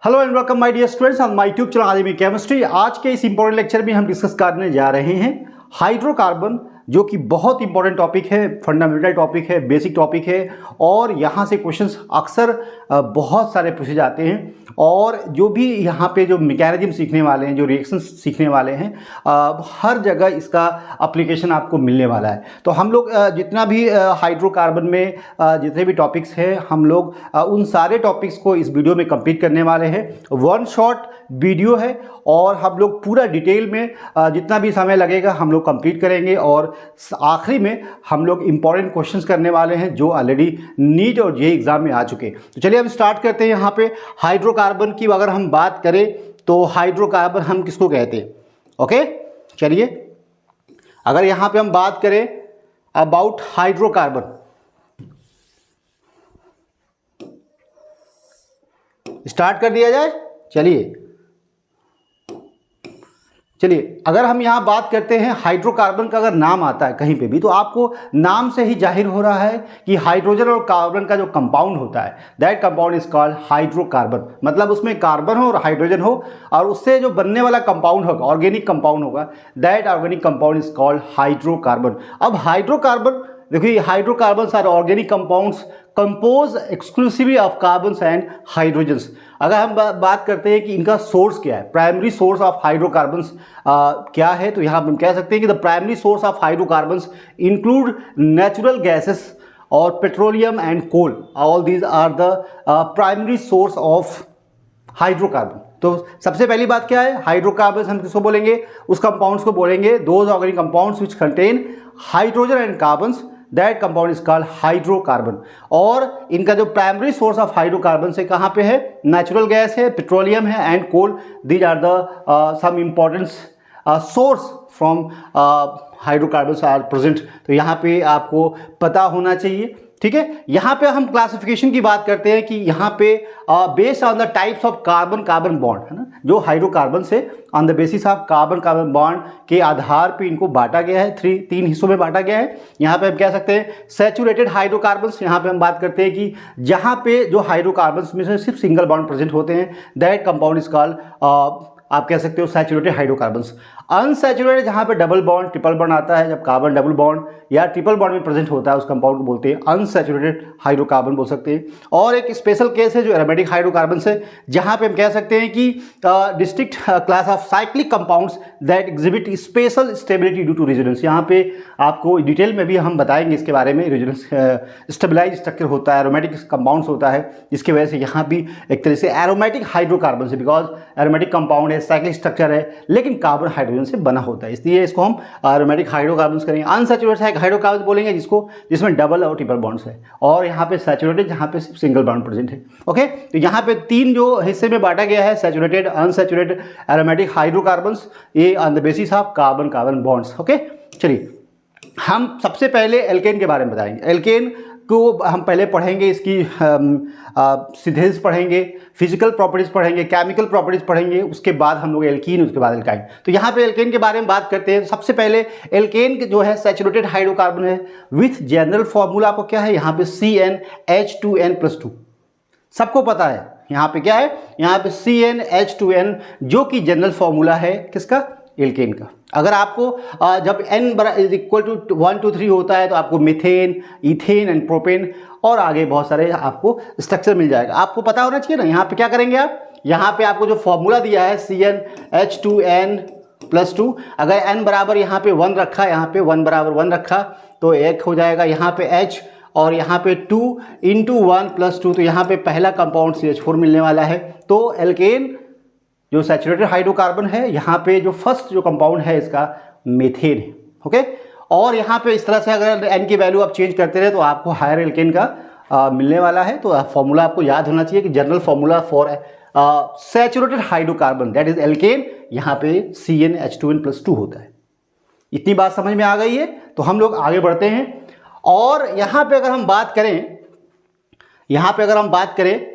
Hello and welcome my dear students on my YouTube channel आदिमी chemistry. आज के इस इंपॉर्टेंट लेक्चर में हम डिस्कस करने जा रहे हैं हाइड्रोकार्बन, जो कि बहुत इंपॉर्टेंट टॉपिक है, फंडामेंटल टॉपिक है, बेसिक टॉपिक है और यहाँ से क्वेश्चंस अक्सर बहुत सारे पूछे जाते हैं। और जो भी यहाँ पे जो मैकेनिज्म सीखने वाले हैं, जो रिएक्शंस सीखने वाले हैं, हर जगह इसका एप्लीकेशन आपको मिलने वाला है। तो हम लोग जितना भी हाइड्रोकार्बन में जितने भी टॉपिक्स हैं, हम लोग उन सारे टॉपिक्स को इस वीडियो में कंप्लीट करने वाले हैं। वन शॉट वीडियो है और हम लोग पूरा डिटेल में जितना भी समय लगेगा हम लोग कंप्लीट करेंगे और आखिरी में हम लोग इंपॉर्टेंट क्वेश्चंस करने वाले हैं जो ऑलरेडी नीट और जेईई एग्जाम में आ चुके हैं। तो चलिए अब स्टार्ट करते हैं। यहाँ पे हाइड्रोकार्बन की अगर हम बात करें तो हाइड्रोकार्बन हम किसको कहते हैं? ओके, चलिए अगर यहाँ पे हम बात करें अबाउट हाइड्रोकार्बन, स्टार्ट कर दिया जाए। चलिए अगर हम यहाँ बात करते हैं हाइड्रोकार्बन का, अगर नाम आता है कहीं पे भी तो आपको नाम से ही जाहिर हो रहा है कि हाइड्रोजन और कार्बन का जो कंपाउंड होता है, that compound is called hydrocarbon. मतलब उसमें कार्बन हो और हाइड्रोजन हो और उससे जो बनने वाला कंपाउंड होगा, ऑर्गेनिक कंपाउंड होगा, that organic compound is called hydrocarbon. अब हाइड्रोकार्बन देखिए, hydrocarbons are organic compounds compose exclusively of carbons and hydrogens. अगर हम बात करते हैं कि इनका सोर्स क्या है, प्राइमरी सोर्स ऑफ हाइड्रोकार्बन्स क्या है, तो यहाँ हम कह सकते हैं कि the primary source of hydrocarbons include natural gases और petroleum and coal. All these are the primary source of hydrocarbon. तो सबसे पहली बात क्या है, हाइड्रोकार्बन्स हम किसको बोलेंगे? उस कंपाउंड्स को बोलेंगे those organic compounds which contain hydrogen and carbons, that compound is called hydrocarbon. और इनका जो प्राइमरी सोर्स ऑफ हाइड्रोकार्बन से कहाँ पे है? नेचुरल गैस है, पेट्रोलियम है and coal. These are the some important source from hydrocarbons are present. तो यहाँ पे आपको पता होना चाहिए, ठीक है। यहाँ पे हम क्लासिफिकेशन की बात करते हैं कि यहाँ पे based on the types of carbon carbon bond, है ना, जो हाइड्रोकार्बन से on the basis of carbon carbon bond के आधार पे इनको बांटा गया है, तीन हिस्सों में बांटा गया है। यहाँ पे हम कह सकते हैं सैचुरेटेड हाइड्रोकार्बन्स। यहाँ पे हम बात करते हैं कि जहाँ पे जो हाइड्रोकार्बन्स में से सिर्फ सिंगल बॉन्ड प्रेजेंट होते हैं, दैट कंपाउंड इज कॉल्ड, आप कह सकते हो, सैचुरेटेड हाइड्रोकार्बन्स। अनसैचुरेटेड जहाँ पे डबल बॉन्ड ट्रिपल बॉन्ड आता है, जब कार्बन डबल बॉन्ड या ट्रिपल बॉन्ड में प्रेजेंट होता है, उस कंपाउंड को बोलते हैं अनसैचुरेटेड हाइड्रोकार्बन बोल सकते हैं। और एक स्पेशल केस है जो एरोमेटिक हाइड्रोकार्बन है, जहाँ पे हम कह सकते हैं कि distinct class of cyclic compounds that exhibit special stability due to resonance. यहाँ पे आपको डिटेल में भी हम बताएंगे इसके बारे में। रेजोनेंस स्टेबलाइज स्ट्रक्चर होता है, एरोमेटिक कंपाउंड्स होता है, जिसकी वजह से यहाँ भी एक तरह से एरोमेटिक हाइड्रोकार्बन से, बिकॉज एरोमेटिक कंपाउंड है, साइक्लिक स्ट्रक्चर है, लेकिन कार्बन हाइड्रोजन से बना होता है, इसलिए इसको हम एरोमेटिक हाइड्रोकार्बन्स करेंगे। अनसैचुरेटेड हाइड्रोकार्बन बोलेंगे जिसमें डबल और ट्रिपल बॉन्ड्स है, और यहाँ पे सैचुरेटेड जहाँ पे सिर्फ सिंगल बॉन्ड प्रेजेंट है। ओके, तो यहाँ पे तीन जो हिस्से में बांटा गया है, सैचुरेटेड, अनसैचुरेटेड, एरोमेटिक हाइड्रोकार्बन्स, ये on the basis of carbon carbon bonds. Okay, चलिए हम सबसे पहले एल्केन के बारे में बताएंगे। एल्केन को हम पहले पढ़ेंगे, इसकी सिंथेसिस पढ़ेंगे, फिजिकल प्रॉपर्टीज पढ़ेंगे, केमिकल प्रॉपर्टीज पढ़ेंगे, उसके बाद हम लोग एल्कीन, उसके बाद एल्काइन। तो यहाँ पे एल्केन के बारे में बात करते हैं। सबसे पहले एल्केन जो है सैचुरेटेड हाइड्रोकार्बन है विथ जनरल फॉर्मूला आपको क्या है, यहाँ पे CnH2n+2, सबको पता है। यहाँ पे क्या है, यहाँ पे CnH2n, जो कि जनरल फॉर्मूला है किसका? एल्केन का। अगर आपको जब n इज इक्वल टू 1 2 3 होता है तो आपको मीथेन, इथेन एंड प्रोपेन और आगे बहुत सारे आपको स्ट्रक्चर मिल जाएगा, आपको पता होना चाहिए ना। यहाँ पे क्या करेंगे आप, यहाँ पे आपको जो फॉर्मूला दिया है CnH2n+2, अगर n बराबर यहाँ पे 1 रखा, यहाँ पे 1 बराबर 1 रखा तो एक हो जाएगा, यहाँ पे H और यहाँ पे 2 × 1+2, तो यहाँ पे पहला कंपाउंड CH4 मिलने वाला है। तो एल्केन जो सैचुरेटेड हाइड्रोकार्बन है, यहाँ पे जो फर्स्ट जो कंपाउंड है इसका मीथेन है। ओके, और यहाँ पे इस तरह से अगर n की वैल्यू आप चेंज करते रहे तो आपको हायर एल्केन का मिलने वाला है। तो फॉर्मूला आपको याद होना चाहिए कि general formula for saturated hydrocarbon that is alkane, यहाँ पे CnH2n+2 होता है। इतनी बात समझ में आ गई है, तो हम लोग आगे बढ़ते हैं। और यहाँ पे अगर हम बात करें, यहाँ पे अगर हम बात करें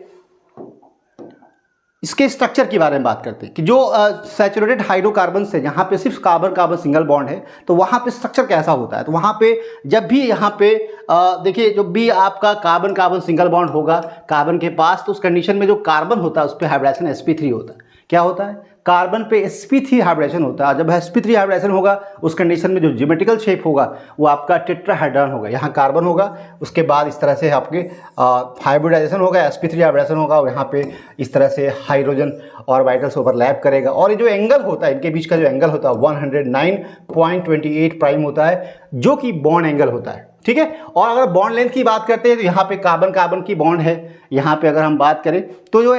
इसके स्ट्रक्चर के बारे में बात करते हैं कि जो सैचुरेटेड हाइड्रोकार्बन से जहाँ पे सिर्फ कार्बन कार्बन सिंगल बॉन्ड है तो वहाँ पे स्ट्रक्चर कैसा होता है। तो वहाँ पे जब भी यहाँ पे देखिए जब भी आपका कार्बन कार्बन सिंगल बॉन्ड होगा कार्बन के पास, तो उस कंडीशन में जो कार्बन होता है उस पर हाइब्रिडाइजेशन sp3 होता है। क्या होता है, कार्बन पे sp3 हाइब्रिडेशन होता है। जब sp3 हाइब्रिडेशन होगा उस कंडीशन में जो ज्योमेट्रिकल शेप होगा वो आपका टेट्राहेड्रॉन होगा। यहाँ कार्बन होगा, उसके बाद इस तरह से आपके हाइब्रिडाइजेशन होगा, sp3 हाइब्रिडेशन होगा और यहाँ पे इस तरह से हाइड्रोजन ऑर्बिटल्स ओवरलैप करेगा। और ये जो एंगल होता है इनके बीच का जो एंगल होता है 109.28 प्राइम होता है, जो कि बॉन्ड एंगल होता है। ठीक है। और अगर बॉन्ड लेंथ की बात करते हैं तो यहाँ पे कार्बन कार्बन की बॉन्ड है। यहाँ पे अगर हम बात करें तो जो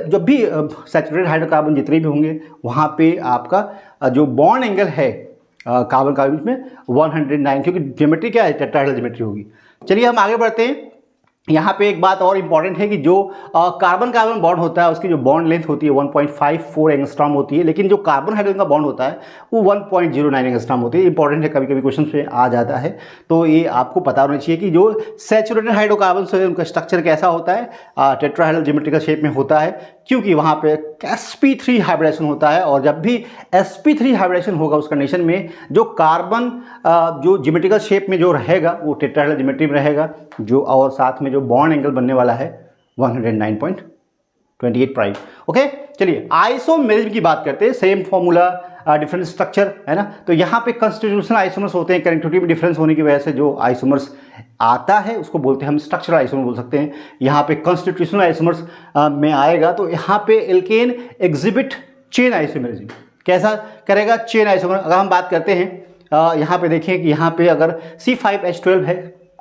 जब भी सैचुरेटेड हाइड्रोकार्बन जितने भी होंगे वहाँ पे आपका जो बॉन्ड एंगल है कार्बन कार्बन में 109, क्योंकि ज्योमेट्री क्या है, टेट्राहेड्रल ज्योमेट्री होगी। चलिए हम आगे बढ़ते हैं। यहाँ पे एक बात और इम्पॉर्टेंट है कि जो कार्बन कार्बन बॉन्ड होता है उसकी जो बॉन्ड लेंथ होती है 1.54 एंगस्ट्रॉम होती है, लेकिन जो कार्बन हाइड्रोजन का बॉन्ड होता है वो 1.09 एंगस्ट्रॉम होती है। इंपॉर्टेंट है, कभी कभी क्वेश्चन पे आ जाता है, तो ये आपको पता होना चाहिए कि जो सैचुरेटेड हाइड्रोकार्बन से उनका स्ट्रक्चर कैसा होता है, टेट्राहेड्रल ज्योमेट्रिकल शेप में होता है, क्योंकि वहाँ पे sp3 हाइब्रिडेशन होता है। और जब भी sp3 हाइब्रिडेशन होगा उस कंडीशन में जो कार्बन जो ज्योमेट्रिकल शेप में जो रहेगा वो टेट्राहेड्रल ज्योमेट्री में रहेगा, जो और साथ में जो बॉन्ड एंगल बनने वाला है 109.28 प्राइम। ओके, चलिए आइसोमेरिज्म की बात करते हैं। सेम फॉर्मूला, डिफरेंट स्ट्रक्चर है ना। तो यहाँ पे कंस्टिट्यूशनल आइसोमर्स होते हैं, कनेक्टिविटी में डिफरेंस होने की वजह से जो आइसोमर्स आता है उसको बोलते हैं हम स्ट्रक्चरल आइसोमर बोल सकते हैं। यहाँ पे कंस्टिट्यूशनल आइसोमर्स में आएगा तो यहाँ पे एल्केन एग्जिबिट चेन आइसोमेरिज्म। कैसा करेगा, चेन आइसोमर। अगर हम बात करते हैं यहाँ पे देखिए कि यहाँ पे अगर C5H12 है,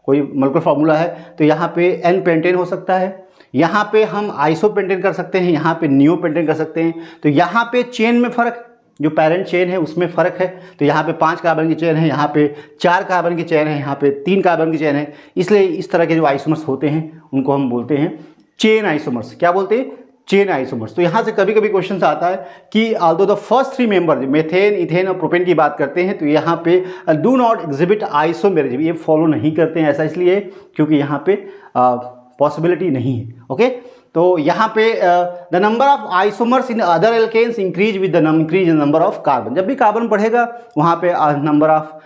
कोई मॉलिक्यूलर फार्मूला है, तो यहाँ पे N पेंटेन हो सकता है, यहाँ पे हम आइसोपेंटेन कर सकते हैं, यहाँ पे नियोपेंटेन कर सकते हैं। तो यहाँ पे चेन में फ़र्क, जो पेरेंट चेन है उसमें फ़र्क है। तो यहाँ पे 5 कार्बन की चेन है, यहाँ पे 4 कार्बन की चेन है, यहाँ पे 3 कार्बन की चेन है। इसलिए इस तरह के जो आइसोमर्स होते हैं उनको हम बोलते हैं चेन आइसोमर्स। क्या बोलते हैं, चेन आइसोमर्स। तो यहाँ से कभी कभी क्वेश्चन आता है कि although the first 3 member methane, ethane और प्रोपेन की बात करते हैं तो यहाँ पे डू नॉट एग्जिबिट आइसोमेरिज्म, ये फॉलो नहीं करते हैं। ऐसा इसलिए क्योंकि यहाँ पे पॉसिबिलिटी नहीं है। ओके, तो यहाँ पे the number of isomers in other alkanes increase with the increase in number of carbon. जब भी कार्बन बढ़ेगा वहाँ पे नंबर ऑफ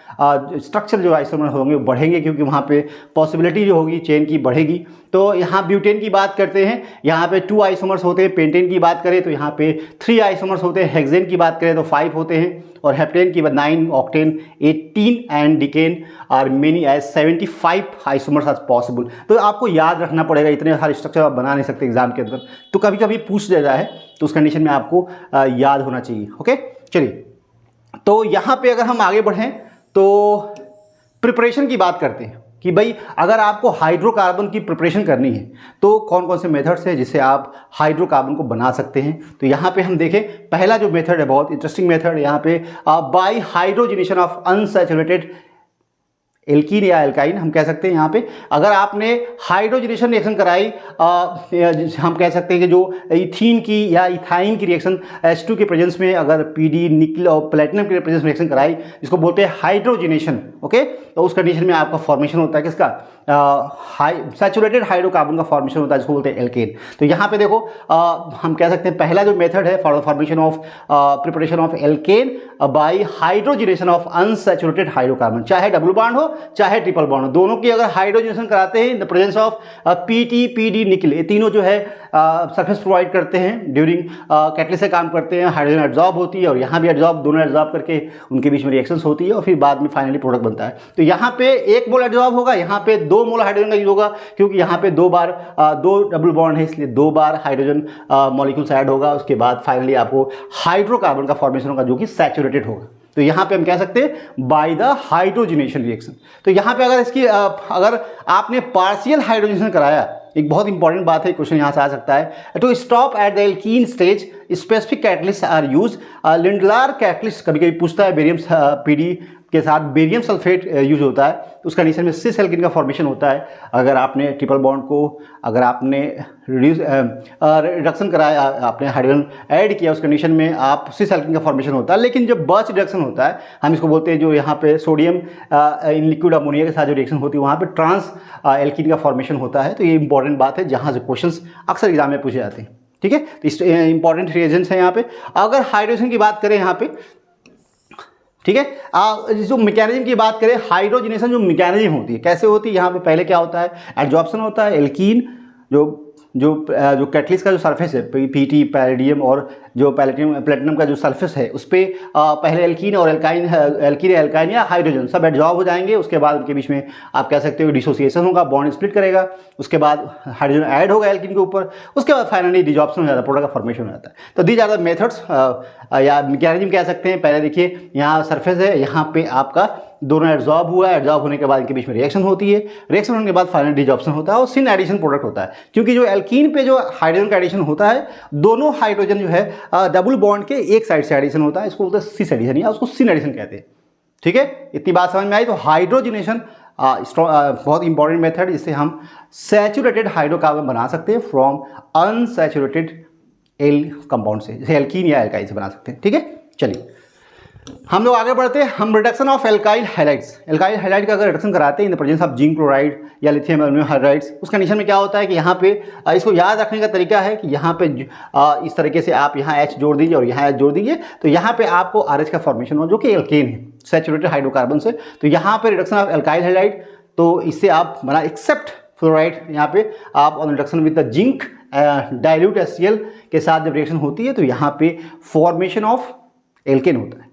स्ट्रक्चर जो आइसोमर होंगे वो बढ़ेंगे, क्योंकि वहाँ पे पॉसिबिलिटी जो होगी चेन की बढ़ेगी। तो यहाँ ब्यूटेन की बात करते हैं, यहाँ पे 2 आइसोमर्स होते हैं। पेंटेन की बात करें तो यहाँ पे 3 आइसोमर्स होते हैं। हेक्सेन की बात करें तो 5 होते हैं, और हेप्टेन की बात 9, octane 18 and decane are many as 75 isomers as possible. तो आपको याद रखना पड़ेगा, इतने सारे स्ट्रक्चर आप बना नहीं सकते एग्जाम के अंदर, तो कभी कभी पूछ देता है, तो उस कंडीशन में आपको याद होना चाहिए। ओके, चलिए तो यहाँ पे अगर हम आगे बढ़ें तो प्रिपरेशन की बात करते हैं कि भाई अगर आपको हाइड्रोकार्बन की प्रिपरेशन करनी है तो कौन कौन से मेथड्स हैं जिससे आप हाइड्रोकार्बन को बना सकते हैं। तो यहाँ पे हम देखें, पहला जो मेथड है बहुत इंटरेस्टिंग मेथड, यहाँ पे by hydrogenation of unsaturated alkene या एल्काइन हम कह सकते हैं। यहाँ पे अगर आपने हाइड्रोजनेशन रिएक्शन कराई, हम कह सकते हैं कि जो इथीन की या इथाइन की रिएक्शन H2 के प्रेजेंस में अगर PD, निकल और प्लेटिनम के प्रेजेंस में रिएक्शन कराई, इसको बोलते हैं हाइड्रोजनेशन। ओके, तो उस कंडीशन में आपका फॉर्मेशन होता है किसका, सैचुरेटेड हाइड्रोकार्बन का फॉर्मेशन होता है, जिसको बोलते हैं एल्केन। तो यहाँ पे देखो हम कह सकते हैं पहला जो मेथड है for the formation of preparation of alkane by hydrogenation of unsaturated hydrocarbon, चाहे डबल बॉन्ड हो चाहे ट्रिपल बॉन्ड हो, दोनों की अगर हाइड्रोजनेशन कराते हैं इन the presence of PT, PD, निकल, ये तीनों जो है सरफेस प्रोवाइड करते हैं, ड्यूरिंग कैटलिस्ट से काम करते हैं, हाइड्रोजन एब्जॉर्ब होती है और यहाँ भी एब्जॉर्ब, दोनों एब्जॉर्ब करके उनके बीच में रिएक्शंस होती है और फिर बाद में फाइनली प्रोडक्ट बनता है। तो यहाँ पे 1 मोल एब्जॉर्ब होगा, यहाँ पे 2 मोल हाइड्रोजन का यूज होगा, क्योंकि यहाँ पे 2 बार 2 डबल बॉन्ड है, इसलिए 2 बार हाइड्रोजन मॉलिक्यूल्स ऐड होगा। उसके बाद फाइनली आपको हाइड्रोकार्बन का फॉर्मेशन होगा जो कि सैचुरेटेड होगा। तो यहाँ पे हम कह सकते हैं बाय द हाइड्रोजनेशन रिएक्शन। तो यहाँ पे अगर इसकी अगर आपने पार्शियल हाइड्रोजनेशन कराया, एक बहुत इंपॉर्टेंट बात है, क्वेश्चन यहाँ से आ सकता है, to stop at the alkene stage specific catalyst are use. Lindlar catalyst कभी कभी पूछता है, बेरियम PD के साथ बेरियम सल्फेट यूज होता है, उस कंडीशन में सिस एल्कीन का फॉर्मेशन होता है। अगर आपने ट्रिपल बॉन्ड को अगर आपने रिडक्शन कराया, आपने हाइड्रोजन ऐड किया, उस कंडीशन में आप सिस एल्कीन का फॉर्मेशन होता है। लेकिन जब बर्च रिडक्शन होता है, हम इसको बोलते हैं, जो यहाँ पे सोडियम इन लिक्विड अमोनिया के साथ जो रिएक्शन होती है वहाँ पे ट्रांस एल्कीन का फॉर्मेशन होता है। तो ये इंपॉर्टेंट बात है, जहाँ से क्वेश्चंस अक्सर एग्जाम में पूछे जाते हैं। ठीक है, तो इंपॉर्टेंट रिएजेंट्स हैं यहाँ पे। अगर हाइड्रोजन की बात करें यहाँ पे, ठीक है, जो मैकेनिज्म की बात करें, हाइड्रोजनेशन जो मैकेनिज्म होती है कैसे होती है, यहाँ पे पहले क्या होता है, एडजॉर्प्शन होता है, एल्कीन जो कैटलिस्ट का जो सरफेस है पीटी पैलेडियम और जो प्लेटिनम का जो सरफेस है उस पर पहले एल्कीन और एल्काइन या हाइड्रोजन सब एडजॉर्ब हो जाएंगे। उसके बाद उनके बीच में आप कह सकते हो डिसोसिएशन होगा, बॉन्ड स्प्लिट करेगा, उसके बाद हाइड्रोजन ऐड होगा एल्कीन के ऊपर, उसके बाद फाइनली डिजॉर्प्शन हो जाता है, प्रोडक्ट का फॉर्मेशन हो जाता है। तो दीज आर द मेथड्स या मैकेनिज्म कह सकते हैं। पहले देखिए यहाँ सरफेस है, यहाँ पे आपका दोनों एडजॉर्ब हुआ है, एडजॉर्ब होने के बाद इनके बीच में रिएक्शन होती है, रिएक्शन होने के बाद फाइनल डिजॉर्प्शन होता है और सिन एडिशन प्रोडक्ट होता है। क्योंकि जो एल्कीन पे जो हाइड्रोजन का एडिशन होता है, दोनों हाइड्रोजन जो है डबल बॉन्ड के एक साइड से एडिशन होता है, इसको बोलते हैं सिस एडिशन या उसको सिन एडिशन कहते हैं। ठीक है, इतनी बात समझ में आई। तो हाइड्रोजनेशन बहुत इंपॉर्टेंट मेथड, जिससे हम सैचुरेटेड हाइड्रोकार्बन बना सकते हैं फ्रॉम अनसैचुरेटेड एल कंपाउंड से, जैसे एल्कीन या एल्काइल से बना सकते हैं। ठीक है, चलिए हम लोग आगे बढ़ते हैं। हम reduction of alkyl highlights, alkyl highlight का अगर रिडक्शन कराते हैं इन the presence of zinc chloride या लिथियम एल्यूमिनियम हाइड्राइड्स, उस कंडीशन में क्या होता है कि यहाँ पे इसको याद रखने का तरीका है कि यहाँ पे इस तरीके से आप यहाँ H जोड़ दीजिए और यहाँ H जोड़ दीजिए, तो यहाँ पे आपको RH का फॉर्मेशन हो जो कि एल्केन है सैचुरेटेड हाइड्रोकार्बन से। तो यहाँ पे रिडक्शन ऑफ एल्काइल हाइलाइट, तो इससे आप बना एक्सेप्ट फ्लोराइड, यहाँ पे आप on reduction with the zinc dilute HCl के साथ जब रिएक्शन होती है तो यहाँ पे फॉर्मेशन ऑफ एल्केन होता है।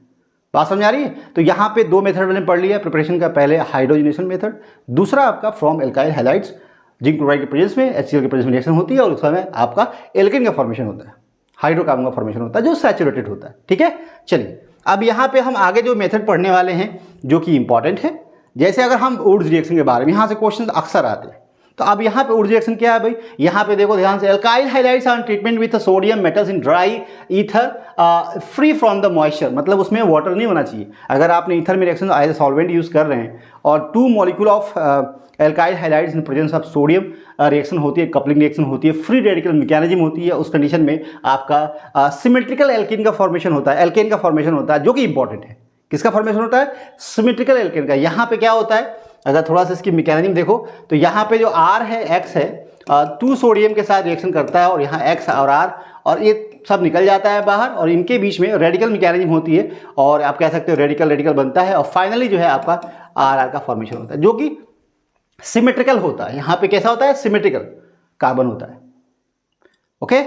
बात समझ आ रही है? तो यहाँ पे दो मेथड मैंने पढ़ लिया प्रिपरेशन का, पहले हाइड्रोजनेशन मेथड, दूसरा आपका from alkyl highlights, zinc chloride के प्रेजेंस में HCl के प्रेजेंस में रिएक्शन होती है और उस समय आपका एल्केन का फॉर्मेशन होता है, हाइड्रोकार्बन का फॉर्मेशन होता है जो सैचुरेटेड होता है। ठीक है, चलिए अब यहाँ पे हम आगे जो मेथड पढ़ने वाले हैं जो कि इंपॉर्टेंट है, जैसे अगर हम वुड्स रिएक्शन के बारे में, यहाँ से क्वेश्चन अक्सर आते हैं। तो अब यहाँ पे वुड्स रिएक्शन क्या है भाई, यहाँ पे देखो ध्यान से, alkyl highlights on treatment with sodium metals in dry ether free from the moisture, मतलब उसमें वाटर नहीं होना चाहिए। अगर आपने ईथर में reaction as a solvent use कर रहे हैं और 2 molecule of alkyl halides in presence of sodium reaction होती है, कपलिंग रिएक्शन होती है, फ्री रेडिकल मैकेनिज्म होती है, उस कंडीशन में आपका सिमेट्रिकल एल्केन का फॉर्मेशन होता है, एल्केन का फॉर्मेशन होता है जो कि इंपॉर्टेंट है। किसका फॉर्मेशन होता है? सिमेट्रिकल एल्केन का। यहाँ पे क्या होता है, अगर थोड़ा सा इसकी मैकेनिज्म देखो तो यहाँ पे जो R है, X है, 2 सोडियम के साथ रिएक्शन करता है और यहाँ X और R और ये सब निकल जाता है बाहर और इनके बीच में रेडिकल मैकेनिज्म होती है और आप कह सकते हो रेडिकल बनता है और फाइनली जो है आपका RR का फॉर्मेशन होता है जो कि सिमेट्रिकल होता है। यहाँ पे कैसा होता है? सिमेट्रिकल कार्बन होता है। ओके,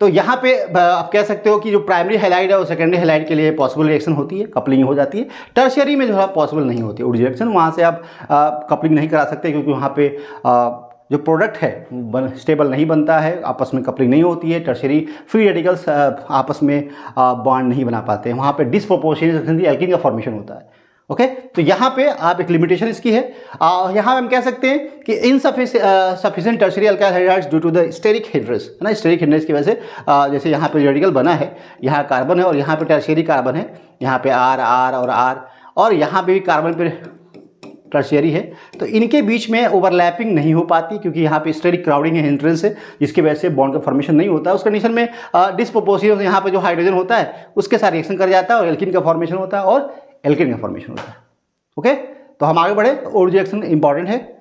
तो यहाँ पे आप कह सकते हो कि जो प्राइमरी हाइलाइट है वो सेकेंडरी हाइलाइट के लिए पॉसिबल रिएक्शन होती है, कपलिंग हो जाती है। टर्शियरी में जो है पॉसिबल नहीं होती वुड रिएक्शन, वहाँ से आप कपलिंग नहीं करा सकते क्योंकि वहाँ पे जो प्रोडक्ट है स्टेबल नहीं बनता है, आपस में कपलिंग नहीं होती है, टर्शियरी फ्री रेडिकल्स आपस में बॉन्ड नहीं बना पाते हैं, वहाँ पे डिस्प्रोपोर्शनेट एल्कीन का फॉर्मेशन होता है। ओके, तो यहाँ पे आप एक लिमिटेशन इसकी है, यहाँ हम कह सकते हैं कि insufficient tertiary alkyl hydrides due to the steric hindrance, है ना, स्टेरिक हिंड्रेंस की वजह से जैसे यहाँ पे रेडिकल बना है, यहाँ कार्बन है और यहाँ पे टर्शियरी कार्बन है, यहाँ पे R और यहाँ पे भी कार्बन पे टर्शियरी है, तो इनके बीच में ओवरलैपिंग नहीं हो पाती क्योंकि यहाँ पे स्टेरिक क्राउडिंग है, हिंड्रेंस है, जिसकी वजह से बॉन्ड का फॉर्मेशन नहीं होता है। उस कंडीशन में डिस्प्रोपोर्शनेट यहाँ पे जो हाइड्रोजन होता है उसके साथ रिएक्शन कर जाता है और एल्कीन का फॉर्मेशन होता है और एल्केन का फॉर्मेशन होता है। ओके, तो हम आगे बढ़े। और रिएक्शन इंपॉर्टेंट है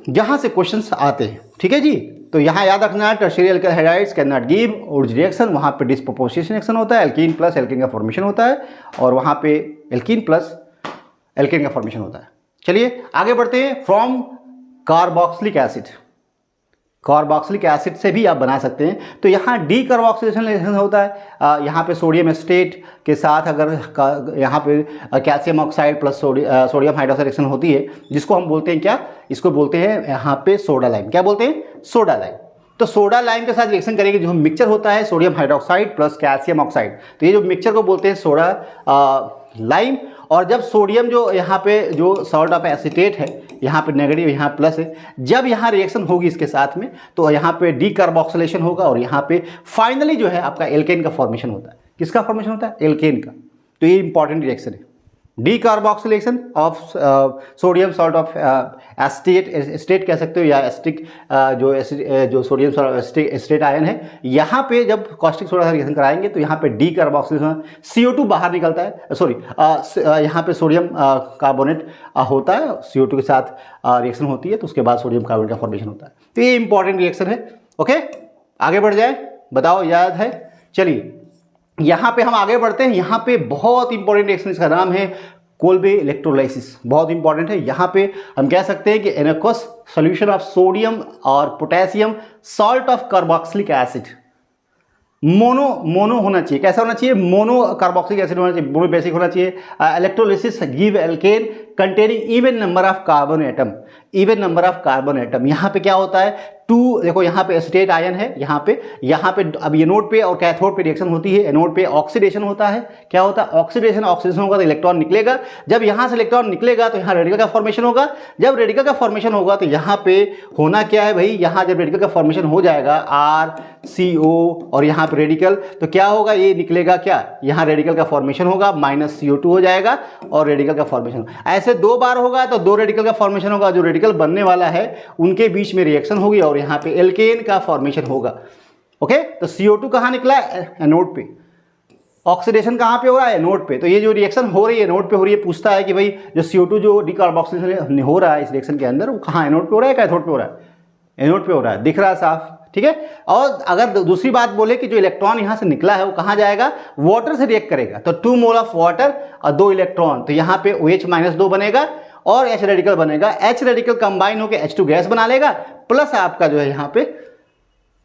जहां से क्वेश्चंस आते हैं। ठीक है जी, तो यहाँ याद रखना, tertiary alkyl hydrides can not give origin reaction, वहाँ पे डिस्प्रोपोर्शनेट रिएक्शन होता है, एल्कीन प्लस एल्केन का फॉर्मेशन होता है और वहाँ पे एल्कीन प्लस एल्केन का फॉर्मेशन होता है। चलिए आगे बढ़ते हैं। From carboxylic acid, carboxylic acid से भी आप बना सकते हैं। तो यहाँ डी कार्बोक्सिलेशन रिएक्शन होता है, यहाँ पे सोडियम एस्टेट के साथ अगर यहाँ पे calcium oxide plus sodium hydroxide reaction होती है, जिसको हम बोलते हैं क्या, इसको बोलते हैं यहाँ पे सोडा लाइम। क्या बोलते हैं? Soda lime. तो सोडा लाइम के साथ रिएक्शन करेंगे, जो मिक्सचर होता है sodium hydroxide plus calcium oxide, तो ये जो मिक्सचर को बोलते हैं सोडा लाइम। और जब सोडियम जो यहाँ पे जो सॉल्ट ऑफ एसीटेट है, यहाँ पे नेगेटिव यहाँ प्लस है, जब यहाँ रिएक्शन होगी इसके साथ में तो यहाँ पे डी कार्बोक्सिलेशन होगा और यहाँ पे फाइनली जो है आपका एल्केन का फॉर्मेशन होता है। किसका फॉर्मेशन होता है? एल्केन का। तो ये इंपॉर्टेंट रिएक्शन है, D carboxylation of sodium salt of estate कह सकते हो या एस्टिक जो सोडियम एस्टेट आयन है, यहाँ पे जब कॉस्टिक सोडा का रिएक्शन कराएंगे तो यहाँ पे डी कार्बोक्सिलेशन CO2 बाहर निकलता है, सॉरी यहाँ पे सोडियम कार्बोनेट होता है, CO2 के साथ रिएक्शन होती है तो उसके बाद सोडियम कार्बोनेट का फॉर्मेशन होता है। तो ये इंपॉर्टेंट रिएक्शन है। ओके, आगे बढ़ जाए, बताओ याद है? चलिए यहाँ पे हम आगे बढ़ते हैं। यहाँ पे बहुत इंपॉर्टेंट रिएक्शन, इसका नाम है कोल्बे इलेक्ट्रोलाइसिस, बहुत इंपॉर्टेंट है। यहाँ पे हम कह सकते हैं कि एनएक्वस सॉल्यूशन ऑफ सोडियम और potassium salt of carboxylic acid, mono होना चाहिए। कैसा होना चाहिए? मोनो कार्बोक्सिलिक एसिड होना चाहिए, मोनो बेसिक होना चाहिए। Electrolysis give alkane containing even number of carbon atom, even number of carbon atom. यहाँ पे क्या होता है? 2, देखो यहाँ पे एसिटेट आयन है, यहाँ पे अब एनोड पे और कैथोड पे रिएक्शन होती है। एनोड पे ऑक्सीडेशन होता है। क्या होता है? ऑक्सीडेशन होगा तो इलेक्ट्रॉन निकलेगा। जब यहाँ से इलेक्ट्रॉन निकलेगा तो यहाँ रेडिकल का फॉर्मेशन होगा। जब रेडिकल का फॉर्मेशन होगा तो यहाँ पे होना क्या है भाई? यहाँ जब रेडिकल का फॉर्मेशन हो जाएगा RCO और यहाँ पे रेडिकल, तो क्या होगा? ये निकलेगा क्या? यहाँ रेडिकल का फॉर्मेशन होगा, -CO2 हो जाएगा और रेडिकल का फॉर्मेशन। ऐसे 2 बार होगा तो 2 रेडिकल का फॉर्मेशन होगा। जो रेडिकल बनने वाला है उनके बीच में रिएक्शन होगी और यहाँ पे एल्केन का फॉर्मेशन होगा। ओके, तो CO2 कहाँ निकला? एनोड पे। ऑक्सीडेशन कहाँ पे हो रहा है? एनोड पे। तो ये जो रिएक्शन हो रही है एनोड पे हो रही है, पूछता है कि भाई जो CO2 जो डिकार्बोक्सिलेशन हो रहा है इस रिएक्शन के अंदर, वो कहाँ? एनोड पे हो रहा है, कैथोड पे हो रहा है? एनोड पे हो रहा है, दिख रहा है साफ, ठीक है। और अगर दूसरी बात बोले कि जो इलेक्ट्रॉन यहाँ से निकला है वो कहाँ जाएगा? वाटर से रिएक्ट करेगा, तो 2 मोल ऑफ वाटर और 2 इलेक्ट्रॉन, तो यहाँ पे OH-2 बनेगा और H रेडिकल बनेगा। H रेडिकल कंबाइन होकर H2 गैस बना लेगा, प्लस आपका जो है यहाँ पे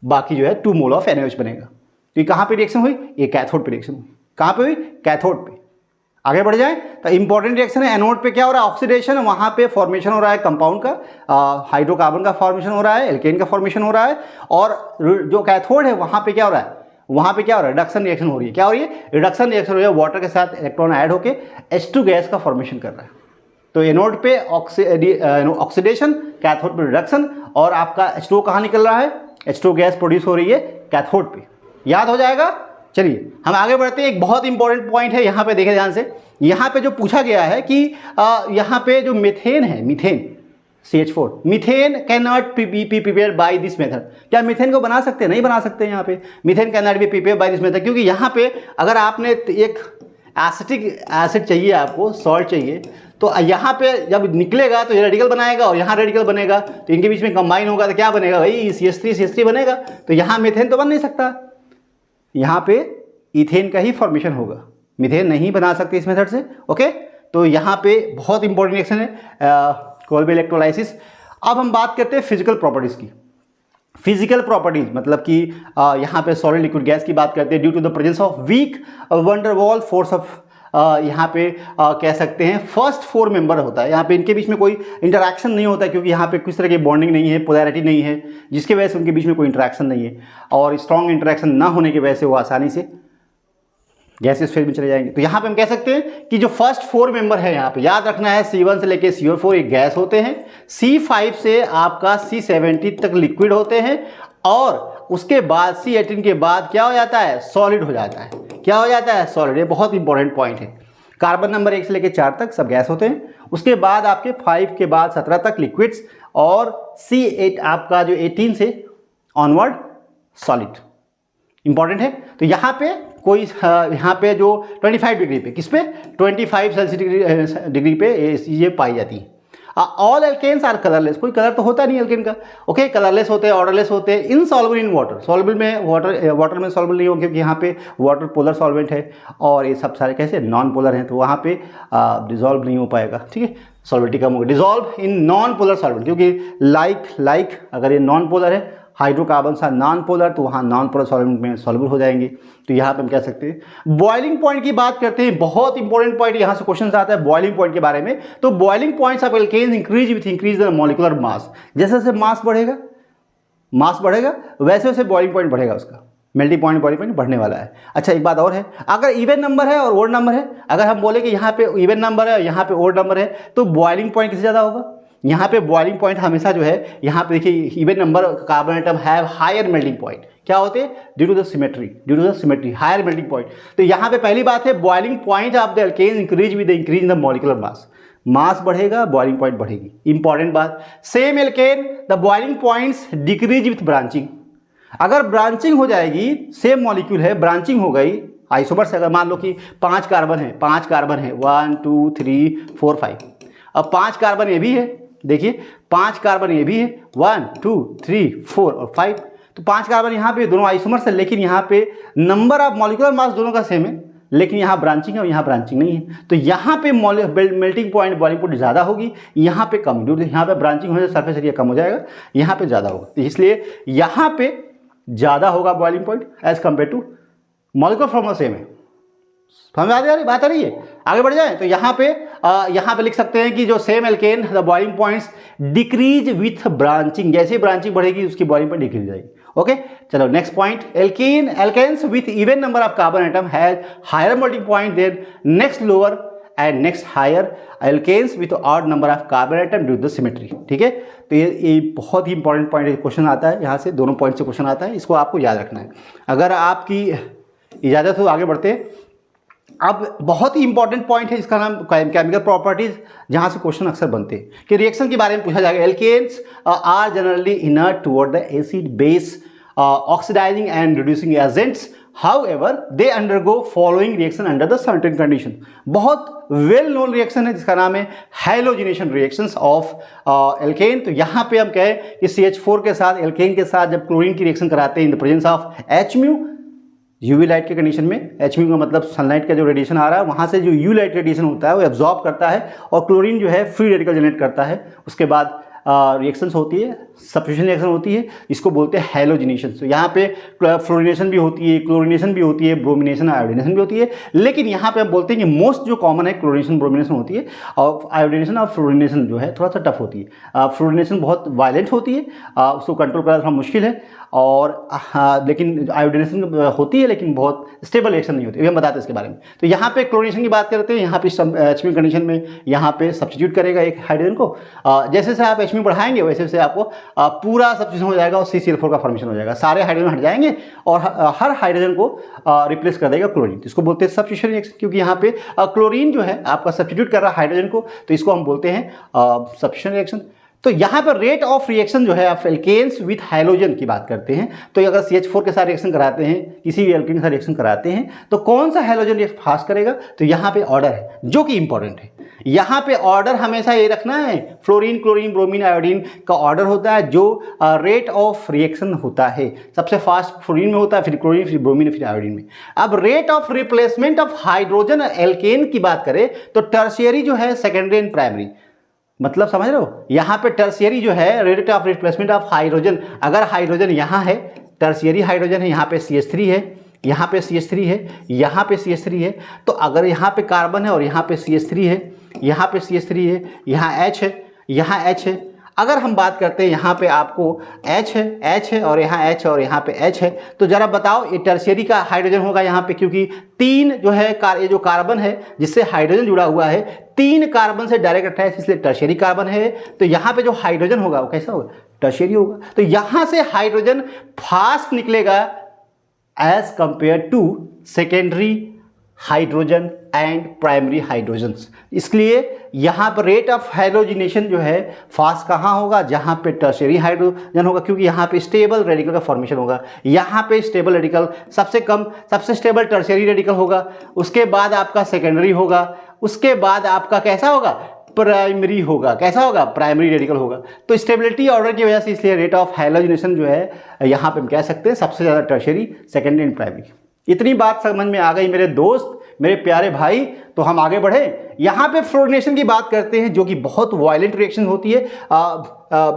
बाकी जो है 2 मोल ऑफ NaOH बनेगा। तो ये कहाँ पे रिएक्शन हुई? ये कैथोड पे रिएक्शन हुई। कहाँ पे हुई? कैथोड पे। आगे बढ़ जाए तो इंपॉर्टेंट रिएक्शन है। एनोड पे क्या हो रहा है? ऑक्सीडेशन, वहाँ पे फॉर्मेशन हो रहा है कंपाउंड का, हाइड्रोकार्बन का फॉर्मेशन हो रहा है, एल्केन का फॉर्मेशन हो रहा है। और जो कैथोड है वहाँ पे क्या हो रहा है? वहाँ पे क्या हो रहा है? रिडक्शन रिएक्शन हो रही है। क्या हो रही है? रिडक्शन रिएक्शन हो रही है। वाटर के साथ इलेक्ट्रॉन ऐड होकर H2 गैस का फॉर्मेशन कर रहा है। तो एनोड पे ऑक्सीडेशन, कैथोड पे रिडक्शन, और आपका H2 कहाँ निकल रहा है? H2 गैस प्रोड्यूस हो रही है कैथोड पे। याद हो जाएगा? चलिए हम आगे बढ़ते हैं। एक बहुत इंपॉर्टेंट पॉइंट है यहाँ पे, देखें ध्यान से। यहाँ पे जो पूछा गया है कि यहाँ पे जो मीथेन है, methane CH4, methane can not be prepare by this method. क्या मीथेन को बना सकते हैं? नहीं बना सकते। यहाँ पे methane can not be prepare by this method, क्योंकि यहाँ पे अगर आपने एक एसिटिक एसिड चाहिए, आपको सॉल्ट चाहिए, तो यहाँ पे जब निकलेगा तो ये रेडिकल बनाएगा और यहाँ रेडिकल बनेगा, तो इनके बीच में कंबाइन होगा तो क्या बनेगा भाई? CH3 बनेगा। तो यहाँ मीथेन तो बन नहीं सकता, यहाँ पे इथेन का ही फॉर्मेशन होगा। मीथेन नहीं बना सकते इस मेथड से। ओके, तो यहाँ पे बहुत इंपॉर्टेंट रिएक्शन है कोल्बे इलेक्ट्रोलाइसिस। अब हम बात करते हैं फिजिकल प्रॉपर्टीज़ की। फिजिकल प्रॉपर्टीज मतलब कि यहाँ पे सॉलिड लिक्विड गैस की बात करते हैं। Due to the presence of weak van der Waals force of, यहाँ पे कह सकते हैं फर्स्ट 4 मेंबर होता है। यहाँ पे इनके बीच में कोई इंटरैक्शन नहीं होता है, क्योंकि यहाँ पे किस तरह की बॉन्डिंग नहीं है, पोलैरिटी नहीं है, जिसकी वजह से उनके बीच में कोई इंटरैक्शन नहीं है। और स्ट्रॉन्ग इंटरैक्शन ना होने की वजह से वो आसानी से गैसेस फेज में चले जाएंगे। तो यहाँ पे हम कह सकते हैं कि जो फर्स्ट 4 मेंबर है, यहाँ पे याद रखना है C1 से लेके CO4 एक गैस होते हैं, C5 से आपका C70 तक लिक्विड होते हैं, और उसके बाद C18 के बाद क्या हो जाता है? सॉलिड हो जाता है। क्या हो जाता है? सॉलिड। ये बहुत इंपॉर्टेंट पॉइंट है। कार्बन नंबर 1 से लेकर 4 तक सब गैस होते हैं, उसके बाद आपके 5 के बाद 17 तक लिक्विड्स, और C8 आपका जो 18 से ऑनवर्ड सॉलिड। इंपॉर्टेंट है। तो यहाँ पे कोई यहाँ पे जो 25 डिग्री पे, किस पे? 25 सेल्सियस डिग्री पे ये चीज़ें पाई जाती हैं। ऑल एल्केन्स आर कलरलेस, कोई कलर तो होता नहीं एल्केन का। ओके, कलरलेस होते हैं, ऑर्डरलेस होते हैं, इनसॉल्युबल इन वाटर, सॉल्युबल में वाटर में सॉल्युबल नहीं हो, क्योंकि यहाँ पे वाटर पोलर सॉल्वेंट है, और ये सब सारे कैसे नॉन पोलर हैं, तो वहाँ पे डिजॉल्व नहीं हो पाएगा। ठीक है, सॉल्विटी कम होगी। Dissolve in non polar solvent, क्योंकि लाइक अगर ये नॉन पोलर है, हाइड्रोकार्बन सा नॉन पोलर, तो वहाँ नॉन पोलर सॉल्वेंट में सॉल्युबल हो जाएंगे। तो यहाँ पे हम कह सकते हैं। बॉइलिंग पॉइंट की बात करते हैं, बहुत इंपॉर्टेंट पॉइंट, यहाँ से क्वेश्चन आता है बॉइलिंग पॉइंट के बारे में। तो boiling points of alkanes increase with increase the molecular mass. जैसे जैसे मास बढ़ेगा वैसे वैसे बॉइलिंग पॉइंट बढ़ेगा, उसका मेल्टिंग पॉइंट बॉइलिंग पॉइंट बढ़ने वाला है। अच्छा, एक बात और है, अगर इवन नंबर है और ओड नंबर है, अगर हम बोले कि यहाँ पे इवन नंबर है और यहाँ पे ओड नंबर है, तो बॉइलिंग पॉइंट किससे ज़्यादा होगा? यहाँ पे बॉइलिंग पॉइंट हमेशा जो है, यहाँ पे देखिए even number carbon atom have higher melting point. क्या होते हैं? Due to the symmetry higher melting point. तो यहाँ पे पहली बात है, boiling point of the alkane increase with the increase in the molecular mass बढ़ेगा, बॉइलिंग पॉइंट बढ़ेगी। इंपॉर्टेंट बात, same alkane the boiling points decrease with branching. अगर ब्रांचिंग हो जाएगी, सेम मॉलिक्यूल है, ब्रांचिंग हो गई आइसोमर्स, अगर मान लो कि 5 कार्बन है 1 2 3 4 5, अब 5 कार्बन ये भी है, देखिए 5 कार्बन ये भी है 1 2 3 4 और 5, तो 5 कार्बन यहाँ पे दोनों आइसोमर्स है, लेकिन यहाँ पे नंबर ऑफ मॉलिक्यूलर मास दोनों का सेम है, लेकिन यहाँ ब्रांचिंग है और यहाँ ब्रांचिंग नहीं है। तो यहाँ पे मेल्टिंग पॉइंट बॉइलिंग पॉइंट ज़्यादा होगी, यहाँ पे कम होगी। यहाँ पे ब्रांचिंग होने से सरफेस एरिया कम हो जाएगा, यहाँ पे ज़्यादा होगा। तो इसलिए यहाँ पे ज़्यादा होगा boiling point as compare to molecular formula same है। समझ आ रही बात आ रही है? आगे बढ़ जाए तो यहाँ पे लिख सकते हैं कि जो same alkane the boiling points decrease with branching, जैसे ब्रांचिंग बढ़ेगी उसकी बॉइलिंग पॉइंट डिक्रीज जाएगी। ओके, चलो next point, alkanes with even number of carbon atom has higher melting point than next lower and next higher alkanes with odd number of carbon atom due to the symmetry. ठीक है, तो ये बहुत ही important point question आता है, यहाँ से दोनों पॉइंट से क्वेश्चन आता है, इसको आपको याद रखना है। अगर आपकी इजाज़त हो आगे बढ़ते हैं। अब बहुत ही इंपॉर्टेंट पॉइंट है, इसका नाम केमिकल प्रॉपर्टीज, जहाँ से क्वेश्चन अक्सर बनते हैं कि रिएक्शन के बारे में पूछा जाएगा। Alkanes are generally inert toward the acid base oxidising and reducing agents, however they undergo following reaction under the certain condition. बहुत वेल नोन रिएक्शन है जिसका नाम है हैलोजिनेशन रिएक्शंस ऑफ एल्केन। तो यहाँ पे हम कहें कि CH4 के साथ एल्केन के साथ जब क्लोरीन की रिएक्शन कराते हैं इन the presence of Hμ, UV light के कंडीशन में, Hμ का मतलब सनलाइट का जो रेडिएशन आ रहा है वहाँ से जो यू लाइट रेडिएशन होता है वो एब्जॉर्ब करता है और क्लोरीन जो है फ्री रेडिकल जनरेट करता है। उसके बाद रिएक्शंस होती है, सब्स्टिट्यूशन रिएक्शन होती है, इसको बोलते हैं हैलोजिनेशन। तो यहाँ पे फ्लोरिनेशन भी होती है, क्लोरिनेशन भी होती है, ब्रोमिनेशन आयोडिनेशन भी होती है, लेकिन यहाँ पे हम बोलते हैं कि मोस्ट जो कॉमन है क्लोरिनेशन ब्रोमिनेशन होती है, और आयोडिनेशन और फ्लोरिनेशन जो है थोड़ा सा टफ होती है। फ्लोरिनेशन बहुत वायलेंट होती है, उसको कंट्रोल करना थोड़ा मुश्किल है, और लेकिन आयोडिनेशन होती है लेकिन बहुत स्टेबल रिएक्शन नहीं होती है, हम बताते हैं इसके बारे में। तो यहाँ पे क्लोरिनेशन की बात करते हैं, यहाँ पे Hμ कंडीशन में यहाँ पे सब्स्टिट्यूट करेगा एक हाइड्रोजन को, जैसे से आप Hμ बढ़ाएंगे वैसे वैसे आपको पूरा सब्स्टिट्यूशन हो जाएगा और CCl4 का फॉर्मेशन हो जाएगा, सारे हाइड्रोजन हट जाएंगे और हर हाइड्रोजन को रिप्लेस कर देगा क्लोरीन। इसको बोलते हैं सब्स्टिट्यूशन रिएक्शन, क्योंकि यहाँ पे क्लोरीन जो है आपका सब्स्टिट्यूट कर रहा है हाइड्रोजन को, तो इसको हम बोलते हैं सब्स्टिट्यूशन रिएक्शन। तो यहाँ पर रेट ऑफ रिएक्शन जो है आप एल्केन्स विथ हैलोजन की बात करते हैं, तो अगर CH4 के साथ रिएक्शन कराते हैं, किसी भी एल्केन के साथ रिएक्शन कराते हैं, तो कौन सा हैलोजन रिएक्ट फास्ट करेगा? तो यहाँ पे ऑर्डर है जो कि इंपॉर्टेंट है। यहाँ पे ऑर्डर हमेशा ये रखना है, फ्लोरीन, क्लोरीन, ब्रोमीन, आयोडीन का ऑर्डर होता है जो रेट ऑफ रिएक्शन होता है। सबसे फास्ट फ्लोरीन में होता है, फिर क्लोरीन, फिर ब्रोमीन, फिर आयोडीन में। अब rate of replacement of hydrogen alkane की बात करें तो टर्शियरी जो है सेकेंडरी एंड प्राइमरी, मतलब समझ रहे हो, यहाँ पे टर्शियरी जो है rate of replacement of hydrogen, अगर हाइड्रोजन यहाँ है, टर्शियरी हाइड्रोजन है, यहाँ पे CH3 है, यहाँ पे CH3 है, यहाँ पे CH3 है, तो अगर यहाँ पे कार्बन है और यहाँ पे CH3 है, यहाँ पे CH3 है, यहाँ H है, यहाँ H है, अगर हम बात करते हैं यहाँ पे आपको H है और यहाँ H और यहाँ पे H है, तो जरा बताओ ये टर्शियरी का हाइड्रोजन होगा यहाँ पे, क्योंकि 3 जो है ये जो कार्बन है जिससे हाइड्रोजन जुड़ा हुआ है 3 कार्बन से डायरेक्ट अटैच, इसलिए टर्शियरी कार्बन है। तो यहाँ पे जो हाइड्रोजन होगा वो कैसा होगा? टर्शियरी होगा। तो यहाँ से हाइड्रोजन फास्ट निकलेगा as compare to secondary hydrogen and primary hydrogens. इसलिए यहाँ पर रेट ऑफ हाइड्रोजिनेशन जो है फास्ट कहाँ होगा? जहाँ पे टर्शियरी हाइड्रोजन होगा, क्योंकि यहाँ पे स्टेबल रेडिकल का फॉर्मेशन होगा। यहाँ पे स्टेबल रेडिकल सबसे स्टेबल टर्शियरी रेडिकल होगा, उसके बाद आपका सेकेंडरी होगा, उसके बाद आपका कैसा होगा? प्राइमरी होगा। कैसा होगा? प्राइमरी रेडिकल होगा। तो स्टेबिलिटी ऑर्डर की वजह से इसलिए रेट ऑफ हाइड्रोजिनेशन जो है यहाँ पे हम कह सकते हैं सबसे ज़्यादा टर्शियरी, सेकेंडरी एंड प्राइमरी। इतनी बात समझ में आ गई मेरे दोस्त, मेरे प्यारे भाई, तो हम आगे बढ़े। यहाँ पे फ्लोरिनेशन की बात करते हैं जो कि बहुत वायलेंट रिएक्शन होती है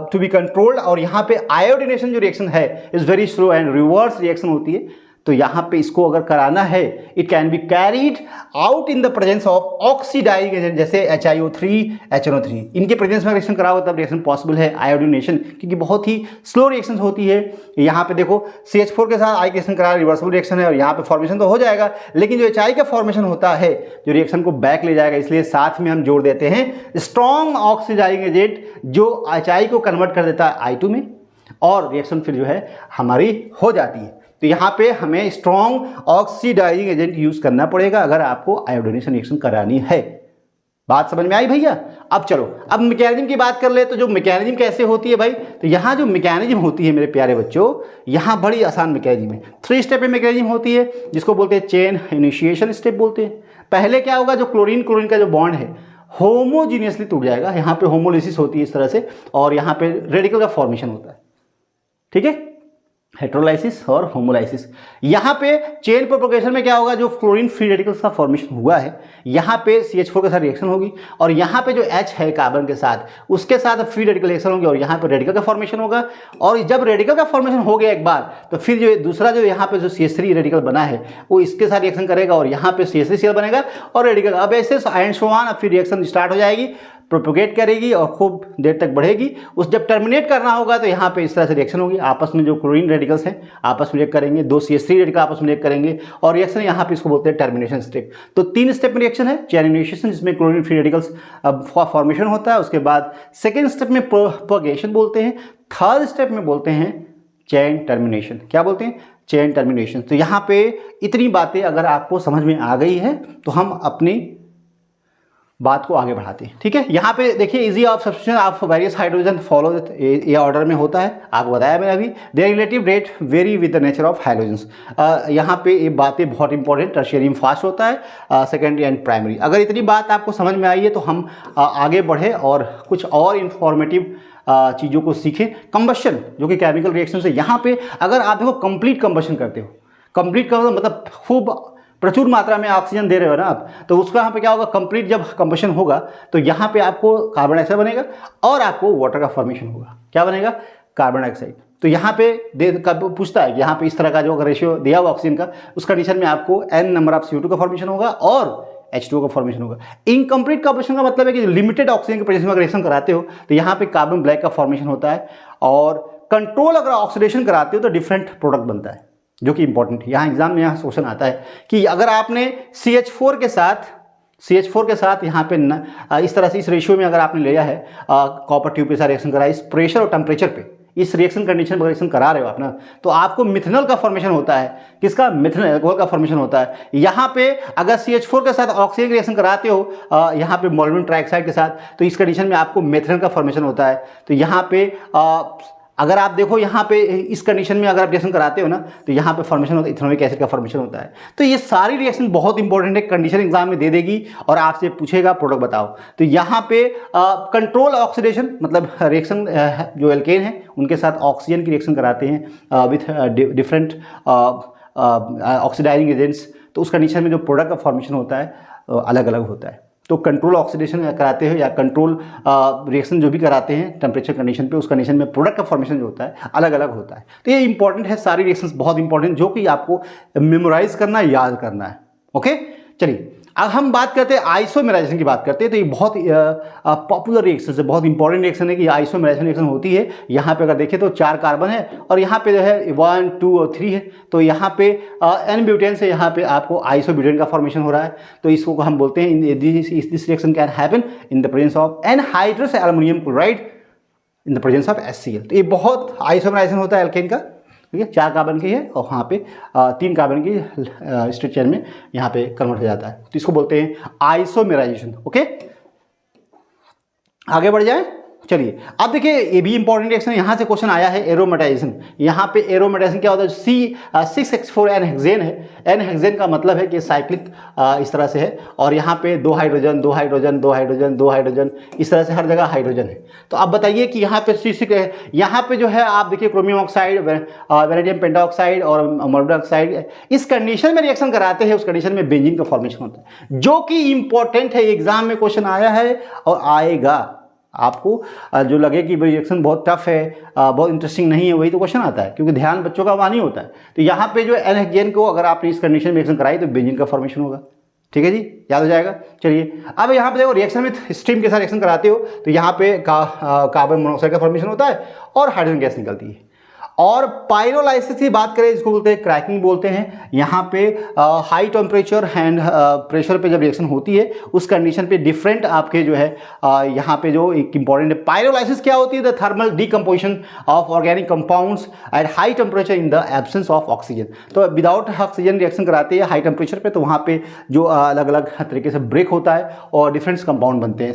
टू बी कंट्रोल्ड, और यहाँ पे आयोडिनेशन जो रिएक्शन है is very slow and reverse reaction होती है। तो यहाँ पे इसको अगर कराना है, it can be carried out in the presence of oxidising agent जैसे HiO3, HNO3, इनके प्रेजेंस में रिएक्शन करा हुआ तब रिएक्शन पॉसिबल है आयोडिनेशन, क्योंकि बहुत ही स्लो रिएक्शन होती है। यहाँ पे देखो CH4 के साथ आई रिएक्शन करा, रिवर्सिबल रिएक्शन है, और यहाँ पे फॉर्मेशन तो हो जाएगा, लेकिन जो HI का फॉर्मेशन होता है जो रिएक्शन को बैक ले जाएगा, इसलिए साथ में हम जोड़ देते हैं स्ट्रॉन्ग ऑक्सीडाइजिंग एजेंट जो HI को कन्वर्ट कर देता है I2 में, और रिएक्शन फिर जो है हमारी हो जाती है। तो यहाँ पे हमें स्ट्रॉन्ग ऑक्सीडाइजिंग एजेंट यूज़ करना पड़ेगा अगर आपको आयोडिनेशन रिएक्शन करानी है। बात समझ में आई भैया? अब चलो, अब मैकेनिज्म की बात कर ले। तो जो मैकेनिज्म कैसे होती है भाई, तो यहाँ जो मैकेनिज्म होती है मेरे प्यारे बच्चों, यहाँ बड़ी आसान मैकेनिज्म है। 3 स्टेप में मैकेनिज्म होती है जिसको बोलते हैं चेन इनिशिएशन स्टेप बोलते हैं। पहले क्या होगा, जो क्लोरीन का जो बॉन्ड है होमोजीनियसली टूट जाएगा, यहाँ पे होमोलिसिस होती है इस तरह से, और यहाँ पे रेडिकल का फॉर्मेशन होता है। ठीक है, हेट्रोलाइसिस और होमोलाइसिस। यहाँ पे चेन प्रोपोगेशन में क्या होगा, जो फ्लोरीन फ्री रेडिकल्स का फॉर्मेशन हुआ है यहाँ पे CH4 के साथ रिएक्शन होगी और यहाँ पे जो H है कार्बन के साथ उसके साथ फ्री रेडिकल रिएक्शन होगी और यहाँ पे रेडिकल का फॉर्मेशन होगा। और जब रेडिकल का फॉर्मेशन हो गया एक बार तो फिर जो दूसरा जो यहाँ पे जो CH3 रेडिकल बना है वो इसके साथ रिएक्शन करेगा और यहाँ पे CH3Cl बनेगा और रेडिकल। अब ऐसे एंड सो ऑन, अब फिर रिएक्शन स्टार्ट हो जाएगी, प्रोपोगेट करेगी और खूब देर तक बढ़ेगी। उस जब टर्मिनेट करना होगा तो यहाँ पे इस तरह से रिएक्शन होगी, आपस में जो क्लोरीन रेडिकल्स हैं आपस में रिएक्ट करेंगे, दो CH3 रेडिकल आपस में रिएक्ट करेंगे और रिएक्शन यहाँ पे इसको बोलते हैं टर्मिनेशन स्टेप। तो 3 स्टेप में रिएक्शन है, चेन इनिशिएशन जिसमें क्लोरीन फ्री रेडिकल्स फॉर्मेशन होता है, उसके बाद सेकेंड स्टेप में प्रोपोगेशन बोलते हैं, थर्ड स्टेप में बोलते हैं चेन टर्मिनेशन। क्या बोलते हैं? Chain termination. तो यहाँ पे इतनी बातें अगर आपको समझ में आ गई है तो हम अपनी बात को आगे बढ़ाते हैं। ठीक है, यहाँ पे देखिए easy of substitution of various hydrogen follow ये ऑर्डर में होता है, आपको बताया मैंने अभी। There relative rate very with the nature of hydrogens. यहाँ पे ये बातें बहुत इंपॉर्टेंट, टर्शियरी में फास्ट होता है, सेकेंडरी एंड प्राइमरी। अगर इतनी बात आपको समझ में आई है तो हम आगे बढ़े और कुछ और इंफॉर्मेटिव चीज़ों को सीखें। कंबशन जो कि केमिकल रिएक्शन है, यहाँ पे अगर आप देखो कंप्लीट कंबशन करते हो, कंप्लीट करो मतलब खूब प्रचुर मात्रा में ऑक्सीजन दे रहे हो ना आप, तो उसका यहाँ पे क्या होगा, कंप्लीट जब कंबशन होगा तो यहाँ पे आपको कार्बन डाइऑक्साइड बनेगा और आपको वाटर का फॉर्मेशन होगा। क्या बनेगा? Carbon dioxide. तो यहाँ पे पूछता है कि यहाँ पे इस तरह का जो रेशियो दिया हुआ ऑक्सीजन का, उस कंडीशन में आपको n नंबर ऑफ CO2 का फॉर्मेशन होगा और H2O का फॉर्मेशन होगा। इनकम्प्लीट कंबशन का मतलब है कि लिमिटेड ऑक्सीजन के प्रेजेंस में अगर रिएक्शन कराते हो तो यहाँ पे कार्बन ब्लैक का फॉर्मेशन होता है और कंट्रोल अगर ऑक्सीडेशन कराते हो तो डिफरेंट प्रोडक्ट बनता है, जो कि इंपॉर्टेंट है। यहाँ एग्जाम में यहाँ क्वेश्चन आता है कि अगर आपने CH4 के साथ यहाँ पे इस तरह से इस रेशियो में अगर आपने लिया है कॉपर ट्यूब के साथ रिएक्शन करा, इस प्रेशर और टेम्परेचर पे इस रिएक्शन कंडीशन पर रिएक्शन करा रहे हो आप ना, तो आपको मिथेनॉल का फॉर्मेशन होता है। किसका? मिथेनॉल एल्कोहल का फॉर्मेशन होता है। यहाँ पे अगर CH4 के साथ ऑक्सीजन रिएक्शन कराते हो यहाँ पे मोलब्डेनम ट्राइऑक्साइड के साथ, तो इस कंडीशन में आपको मेथनॉल का फॉर्मेशन होता है। तो यहाँ पे अगर आप देखो यहाँ पे इस कंडीशन में अगर आप रिएक्शन कराते हो ना तो यहाँ पे फॉर्मेशन होता है, इथेनोइक एसिड का फॉर्मेशन होता है। तो ये सारी रिएक्शन बहुत इंपॉर्टेंट है, कंडीशन एग्जाम में दे देगी और आपसे पूछेगा प्रोडक्ट बताओ। तो यहाँ पे कंट्रोल ऑक्सीडेशन मतलब रिएक्शन जो एल्केन है उनके साथ ऑक्सीजन की रिएक्शन कराते हैं विथ डिफरेंट ऑक्सीडाइजिंग एजेंट्स, तो उस कंडीशन में जो प्रोडक्ट का फॉर्मेशन होता है अलग अलग होता है। तो कंट्रोल ऑक्सीडेशन कराते हो या कंट्रोल रिएक्शन जो भी कराते हैं टेम्परेचर कंडीशन पे, उस कंडीशन में प्रोडक्ट का फॉर्मेशन जो होता है अलग अलग होता है। तो ये इंपॉर्टेंट है, सारी रिएक्शंस बहुत इंपॉर्टेंट जो कि आपको मेमोराइज करना, याद करना है। ओके, चलिए अब हम बात करते हैं आइसोमेराइजेशन की बात करते हैं। तो ये बहुत पॉपुलर रिएक्शन है, बहुत इंपॉर्टेंट रिएक्शन है कि आइसोमेराइजेशन रिएक्शन होती है। यहाँ पे अगर देखें तो 4 कार्बन है और यहाँ पे जो है 1, 2 और 3 है। तो यहाँ पे N ब्यूटेन से यहाँ पे आपको आइसोब्यूटेन का फॉर्मेशन हो रहा है। तो इसको हम बोलते हैं this reaction can happen in the presence of anhydrous aluminium chloride in the presence of HCl। तो ये बहुत आइसोमेराइजेशन होता है एल्केन का। ठीक है, 4 कार्बन की है और वहाँ पे 3 कार्बन की स्ट्रेट चेन में यहाँ पे कन्वर्ट हो जाता है। तो इसको बोलते हैं आइसोमेराइजेशन। ओके, आगे बढ़ जाए। चलिए अब देखिए ये भी इंपॉर्टेंट रिएक्शन, यहाँ से क्वेश्चन आया है एरोमेटाइजेशन। यहाँ पे एरोमेटाइजेशन क्या होता है? C6H4 हेक्सेन है। N हेक्सेन का मतलब है कि साइक्लिक इस तरह से है और यहाँ पे 2 हाइड्रोजन 2 हाइड्रोजन 2 हाइड्रोजन 2 हाइड्रोजन इस तरह से हर जगह हाइड्रोजन है। तो आप बताइए कि यहाँ पे C6 यहाँ पे जो है आप देखिए क्रोमियम ऑक्साइड, वेनेडियम पेंटाऑक्साइड और मोल्ब्डेनम ऑक्साइड इस कंडीशन में रिएक्शन कराते हैं, उस कंडीशन में बेंजीन का फॉर्मेशन होता है, जो कि इंपॉर्टेंट है। एग्जाम में क्वेश्चन आया है और आएगा। आपको जो लगे कि रिएक्शन बहुत टफ है, बहुत इंटरेस्टिंग नहीं है, वही तो क्वेश्चन आता है, क्योंकि ध्यान बच्चों का वहाँ नहीं होता है। तो यहाँ पे जो एन हेक्सेन को अगर आपने इस कंडीशन में रिएक्शन कराई तो बेंजीन का फॉर्मेशन होगा। ठीक है जी, याद हो जाएगा। चलिए अब यहाँ पे देखो रिएक्शन में स्ट्रीम के साथ रिएक्शन कराते हो तो यहाँ पे कार्बन मोनोऑक्साइड का फॉर्मेशन होता है और हाइड्रोजन गैस निकलती है। और पायरोलाइसिस की बात करें, इसको बोलते हैं क्रैकिंग बोलते हैं। यहाँ पे हाई टेम्परेचर एंड प्रेशर पे जब रिएक्शन होती है उस कंडीशन पे डिफरेंट आपके जो है यहाँ पे जो एक इंपॉर्टेंट है पायरोलाइसिस क्या होती है? The thermal decomposition of organic compounds at high temperature in the absence of oxygen. तो विदाउट ऑक्सीजन रिएक्शन कराते हैं हाई टेम्परेचर पे, तो वहाँ पे जो अलग अलग तरीके से ब्रेक होता है और डिफरेंट कंपाउंड बनते हैं।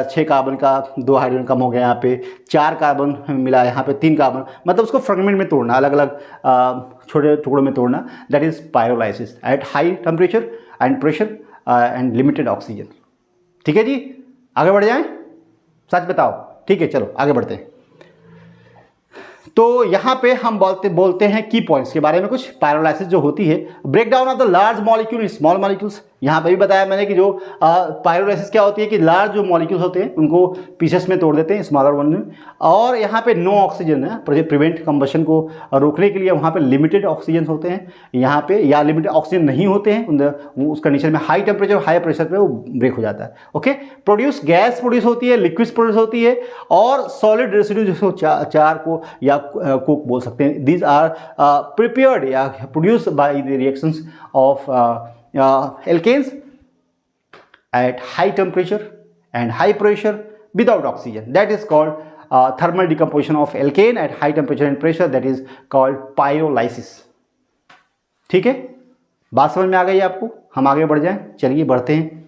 6 कार्बन का 2 हाइड्रोजन कम हो गया, यहाँ पे 4 कार्बन मिला, यहाँ पे 3 कार्बन, मतलब उसको फ्रेगमेंट में तोड़ना, अलग अलग छोटे टुकड़ों में तोड़ना, that is pyrolysis at high temperature and pressure and limited oxygen. ठीक है जी, आगे बढ़ जाएं, सच बताओ। ठीक है, चलो आगे बढ़ते हैं। तो यहाँ पे हम बोलते हैं की पॉइंट्स के बारे में कुछ। पायरोलाइसिस जो होती है, break down of the large molecule in small molecules. यहाँ पे भी बताया मैंने कि जो पायरोलाइसिस क्या होती है कि लार्ज जो मॉलिक्यूल्स होते हैं उनको पीसेस में तोड़ देते हैं, स्मॉलर वन में। और यहाँ पे नो ऑक्सीजन है, प्रिवेंट कंबशन को रोकने के लिए वहाँ पे लिमिटेड ऑक्सीजन होते हैं यहाँ पे, या लिमिटेड ऑक्सीजन नहीं होते हैं उस कंडीशन में हाई टेम्परेचर हाई प्रेशर पे वो ब्रेक हो जाता है। ओके, प्रोड्यूस गैस प्रोड्यूस होती है, लिक्विड्स प्रोड्यूस होती है, और सॉलिड रेसिड्यू जिसको चार को या कोक बोल सकते हैं। दीज आर प्रिपेयर्ड या produce by the reactions of alkanes at high temperature and high pressure without oxygen. That is called thermal decomposition of alkane at high temperature and pressure. That is called pyrolysis. ठीक है, बात समझ में आ गई आपको? हम आगे बढ़ जाएं, चलिए बढ़ते हैं।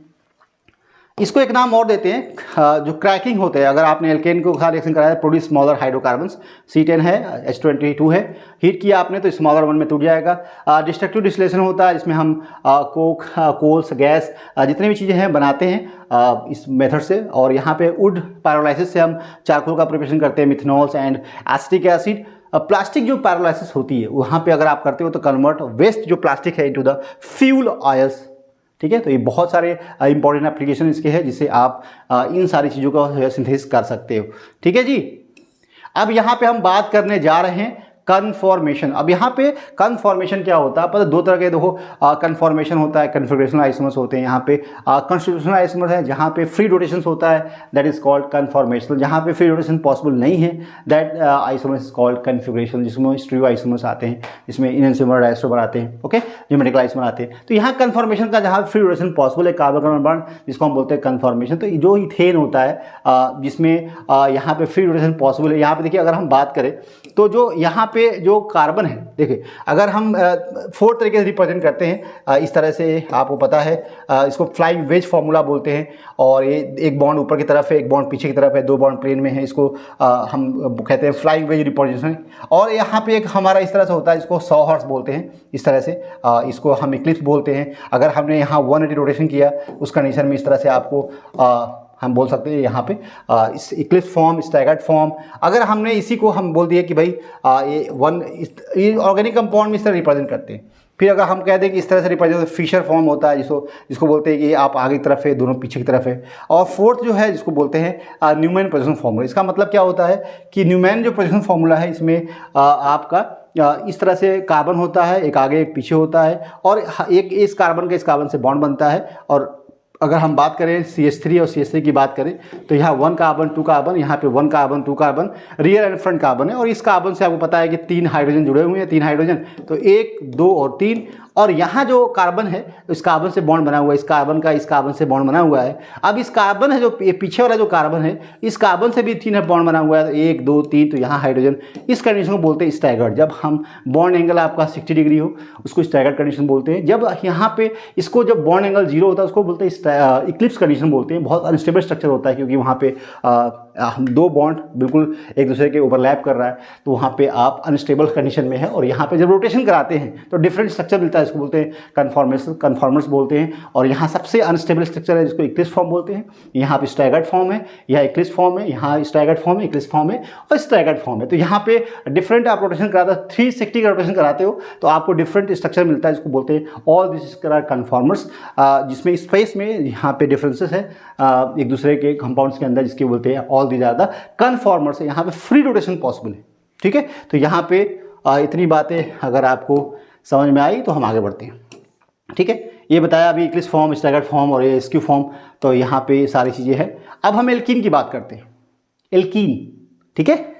इसको एक नाम और देते हैं जो क्रैकिंग होते हैं। अगर आपने एल्केन को साथ रिएक्शन कराया, प्रोड्यूस स्मॉलर हाइड्रोकार्बन्स, C10 है, H22 है, हीट किया आपने तो स्मॉलर वन में टूट जाएगा। डिस्ट्रक्टिव डिस्टिलेशन होता है जिसमें हम कोक, कोल्स, गैस, जितनी भी चीज़ें हैं बनाते हैं इस मेथड से। और यहाँ पे वुड पायरोलाइसिस से हम चारकोल का प्रिपरेशन करते हैं, मिथेनॉल्स एंड एसिटिक एसिड। प्लास्टिक जो पायरोलाइसिस होती है वहाँ पे अगर आप करते हो तो कन्वर्ट वेस्ट जो प्लास्टिक है इनटू द फ्यूल ऑयल्स। ठीक है, तो ये बहुत सारे इंपॉर्टेंट एप्लीकेशन इसके हैं जिससे आप इन सारी चीज़ों का सिंथेसिस कर सकते हो। ठीक है जी, अब यहाँ पे हम बात करने जा रहे हैं कन्फॉर्मेशन। अब यहाँ पे कन्फॉर्मेशन क्या होता है, पता दो तरह के देखो कन्फॉर्मेशन होता है, कन्फिगरेशनल आइसोमर्स होते हैं। यहाँ पे कॉन्स्टिट्यूशनल आइसोमर्स है जहाँ पे फ्री रोटेशन होता है, दैट इज कॉल्ड कन्फॉर्मेशनल। जहाँ पे फ्री रोटेशन पॉसिबल नहीं है, that isomers is called configuration, जिसमें स्टीरियो आइसोमर्स आते हैं, जिसमें इनएंसियोमर डायस्टोमर आते हैं। ओके, ज्योमेट्रिकल आइसोमर आते हैं। तो यहाँ कन्फॉर्मेशन का जहाँ फ्री रोटेशन पॉसिबल है, कार्बन कार्बन बॉन्ड, जिसको हम बोलते हैं कन्फॉर्मेशन। तो जो इथेन होता है जिसमें यहाँ पे फ्री रोटेशन पॉसिबल है। यहाँ पे देखिए, अगर हम बात करें तो जो यहाँ पे जो कार्बन है, देखिए अगर हम 4 तरीके से रिप्रेजेंट करते हैं, इस तरह से आपको पता है, इसको फ्लाइंग वेज फार्मूला बोलते हैं। और ये एक बॉन्ड ऊपर की तरफ है, एक बॉन्ड पीछे की तरफ है, 2 बॉन्ड प्लेन में है, इसको हम कहते हैं फ्लाइंग वेज रिप्रेजेंटेशन। और यहाँ पे एक हमारा इस तरह से होता है, इसको सॉ हॉर्स बोलते हैं, इस तरह से इसको हम इक्लिप्स बोलते हैं। अगर हमने यहाँ 180 रोटेशन किया उस कंडीशन में इस तरह से आपको हम बोल सकते हैं यहाँ पे इस इक्लिप्स फॉर्म, स्टैगर्ड फॉर्म। अगर हमने इसी को हम बोल दिए कि भाई ये ऑर्गेनिक कंपाउंड में इस तरह रिप्रेजेंट करते हैं। फिर अगर हम कह दें कि इस तरह से रिप्रेजेंट फिशर फॉर्म होता है, जिसको बोलते हैं कि आप आगे की तरफ है, दोनों पीछे की तरफ है। और फोर्थ जो है जिसको बोलते हैं न्यूमैन प्रोजेक्शन फार्मूला। इसका मतलब क्या होता है कि न्यूमैन जो प्रोजेक्शन फार्मूला है, इसमें आपका इस तरह से कार्बन होता है, एक आगे एक पीछे होता है, और एक इस कार्बन से बॉन्ड बनता है। और अगर हम बात करें CH3 और CH3 की बात करें तो यहाँ 1 कार्बन 2 कार्बन, यहाँ पे 1 carbon 2 carbon rear and front carbon है। और इस कार्बन से आपको पता है कि 3 हाइड्रोजन जुड़े हुए हैं, 3 हाइड्रोजन, तो 1 2 और 3। और यहाँ जो कार्बन है इस कार्बन से बॉन्ड बना हुआ है, इस कार्बन से बॉन्ड बना हुआ है। अब इस कार्बन है जो ये पीछे वाला जो कार्बन है, इस कार्बन से भी 3 बॉन्ड बना हुआ है, तो 1 2 3, तो यहाँ हाइड्रोजन। इस कंडीशन को बोलते हैं स्टैगर्ड। जब हम बॉन्ड एंगल आपका 60 डिग्री हो उसको स्टैगर्ड कंडीशन बोलते हैं। जब यहाँ पे इसको जब बॉन्ड एंगल 0 होता है उसको बोलते हैं इक्लिप्स कंडीशन बोलते हैं। बहुत अनस्टेबल स्ट्रक्चर होता है क्योंकि वहाँ पे हम 2 बॉन्ड बिल्कुल एक दूसरे के ओवरलैप कर रहा है, तो वहाँ पे आप अनस्टेबल कंडीशन में है। और यहाँ पे जब रोटेशन कराते हैं तो डिफरेंट स्ट्रक्चर मिलता है, इसको बोलते हैं कन्फॉर्मर्स बोलते हैं। और यहाँ सबसे अनस्टेबल स्ट्रक्चर है जिसको इक्लिप्स फॉर्म बोलते हैं। यहाँ पे स्टैगर्ड फॉर्म है, यहाँ इक्लिप्स फॉर्म है, यहाँ स्टैगर्ड फॉर्म है, इक्लिप्स फॉर्म है और स्टैगर्ड फॉर्म है। तो यहाँ पे डिफरेंट आप रोटेशन कराते हो, 360 का रोटेशन कराते हो तो आपको डिफरेंट स्ट्रक्चर मिलता है, जिसको बोलते हैं ऑल दिस कन्फॉर्मर्स, जिसमें स्पेस में यहाँ पे डिफरेंसेस है एक दूसरे के कंपाउंड्स के अंदर, जिसके बोलते हैं ऑल दी ज़्यादा कन्फॉर्मर्स है। यहाँ पे फ्री रोटेशन पॉसिबल है। ठीक है, तो यहाँ पे इतनी बातें अगर आपको समझ में आई तो हम आगे बढ़ते हैं। ठीक है, ये बताया अभी इक्लिप्स फॉर्म, स्टैगर्ड फॉर्म और एसक्यू फॉर्म, तो यहाँ पे सारी चीज़ें हैं। अब हम एल्कीन की बात करते हैं। एल्कीन, ठीक है,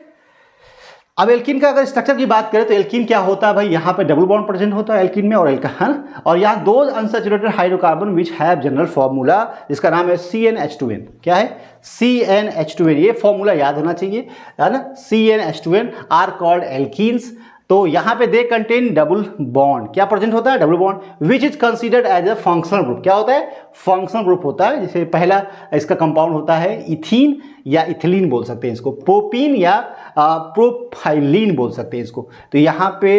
अब एल्कीन का अगर स्ट्रक्चर की बात करें तो एल्कीन क्या होता है भाई, यहाँ पे डबल बॉन्ड प्रेजेंट होता है एल्कीन में और है ना। और यहाँ 2 unsaturated hydrocarbon which have general formula, जिसका नाम है CnH2n। क्या है? CnH2n। ये फार्मूला याद होना चाहिए, है ना। CnH2n are called alkenes. तो यहाँ पे दे कंटेन डबल बॉन्ड, क्या प्रेजेंट होता है? Double bond which is considered as a functional group. क्या होता है? फंक्शनल ग्रुप होता है। जैसे पहला इसका कंपाउंड होता है इथीन या इथिलीन बोल सकते हैं इसको, प्रोपीन या प्रोपाइलीन बोल सकते हैं इसको। तो यहाँ पे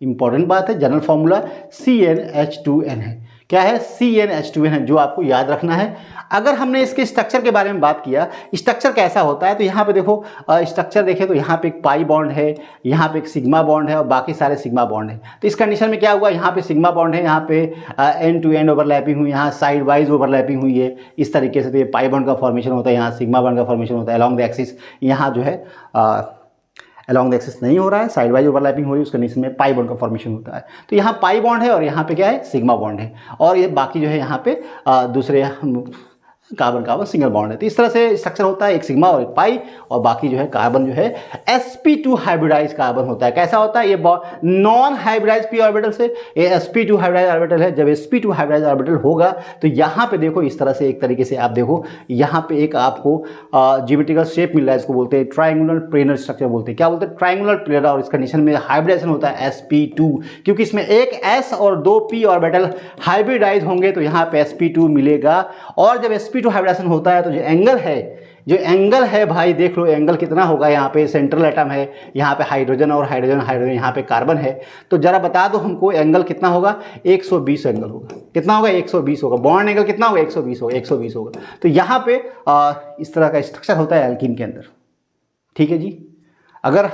इंपॉर्टेंट बात है, जनरल फॉर्मूला CnH2n है। क्या है, CnH2n है, जो आपको याद रखना है। अगर हमने इसके स्ट्रक्चर के बारे में बात किया, स्ट्रक्चर कैसा होता है, तो यहाँ पे देखो स्ट्रक्चर देखें तो यहाँ पे एक पाई बॉन्ड है, यहाँ पे एक सिग्मा बॉन्ड है और बाकी सारे सिग्मा बॉन्ड है। तो इस कंडीशन में क्या हुआ, यहाँ पे सिग्मा बॉन्ड है, यहाँ पे एंड टू एंड ओवरलैपिंग हुई, यहाँ साइड वाइज ओवरलैपिंग हुई है इस तरीके से। तो ये पाई बॉन्ड का फॉर्मेशन होता है, यहाँ सिग्मा बॉन्ड का फॉर्मेशन होता है अलॉन्ग द एक्सिस। यहाँ जो है अलॉन्ग द एक्सिस नहीं हो रहा है, साइड वाइज ओवरलैपिंग हो रही है, उस कंडीशन में पाई बॉन्ड का फॉर्मेशन होता है। तो यहाँ पाई बॉन्ड है और यहाँ पे क्या है, सिग्मा बॉन्ड है, और ये बाकी जो है यहाँ पे दूसरे कार्बन सिंगल बॉन्ड है। तो इस तरह से स्ट्रक्चर होता है, एक सिग्मा और एक पाई, और बाकी जो है कार्बन जो है sp2 हाइब्रिडाइज कार्बन होता है। कैसा होता है, ये नॉन हाइब्रिडाइज p ऑर्बिटल से, ये sp2 हाइब्रिडाइज ऑर्बिटल है। जब sp2 हाइब्रिडाइज ऑर्बिटल होगा तो यहाँ पे देखो इस तरह से, एक तरीके से आप देखो यहाँ पे एक आपको ज्योमेट्रिकल शेप मिल रहा है, इसको बोलते हैं ट्रायंगुलर प्लेनर स्ट्रक्चर बोलते हैं। क्या बोलते हैं, ट्रायंगुलर प्लेनर। और इस कंडीशन में हाइब्रिडाइजेशन होता है sp2, क्योंकि इसमें एक s और 2 p ऑर्बिटल हाइब्रिडाइज होंगे तो यहाँ पे sp2 मिलेगा। और जब sp2 हाइब्रिडेशन होता है तो जो एंगल है भाई, देख लो एंगल कितना होगा। यहाँ पे सेंट्रल एटम है, यहाँ पे हाइड्रोजन और हाइड्रोजन, यहाँ पे कार्बन है। तो जरा बता दो हमको एंगल कितना होगा, 120 एंगल होगा। कितना होगा, 120 होगा। बॉन्ड एंगल कितना होगा, 120 होगा। तो यहाँ पे इस तरह का स्ट्रक्चर होता है एल्कीन के अंदर। ठीक है जी, अगर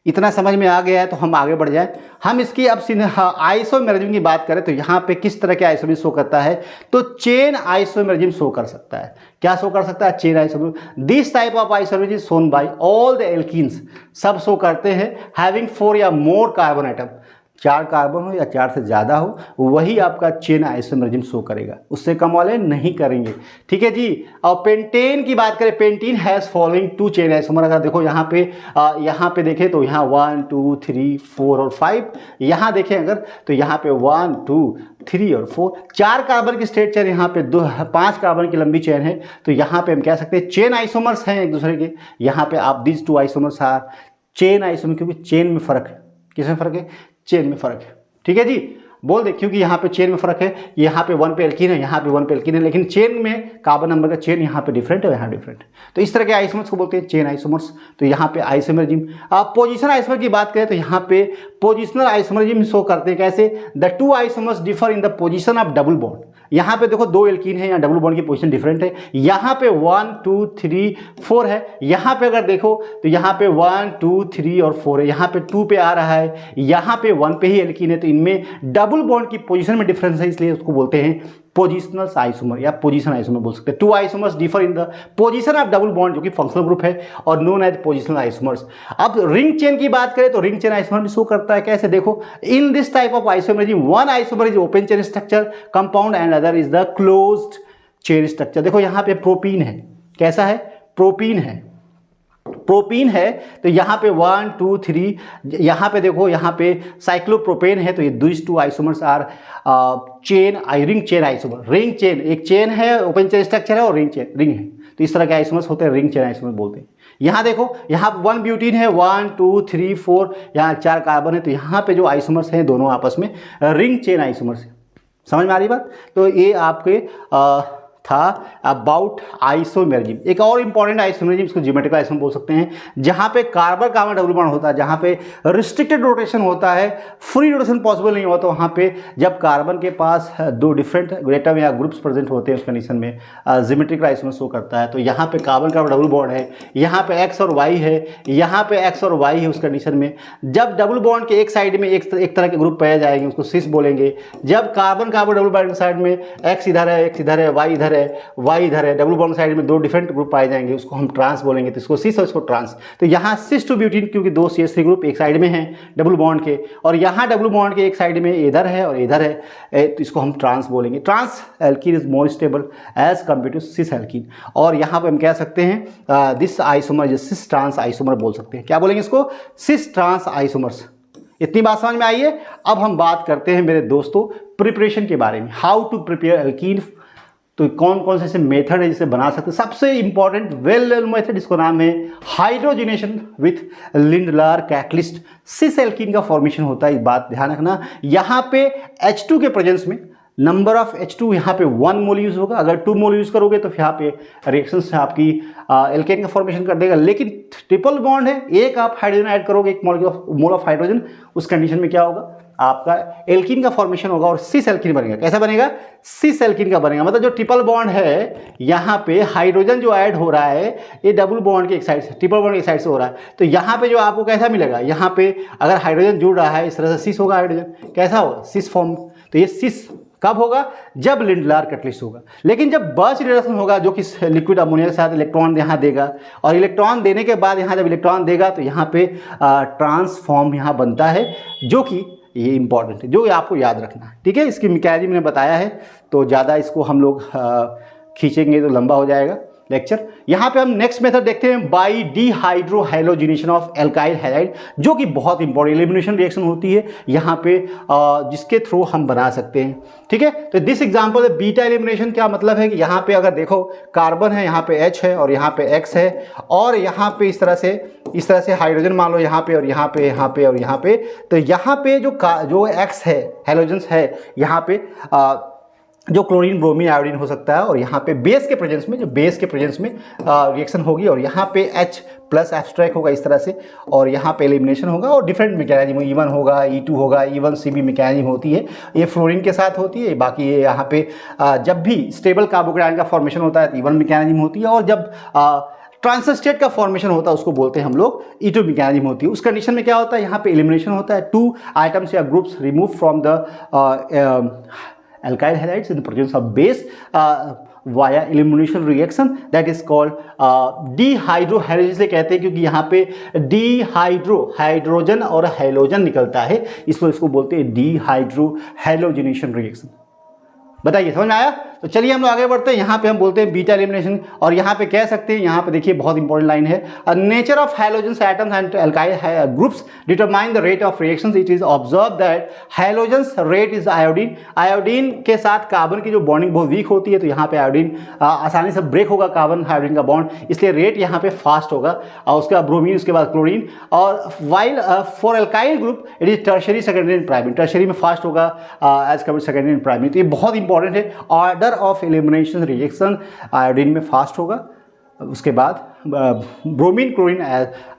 इतना समझ में आ गया है तो हम आगे बढ़ जाएं। हम इसकी अब आइसोमेरिज्म की बात करें तो यहाँ पे किस तरह के आइसोमेरिज्म शो करता है, तो चेन आइसोमेरिज्म शो कर सकता है। क्या शो कर सकता है, chain isomerism. This type of isomerism is shown by all the alkenes, सब शो करते हैं हैविंग 4 या मोर कार्बन एटम। 4 कार्बन हो या 4 से ज़्यादा हो, वही आपका चेन आइसोमेरिज्म शो करेगा, उससे कम वाले नहीं करेंगे। ठीक है जी। और पेंटेन की बात करें, pentene has following 2 chain isomer. अगर देखो यहाँ पे देखें तो यहाँ 1 2 3 4 और 5, यहाँ देखें अगर तो यहाँ पे 1 2 3 और 4, 4 कार्बन की स्ट्रेट चेन, यहाँ पे 5 कार्बन की लंबी चेन है। तो यहाँ पे हम कह सकते हैं चेन आइसोमर्स हैं एक दूसरे के। यहाँ पे आप this 2 isomers are chain isomer, क्योंकि चेन में फ़र्क है। किसमें फ़र्क है, चेन में फ़र्क है। ठीक है जी, बोल दे, क्योंकि यहाँ पे चेन में फ़र्क है। यहाँ पे 1 पे एल्कीन है, यहाँ पे 1 पे एल्कीन है, लेकिन चेन में कार्बन नंबर का चेन यहाँ पे डिफरेंट है, यहाँ डिफरेंट। तो इस तरह के आइसोमर्स को बोलते हैं चेन आइसोमर्स। तो यहाँ पे आइसोमेरिज्म। आप पोजिशन आइसोमर की बात करें तो यहाँ पे पोजिशनल आइसोमेरिज्म शो करते हैं। कैसे, the 2 isomers differ in the position of double bond. यहाँ पे देखो 2 एल्कीन है, यहाँ डबल बॉन्ड की पोजीशन डिफरेंट है। यहाँ पे 1 2 3 4 है, यहाँ पे अगर देखो तो यहाँ पे 1 2 3 और 4 है, यहाँ पे 2 पे आ रहा है, यहाँ पे 1 पे ही एल्कीन है। तो इनमें डबल बॉन्ड की पोजीशन में डिफरेंस है, इसलिए उसको बोलते हैं पोजिशनल आइसोमर या पोजीशन आइसोमर बोल सकते हैं। 2 isomers differ in the position of double bond, जो कि फंक्शनल ग्रुप है और नोन एज पोजिशनल आइसोमर्स। अब रिंग चेन की बात करें तो रिंग चेन आइसोमर भी शो करता है। कैसे, देखो in this type of isomerism 1 isomer is open chain structure compound and other is the closed chain structure. देखो यहाँ पे प्रोपीन है, कैसा है, प्रोपीन है, प्रोपीन है। तो यहाँ पे 1 2 3, यहाँ पे देखो यहाँ पे साइक्लोप्रोपेन है। तो ये this 2 isomers R ring chain isomer. Ring chain एक चेन है, ओपन चेन स्ट्रक्चर है और रिंग है। तो इस तरह के आइसोमर्स होते हैं, रिंग चेन आइसोमर बोलते हैं। यहाँ देखो, यहाँ 1 ब्यूटीन है, 1 2 3 4, यहाँ 4 कार्बन है। तो यहाँ पे जो आइसोमर्स हैं दोनों आपस में रिंग चेन आइसोमर्स है। समझ में आ रही बात। तो ये आपके था अबाउट आइसोमेरिज्म। एक और इंपॉर्टेंट आइसोमेरिज्म, इसको ज्योमेट्रिकल आइसोमर बोल सकते हैं, जहाँ पे कार्बन कार्बन डबल बॉन्ड होता है, जहाँ पे रिस्ट्रिक्टेड रोटेशन होता है, फ्री रोटेशन पॉसिबल नहीं होता। वहाँ पे जब कार्बन के पास 2 डिफरेंट एटम या ग्रुप्स प्रेजेंट होते हैं, उस कंडीशन में ज्योमेट्रिकल आइसोमर शो करता है। तो यहाँ पे कार्बन कार्बन डबल बॉन्ड है, यहाँ पे एक्स और वाई है, यहाँ पे एक्स और वाई है। उस कंडीशन में जब डबल बॉन्ड के एक साइड में एक तरह के ग्रुप पाए जाएंगे, उसको सिस बोलेंगे। जब कार्बन कार्बन डबल बॉन्ड के साइड में एक्स इधर है, वाई इधर है, वाई इधर है, डबल बॉन्ड साइड में 2 डिफरेंट ग्रुप पाए जाएंगे, उसको हम ट्रांस बोलेंगे। तो इसको सिस और इसको ट्रांस। तो यहाँ सिस टू ब्यूटीन, क्योंकि 2 CH3 ग्रुप एक साइड में हैं डबल बॉन्ड के, और यहाँ डबल बॉन्ड के एक साइड में इधर है और इधर है, तो इसको हम ट्रांस बोलेंगे। Trans alkene is more stable as compare to cis alkene. और यहाँ पर हम कह सकते हैं this isomer cis trans isomer बोल सकते हैं। क्या बोलेंगे इसको, सिस ट्रांस आइसोमर्स। इतनी बात समझ में आई है। अब हम बात करते हैं मेरे दोस्तों प्रिपरेशन के बारे में, हाउ टू प्रिपेयर एल्कीन। तो कौन कौन से ऐसे मेथड है जिसे बना सकते हैं। सबसे इंपॉर्टेंट वेल नोन मेथड, इसको नाम है hydrogenation with Lindlar catalyst. Cis alkene का फॉर्मेशन होता है, इस बात ध्यान रखना। यहाँ पे H2 के प्रेजेंस में नंबर ऑफ H2 यहाँ पे 1 मोल यूज़ होगा। अगर 2 मोल यूज़ करोगे तो फिर यहाँ पे रिएक्शन से आपकी एल्केन का फॉर्मेशन कर देगा। लेकिन ट्रिपल बॉन्ड है, एक आप हाइड्रोजन ऐड करोगे, एक मोल ऑफ हाइड्रोजन, उस कंडीशन में क्या होगा, आपका एल्कीन का फॉर्मेशन होगा और सिस एल्कीन बनेगा। कैसा बनेगा, सिस एल्कीन का बनेगा। मतलब जो ट्रिपल बॉन्ड है यहाँ पे हाइड्रोजन जो ऐड हो रहा है ये डबल बॉन्ड के एक साइड से, ट्रिपल बॉन्ड के एक साइड से हो रहा है। तो यहाँ पे जो आपको कैसा मिलेगा, यहाँ पे अगर हाइड्रोजन जुड़ रहा है इस तरह से सिस होगा, हाइड्रोजन कैसा होगा, सिस फॉर्म। तो ये सिस कब होगा, जब लिंडलार कैटलिस्ट होगा। लेकिन जब बर्च रिडक्शन होगा जो कि लिक्विड अमोनिया के साथ इलेक्ट्रॉन यहाँ देगा, और इलेक्ट्रॉन देने के बाद यहाँ जब इलेक्ट्रॉन देगा तो यहाँ पे ट्रांसफॉर्म यहाँ बनता है, जो कि ये इंपॉर्टेंट है, जो आपको याद रखना है। ठीक है, इसकी मैकेनिज्म मैंने बताया है, तो ज़्यादा इसको हम लोग खींचेंगे तो लंबा हो जाएगा लेक्चर। यहाँ पे हम नेक्स्ट मेथड देखते हैं, बाई डीहाइड्रोहैलोजिनेशन ऑफ एल्काइल हैलाइड, जो कि बहुत इंपॉर्टेंट एलिमिनेशन रिएक्शन होती है यहाँ पे, जिसके थ्रू हम बना सकते हैं। ठीक है, तो दिस एग्जांपल है बीटा एलिमिनेशन। क्या मतलब है कि यहाँ पे अगर देखो कार्बन है, यहाँ पे H है और यहाँ पे X है, और यहाँ पे इस तरह से हाइड्रोजन मान लो यहाँ पे और यहाँ पे, यहाँ पे और यहाँ पे। तो यहाँ पे जो X है, हैलोजेंस है यहाँ पे, जो क्लोरीन ब्रोमीन आयोडीन हो सकता है, और यहाँ पे बेस के प्रेजेंस में, जो बेस के प्रेजेंस में रिएक्शन होगी, और यहाँ पे H प्लस एब्स्ट्रैक्ट होगा इस तरह से, और यहाँ पे एलिमिनेशन होगा, और डिफरेंट मैकेनिज्म E1 होगा, E2 होगा, E1CB मैकेनिज्म होती है। ये फ्लोरीन के साथ होती है। बाकी ये यहाँ पे जब भी स्टेबल कार्बोकेटायन का फॉर्मेशन होता है तो E1 मैकेनिज्म होती है, और जब ट्रांजिशन स्टेट का फॉर्मेशन होता है उसको बोलते हैं हम लोग E2 मैकेनिज्म होती है। उस कंडीशन में क्या होता है, यहाँ पे एलिमिनेशन होता है, 2 आइटम्स या groups remove from the alkyl halides in the presence of base via elimination reaction that is called dehydrohalogen। इसलिए कहते हैं क्योंकि यहाँ पे हाइड्रोजन और हैलोजन निकलता है, इसको बोलते हैं dehydrohalogenation reaction। बताइए, समझ में आया? तो चलिए हम लोग आगे बढ़ते हैं। यहाँ पे हम बोलते हैं बीटा एलिमिनेशन, और यहाँ पे कह सकते हैं, यहाँ पे देखिए बहुत इंपॉर्टेंट लाइन है, nature of halogens atoms and alkyl groups determine the rate of reactions. It is observe that halogens rate is iodine. Iodine के साथ कार्बन की जो बॉन्डिंग बहुत वीक होती है, तो यहाँ पे आयोडीन आसानी से ब्रेक होगा कार्बन हाइड्रोजन का बॉन्ड, इसलिए रेट यहाँ पे फास्ट होगा। और उसके बाद ब्रोमीन, उसके बाद क्लोरीन, और while for alkyl group it is tertiary, secondary and primary. Tertiary में फास्ट होगा as compare secondary and primary. तो ये बहुत इंपॉर्टेंट है। Order of elimination reaction, iodine में फास्ट होगा, उसके बाद ब्रोमीन, क्लोरीन,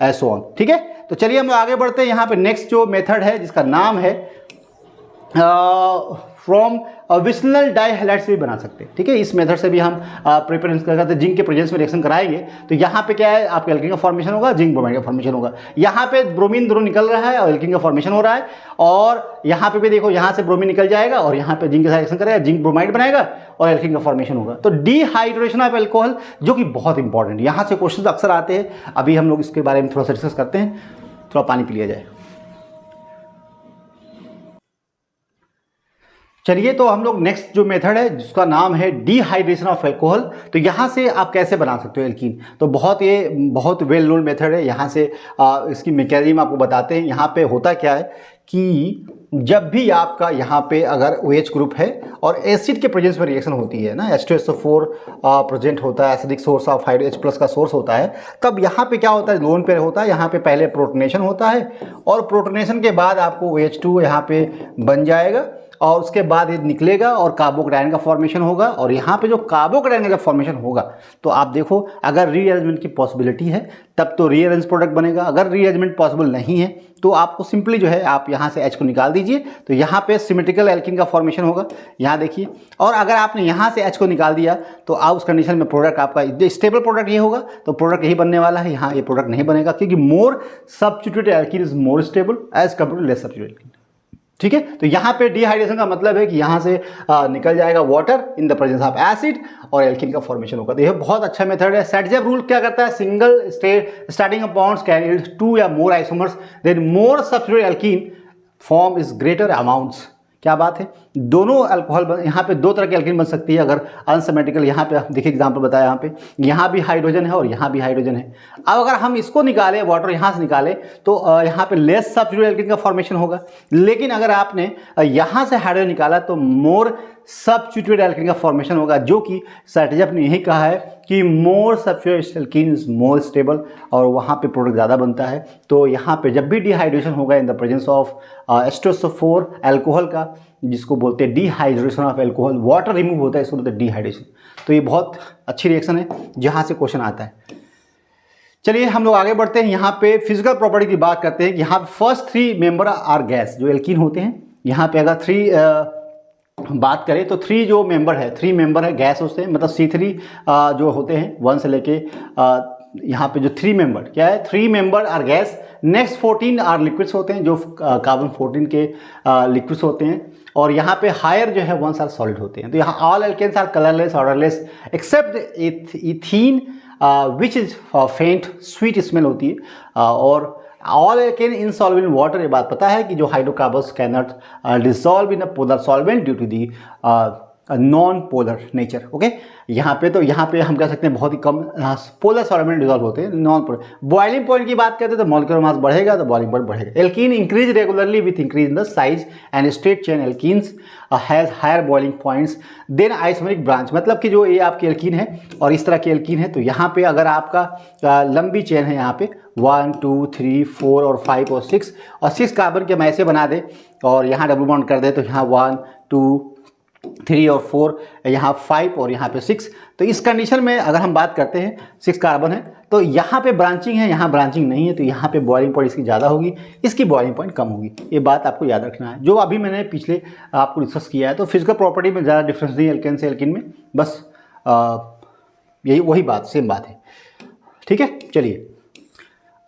एसो ऑन। ठीक है, तो चलिए हम आगे बढ़ते हैं। यहाँ पे नेक्स्ट जो मेथड है जिसका नाम है फ्रॉम विस्नल डाइहैलाइड से भी बना सकते हैं। ठीक है, इस मेथड से भी हम प्रिपरेशन करते हैं, जिंक के प्रेजेंस में रिएक्शन कराएंगे। तो यहाँ पे क्या है, आपका एल्कीन का फॉर्मेशन होगा, जिंक ब्रोमाइड का फॉर्मेशन होगा। यहाँ पे ब्रोमीन दोनों निकल रहा है और एल्कीन का फॉर्मेशन हो रहा है, और यहाँ पे भी देखो यहाँ से ब्रोमीन निकल जाएगा और यहाँ पे जिंक के साथ रिएक्शन करेगा, जिंक ब्रोमाइड बनाएगा और एल्कीन का फॉर्मेशन होगा। तो डिहाइड्रेशन ऑफ एल्कोहल, जो कि बहुत इंपॉर्टेंट, यहाँ से क्वेश्चन अक्सर आते हैं। अभी हम लोग इसके बारे में थोड़ा सा डिस्कस करते हैं। थोड़ा पानी पी लिया जाए। चलिए, तो हम लोग नेक्स्ट जो मेथड है जिसका नाम है डिहाइड्रेशन ऑफ एल्कोहल। तो यहाँ से आप कैसे बना सकते हो एल्कीन, तो बहुत वेल नोन मेथड है। यहाँ से इसकी मैकेनिज्म आपको बताते हैं। यहाँ पे होता क्या है कि जब भी आपका यहाँ पे अगर OH ग्रुप है और एसिड के प्रेजेंस में रिएक्शन होती है ना, H2SO4 प्रेजेंट होता है, एसिडिक सोर्स ऑफ H+ का सोर्स होता है, तब यहाँ पे क्या होता है, लोन पेयर होता है। यहाँ पे पहले प्रोटोनेशन होता है, और प्रोटोनेशन के बाद आपको OH2 यहाँ पे बन जाएगा, और उसके बाद ये निकलेगा और कार्बोकेटायन का फॉर्मेशन होगा। और यहाँ पे जो कार्बोकेटायन का जब फॉर्मेशन होगा तो आप देखो, अगर रीअरेंजमेंट की पॉसिबिलिटी है तब तो रीअरेंज प्रोडक्ट बनेगा। अगर रीअरेंजमेंट पॉसिबल नहीं है तो आपको सिंपली जो है आप यहाँ से H को निकाल दीजिए, तो यहाँ पे सिमेट्रिकल एल्कीन का फॉर्मेशन होगा, यहाँ देखिए। और अगर आपने यहाँ से H को निकाल दिया तो आप उस कंडीशन में प्रोडक्ट आपका स्टेबल प्रोडक्ट ये होगा, तो प्रोडक्ट यही बनने वाला है। यहाँ ये प्रोडक्ट नहीं बनेगा, क्योंकि more substituted alkene is more stable as compare to less substituted alkene. ठीक है, तो यहाँ पे डिहाइड्रेशन का मतलब है कि यहाँ से निकल जाएगा water in the presence of acid, और एल्कीन का फॉर्मेशन होगा। तो यह बहुत अच्छा मेथड है। सेटजेब रूल क्या करता है, single starting bonds can yield 2 या more isomers, then more substituted alkene form is greater amounts. क्या बात है, दोनों अल्कोहल यहाँ पे 2 तरह की एल्कीन बन सकती है अगर अनसिमेट्रिकल। यहाँ पे देखिए एग्जांपल बताया, यहाँ भी हाइड्रोजन है और यहाँ भी हाइड्रोजन है। अब अगर हम इसको निकालें, वाटर यहाँ से निकालें, तो यहाँ पे लेस सब्स्टिट्यूटेड एल्कीन का फॉर्मेशन होगा। लेकिन अगर आपने यहाँ से हाइड्रोजन निकाला तो मोर सबस्टिट्यूटेड एल्कीन का फॉर्मेशन होगा, जो कि सर्टेजफ ने यही कहा है कि more substituted alkene is more stable, और वहाँ पे प्रोडक्ट ज़्यादा बनता है। तो यहाँ पे जब भी डिहाइड्रेशन होगा इन the presence of H2SO4 alcohol का, जिसको बोलते हैं dehydration of alcohol, water remove होता है, इसको बोलते हैं डिहाइड्रेशन। तो ये बहुत अच्छी रिएक्शन है जहाँ से क्वेश्चन आता है। चलिए हम लोग आगे बढ़ते हैं, यहाँ पे फिजिकल प्रॉपर्टी की बात करते हैं कि यहाँ फर्स्ट 3 मेंबर आर गैस, जो एल्कीन होते हैं। यहाँ पे अगर 3 बात करें तो 3 जो मेंबर है, 3 मेंबर है गैस होते हैं, मतलब C3 जो होते हैं 1 से लेके यहाँ पे जो 3 मेंबर क्या है, 3 member are gas. Next 14 are liquids होते हैं, जो कार्बन 14 के लिक्विड्स होते हैं, और यहाँ पे हायर जो है 1 आर सॉलिड होते हैं। तो यहाँ all alkanes are colourless, odourless, except ethene which is faint sweet smell होती है, और all alkane insolvable in water. ये बात पता है कि जो hydrocarbons can not dissolve in a polar solvent due to the non polar nature. Okay, यहाँ पे हम कह सकते हैं बहुत ही कम पोलर सॉल्वेंट डिसॉल्व होते हैं, नॉन पोलर। बॉइलिंग पॉइंट की बात करते हैं तो मॉलिक्यूलर मास बढ़ेगा तो बॉइलिंग पॉइंट बढ़ेगा। Alkene increase regularly with increase in the size and straight chain alkenes has higher boiling points than isomeric branch. मतलब कि जो ये आपकी एल्कीन है और इस तरह की एल्कीन है, तो यहाँ पे अगर आपका लंबी चेन है, यहाँ पे 1 2 3 4 और 5 और 6, और 6 कार्बन के हम ऐसे बना दे और यहाँ डबल बॉन्ड कर दे, तो यहाँ 1 2 3 और 4, यहाँ 5 और यहाँ पे 6। तो इस कंडीशन में अगर हम बात करते हैं 6 कार्बन है, तो यहाँ पे ब्रांचिंग है, यहाँ ब्रांचिंग नहीं है, तो यहाँ पे बॉइलिंग पॉइंट इसकी ज़्यादा होगी, इसकी बॉइलिंग पॉइंट कम होगी। ये बात आपको याद रखना है, जो अभी मैंने पिछले आपको डिस्कस किया है। तो फिजिकल प्रॉपर्टी में ज़्यादा डिफरेंस नहीं है एल्केन से एल्कीन में, बस यही वही बात, सेम बात है। ठीक है, चलिए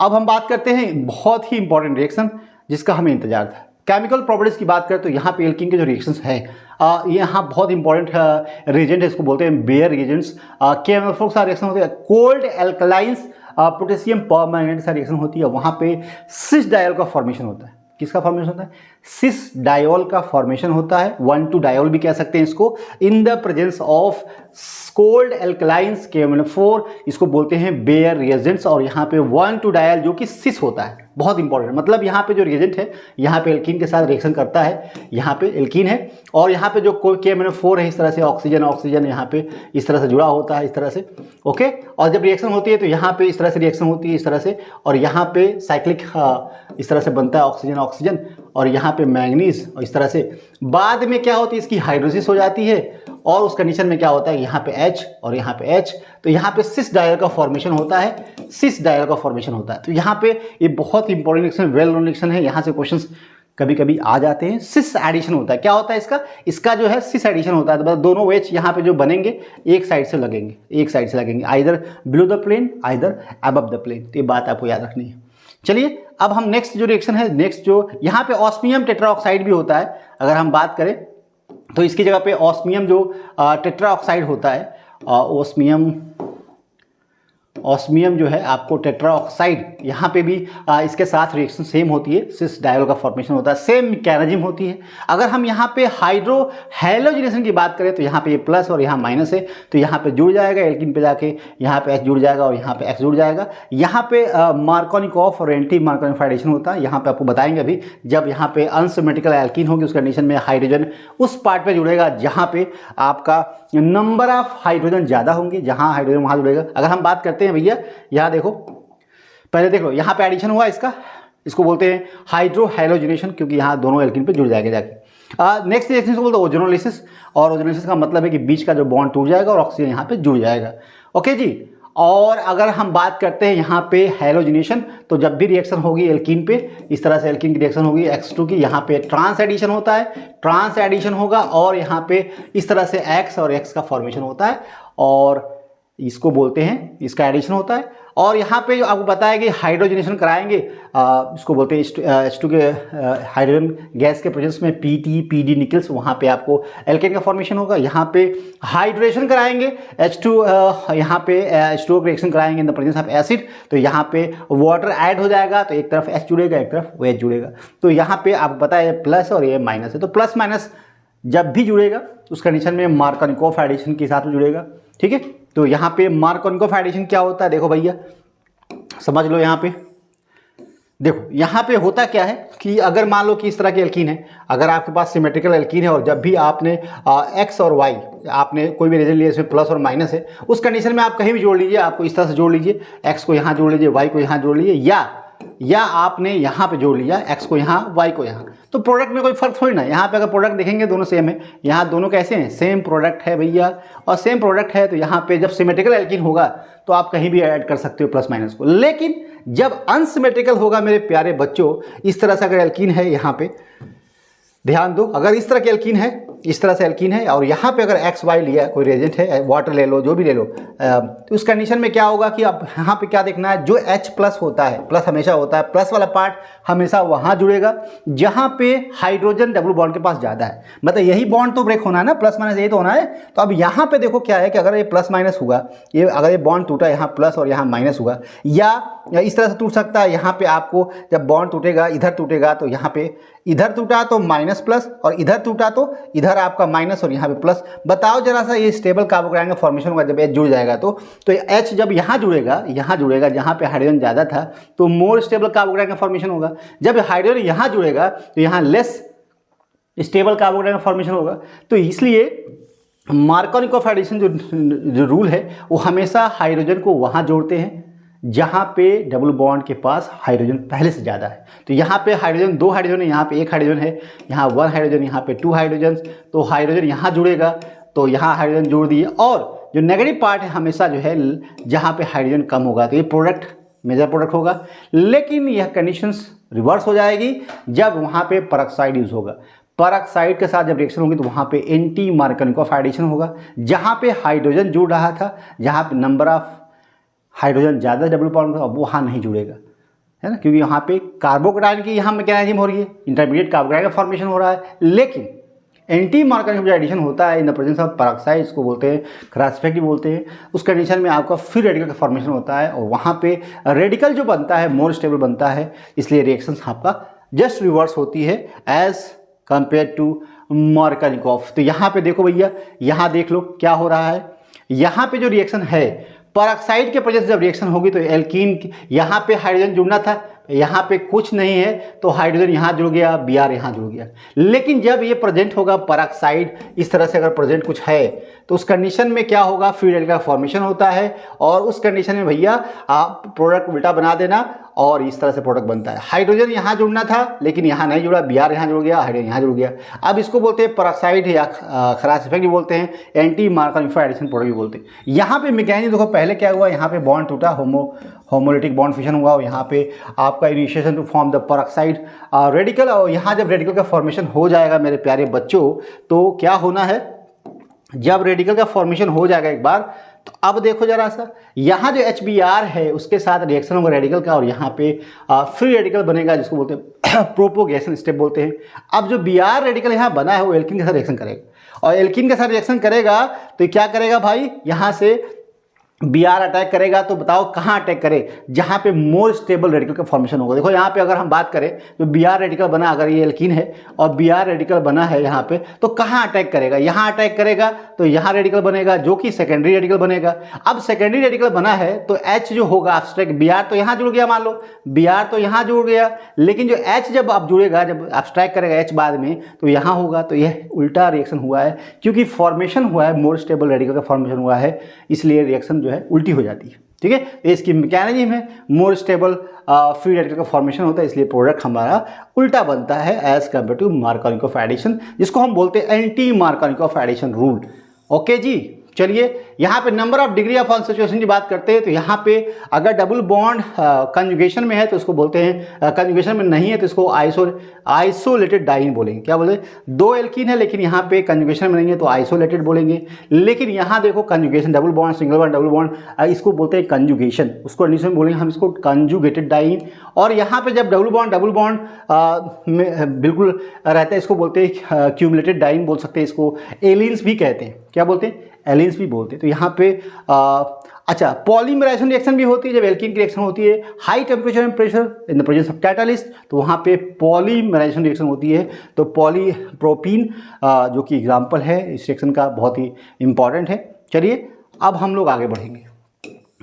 अब हम बात करते हैं बहुत ही इंपॉर्टेंट रिएक्शन जिसका हमें इंतजार था। केमिकल प्रॉपर्टीज़ की बात करें तो यहाँ पे एल्कीन के जो रिएक्शंस है, ये यहाँ बहुत इंपॉर्टेंट रिएजेंट है, इसको बोलते हैं बेयर रिएजेंट्स। केमिकल का रिएक्शन होते हैं कोल्ड एल्कलाइंस पोटेशियम परमैंगनेट का रिएक्शन होती है, वहाँ पे सिस डायोल का फॉर्मेशन होता है। किसका फॉर्मेशन होता है? सिस डायोल का फॉर्मेशन होता है, 1,2 डायोल भी कह सकते हैं इसको, in the presence of cold alkalines KMnO4, इसको बोलते हैं बेयर रिएजेंट्स। और यहाँ पे 1,2 डायल जो कि सिस होता है, बहुत इंपॉर्टेंट। मतलब यहाँ पे जो रिएजेंट है, यहाँ पे एल्कीन के साथ रिएक्शन करता है, यहाँ पे एल्कीन है, और यहाँ पे जो KMnO4 है, इस तरह से ऑक्सीजन यहाँ पे इस तरह से जुड़ा होता है, इस तरह से। ओके, और जब रिएक्शन होती है तो यहाँ पे इस तरह से रिएक्शन होती है, इस तरह से, और यहाँ पे साइक्लिक इस तरह से बनता है ऑक्सीजन, और यहाँ पे मैंगनीज, और इस तरह से बाद में क्या होती है, इसकी हाइड्रोलिसिस हो जाती है, और उस कंडीशन में क्या होता है, यहाँ पे H और यहाँ पे H, तो यहाँ पे सिस डायल का फॉर्मेशन होता है, सिस डायल का फॉर्मेशन होता है। तो यहाँ पे ये बहुत ही important reaction, well known reaction है, यहाँ से क्वेश्चंस कभी कभी आ जाते हैं। सिस एडिशन होता है, क्या होता है इसका जो है सिस एडिशन होता है, तो दोनों H यहाँ पे जो बनेंगे एक साइड से लगेंगे, either below the plane either above the plane. तो ये बात आपको याद रखनी है। चलिए अब हम नेक्स्ट जो रिएक्शन है, नेक्स्ट जो यहाँ पे ऑस्मियम टेट्राऑक्साइड भी होता है, अगर हम बात करें तो इसकी जगह पे ऑस्मियम जो टेट्राऑक्साइड होता है, ऑस्मियम जो है आपको टेट्राऑक्साइड, यहाँ पे भी इसके साथ रिएक्शन सेम होती है, सिस डायोल का फॉर्मेशन होता है, सेम मैकेनिज्म होती है। अगर हम यहाँ पे हाइड्रो हैलोजिनेशन की बात करें तो यहाँ पे ये प्लस और यहाँ माइनस है, तो यहाँ पे जुड़ जाएगा एल्कीन पे जाके, यहाँ पे H जुड़ जाएगा और यहाँ पे X जुड़ जाएगा। यहाँ पे मार्कोनिकॉफ और एंटी मार्कोनिफाइडेशन होता है, यहाँ पे आपको बताएंगे अभी। जब यहाँ पे अनसिमेट्रिकल एल्कीन होगी उस कंडीशन में हाइड्रोजन उस पार्ट पे जुड़ेगा जहाँ पे आपका नंबर ऑफ हाइड्रोजन ज़्यादा होंगे, जहाँ हाइड्रोजन वहाँ जुड़ेगा। अगर हम बात करते हैं भैया, यहाँ देखो, पहले देख लो, यहाँ पे एडिशन हुआ इसको बोलते हैं हाइड्रो हैलोजिनेशन, क्योंकि यहाँ दोनों एल्कीन पे जुड़ जाएंगे जाके। नेक्स्ट रिएक्शन को बोलते हैं ओजोनोलिसिस, और ओजोनोलिसिस का मतलब है कि बीच का जो बॉन्ड टूट जाएगा और ऑक्सीजन यहाँ पे जुड़ जाएगा। ओके जी। और अगर हम बात करते हैं यहाँ पे हैलोजिनेशन, तो जब भी रिएक्शन होगी एल्कीन पे, इस तरह से एल्कीन की रिएक्शन होगी X2 की, यहाँ पे ट्रांस एडिशन होता है, ट्रांस एडिशन होगा, और यहाँ पे इस तरह से X और X का फॉर्मेशन होता है, और इसको बोलते हैं, इसका एडिशन होता है। और यहाँ पे जो आपको बताया कि हाइड्रोजनेशन कराएंगे, इसको बोलते हैं H2 के हाइड्रोजन गैस के प्रेजेंस में PD निकल्स, वहाँ पे आपको एल्केन का फॉर्मेशन होगा। यहाँ पे हाइड्रेशन कराएंगे H2, यहाँ पे H2O रिएक्शन कराएंगे इन द प्रेजेंस ऑफ एसिड, तो यहाँ पे वाटर ऐड हो जाएगा, तो एक तरफ H जुड़ेगा, एक तरफ OH जुड़ेगा। तो यहाँ पे आपको पता है प्लस और ये माइनस है, तो प्लस माइनस जब भी जुड़ेगा उस कंडीशन में मार्कोनिकॉफ एडिशन के साथ में जुड़ेगा। ठीक है, तो यहाँ पे मार्कोनिकॉफ एडिशन क्या होता है, देखो भैया समझ लो। यहाँ पे देखो यहाँ पे होता क्या है कि अगर मान लो कि इस तरह की एल्कीन है, अगर आपके पास सिमेट्रिकल एल्कीन है और जब भी आपने एक्स और वाई आपने कोई भी रीजन लिया इसमें प्लस और माइनस है, उस कंडीशन में आप कहीं भी जोड़ लीजिए, आपको इस तरह से जोड़ लीजिए, एक्स को यहाँ जोड़ लीजिए, वाई को यहाँ जोड़ लीजिए, या आपने यहाँ पे जोड़ लिया एक्स को यहाँ, वाई को यहाँ, तो प्रोडक्ट में कोई फर्क थोड़ी ना। यहाँ पे अगर प्रोडक्ट देखेंगे दोनों सेम है, यहाँ दोनों कैसे हैं, सेम प्रोडक्ट है भैया, और सेम प्रोडक्ट है तो यहाँ पे जब सिमेट्रिकल एल्कीन होगा तो आप कहीं भी ऐड कर सकते हो प्लस माइनस को। लेकिन जब अनसिमेट्रिकल होगा मेरे प्यारे बच्चों, इस तरह से अगर एल्कीन है, यहाँ पे ध्यान दो, अगर इस तरह की एल्कीन है, इस तरह से एल्कीन है, और यहाँ पे अगर एक्स वाई लिया, कोई रेजेंट है, वाटर ले लो, जो भी ले लो, तो उस कंडीशन में क्या होगा कि अब यहाँ पे क्या देखना है, जो H प्लस होता है, प्लस हमेशा होता है, प्लस वाला पार्ट हमेशा वहाँ जुड़ेगा जहाँ पे हाइड्रोजन डबल बॉन्ड के पास ज़्यादा है। मतलब यही बॉन्ड तो ब्रेक होना है ना, प्लस माइनस यही तो होना है। तो अब यहाँ पे देखो क्या है कि अगर ये प्लस माइनस हुआ, ये अगर ये बॉन्ड टूटा, यहाँ प्लस और यहाँ माइनस हुआ, या इस तरह से टूट सकता है, यहाँ पे आपको जब बॉन्ड टूटेगा, इधर टूटेगा तो यहाँ पे इधर टूटा तो माइनस प्लस, और इधर टूटा तो इधर आपका माइनस और यहाँ पे प्लस। बताओ जरा सा, ये स्टेबल कार्बोकेटायन का फॉर्मेशन होगा जब H जुड़ जाएगा तो H जब यहाँ जुड़ेगा जहाँ पे हाइड्रोजन ज़्यादा था तो मोर स्टेबल कार्बोकेटायन का फॉर्मेशन होगा। जब हाइड्रोजन यहाँ जुड़ेगा तो यहाँ लेस स्टेबल कार्बोकेटायन का फॉर्मेशन होगा। तो इसलिए मार्कोनिक ऑफ एडिशन जो रूल है वो हमेशा हाइड्रोजन को वहाँ जोड़ते हैं जहाँ पे डबल बॉन्ड के पास हाइड्रोजन पहले से ज़्यादा है। तो यहाँ पे हाइड्रोजन 2 हाइड्रोजन है, यहाँ पे 1 हाइड्रोजन है, यहाँ 1 हाइड्रोजन, यहाँ पे 2 हाइड्रोजन, तो हाइड्रोजन यहाँ जुड़ेगा तो यहाँ हाइड्रोजन जोड़ दिए। और जो नेगेटिव पार्ट है हमेशा जो है जहाँ पे हाइड्रोजन कम होगा तो ये प्रोडक्ट मेजर प्रोडक्ट होगा। लेकिन यह कंडीशंस रिवर्स हो जाएगी जब वहाँ पे परऑक्साइड यूज़ होगा। परऑक्साइड के साथ जब रिएक्शन होगी तो वहाँ पे एंटी मार्कोनिक ऑफ एडिशन होगा, जहाँ पे हाइड्रोजन जुड़ रहा था, जहाँ पे नंबर ऑफ हाइड्रोजन ज़्यादा डबल बॉन्ड अब वहाँ नहीं जुड़ेगा, है ना, क्योंकि यहाँ पे कार्बोकेटायन की यहाँ मैकेनिज्म हो रही है, इंटरमीडिएट कार्बोकेटायन का फॉर्मेशन हो रहा है। लेकिन एंटी मार्कोनिक एडिशन होता है इन द प्रेजेंस ऑफ परऑक्साइड, इसको बोलते हैं क्रॉस इफेक्ट भी बोलते हैं। उस कंडीशन में आपका फ्री रेडिकल का फॉर्मेशन होता है और वहाँ पे रेडिकल जो बनता है मोर स्टेबल बनता है, इसलिए रिएक्शन आपका जस्ट रिवर्स होती है एज कंपेयर टू मार्कोनिक ऑफ। तो यहाँ पे देखो भैया, यहाँ देख लो क्या हो रहा है, यहाँ पे जो रिएक्शन है परऑक्साइड के प्रेजेंस जब रिएक्शन होगी तो एल्कीन यहाँ पे हाइड्रोजन जुड़ना था, यहाँ पे कुछ नहीं है तो हाइड्रोजन यहाँ जुड़ गया, Br यहाँ जुड़ गया। लेकिन जब ये प्रेजेंट होगा परऑक्साइड इस तरह से अगर प्रेजेंट कुछ है तो उस कंडीशन में क्या होगा, फ्री रेडिकल का फॉर्मेशन होता है और उस कंडीशन में भैया आप प्रोडक्ट उल्टा बना देना और इस तरह से प्रोडक्ट बनता है। हाइड्रोजन यहाँ जुड़ना था लेकिन यहाँ नहीं जुड़ा, Br यहाँ जुड़ गया, हाइड्रोजन यहाँ जुड़ गया। अब इसको बोलते हैं परऑक्साइड या क्रॉस इफेक्ट भी बोलते हैं, एंटी मार्कोनिक एडिशन प्रोडक्ट भी बोलते हैं। यहाँ पे मैकेनिज्म देखो, पहले क्या हुआ, यहाँ पे बॉन्ड टूटा, होमोलिटिक बॉन्ड फिशन हुआ और यहाँ पे आपका initiation to form the peroxide radical, और यहाँ जब रेडिकल का फॉर्मेशन हो जाएगा मेरे प्यारे बच्चों तो क्या होना है, जब रेडिकल का फॉर्मेशन हो जाएगा एक बार तो अब देखो जरा सा, यहाँ जो HBr है उसके साथ रिएक्शन होगा रेडिकल का और यहाँ पे फ्री रेडिकल बनेगा जिसको बोलते हैं प्रोपोगेशन स्टेप बोलते हैं। अब जो Br रेडिकल यहाँ बना है वो एल्कीन के साथ रिएक्शन करेगा और एल्कीन के साथ रिएक्शन करेगा तो क्या करेगा भाई, यहाँ से Br अटैक करेगा। तो बताओ कहाँ अटैक करे, जहाँ पे मोर स्टेबल रेडिकल का फॉर्मेशन होगा। देखो यहाँ पे अगर हम बात करें तो Br रेडिकल बना, अगर ये एल्कीन है और Br रेडिकल बना है यहाँ पे तो कहाँ अटैक करेगा, यहाँ अटैक करेगा तो यहाँ रेडिकल बनेगा जो कि सेकेंडरी रेडिकल बनेगा। अब सेकेंडरी रेडिकल बना है तो H जो होगा एब्स्ट्रैक्ट, Br तो यहाँ जुड़ गया, मान लो Br तो यहाँ जुड़ गया, लेकिन जो H जब आप जुड़ेगा, जब एब्स्ट्रैक्ट करेगा H बाद में तो यहाँ होगा। तो यह उल्टा रिएक्शन हुआ है क्योंकि फॉर्मेशन हुआ है, मोर स्टेबल रेडिकल का फॉर्मेशन हुआ है, इसलिए रिएक्शन जो है उल्टी हो जाती है। ठीक है, तो इसकी मैकेनिज्म है मोर स्टेबल फ्री रेडिकल का फॉर्मेशन होता है, इसलिए प्रोडक्ट हमारा उल्टा बनता है as compare to मार्कोनिक of addition, जिसको हम बोलते हैं anti Markovnikov of addition rule. Okay जी, चलिए यहाँ पे number of degree of unsaturation की बात करते हैं तो यहाँ पे अगर डबल बॉन्ड कंजुगेशन में है तो इसको बोलते हैं, कंजुगेशन में नहीं है तो इसको आइसोलेटेड डाइन बोलेंगे। क्या बोले, 2 एल्कीन है लेकिन यहाँ पे कंजुगेशन में नहीं है तो आइसोलेटेड बोलेंगे। लेकिन यहाँ देखो conjugation, double bond, single bond, double bond, इसको बोलते हैं कंजुगेशन, उसको इंग्लिश में बोलेंगे हम इसको कंजुगेटेड डाइन। और यहाँ पे जब डबल बॉन्ड बिल्कुल रहता है इसको बोलते हैं क्यूमुलेटेड डाइन बोल सकते हैं, इसको एलिन्स भी कहते हैं। क्या बोलते हैं, एलिन्स भी बोलते हैं। तो यहाँ पे अच्छा, पॉलीमराइजेशन रिएक्शन भी होती है जब एल्कीन की रिएक्शन होती है high temperature and pressure in the presence of catalyst, तो वहाँ पे पॉलीमराइजेशन रिएक्शन होती है। तो पॉलीप्रोपीन जो कि एग्जाम्पल है इस रिएक्शन का, बहुत ही इंपॉर्टेंट है। चलिए अब हम लोग आगे बढ़ेंगे।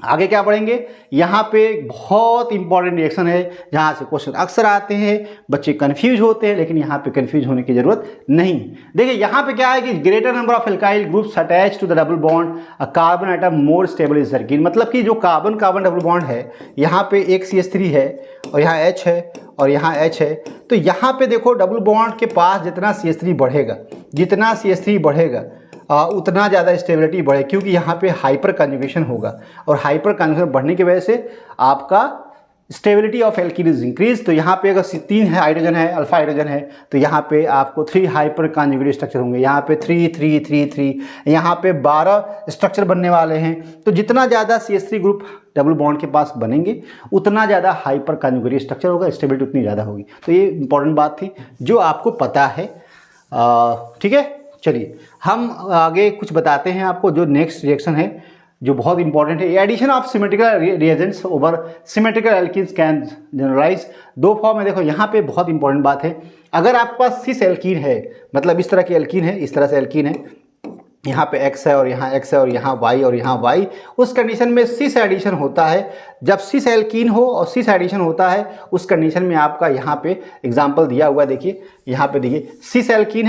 आगे क्या पढ़ेंगे, यहाँ पे बहुत इंपॉर्टेंट रिएक्शन है जहाँ से क्वेश्चन अक्सर आते हैं, बच्चे कंफ्यूज होते हैं, लेकिन यहाँ पे कंफ्यूज होने की जरूरत नहीं। देखिए यहाँ पे क्या है कि greater number of alkyl groups attach to the double bond a carbon atom more stable is circle. मतलब कि जो कार्बन कार्बन डबल बॉन्ड है, यहाँ पे एक CH3 है और यहाँ H है और यहाँ H है, तो यहाँ पे देखो डबल बॉन्ड के पास जितना CH3 बढ़ेगा, जितना CH3 बढ़ेगा उतना ज़्यादा स्टेबिलिटी बढ़े, क्योंकि यहाँ पे हाइपर कंजुगेशन होगा और हाइपर कंजुगेशन बढ़ने की वजह से आपका stability of alkene is increase. तो यहाँ पे अगर 3 है हाइड्रोजन है, अल्फा हाइड्रोजन है, तो यहाँ पे आपको 3 हाइपर कंजुगेटेड स्ट्रक्चर होंगे, यहाँ पे 3 3 3 3, यहाँ पे 12 स्ट्रक्चर बनने वाले हैं। तो जितना ज़्यादा CH3 ग्रुप डबल बॉन्ड के पास बनेंगे उतना ज़्यादा हाइपर कंजुगेटेड स्ट्रक्चर होगा, स्टेबिलिटी उतनी ज़्यादा होगी। तो ये इंपॉर्टेंट बात थी जो आपको पता है, ठीक है। चलिए हम आगे कुछ बताते हैं आपको। जो नेक्स्ट रिएक्शन है जो बहुत इंपॉर्टेंट है, addition of symmetrical reagents over symmetrical alkenes can generalize. 2 form में देखो, यहाँ पे बहुत इंपॉर्टेंट बात है, अगर आपके पास सिस एल्कीन है, मतलब इस तरह की एल्कीन है, इस तरह से एल्कीन है, यहाँ पे X है और यहाँ X है और यहाँ Y और यहाँ Y, उस कंडीशन में सिस एडिशन होता है। जब सिस एल्कीन हो और सिस एडिशन होता है उस कंडीशन में आपका यहाँ पे एग्जांपल दिया हुआ है, देखिए यहाँ पे देखिए सिस एल्कीन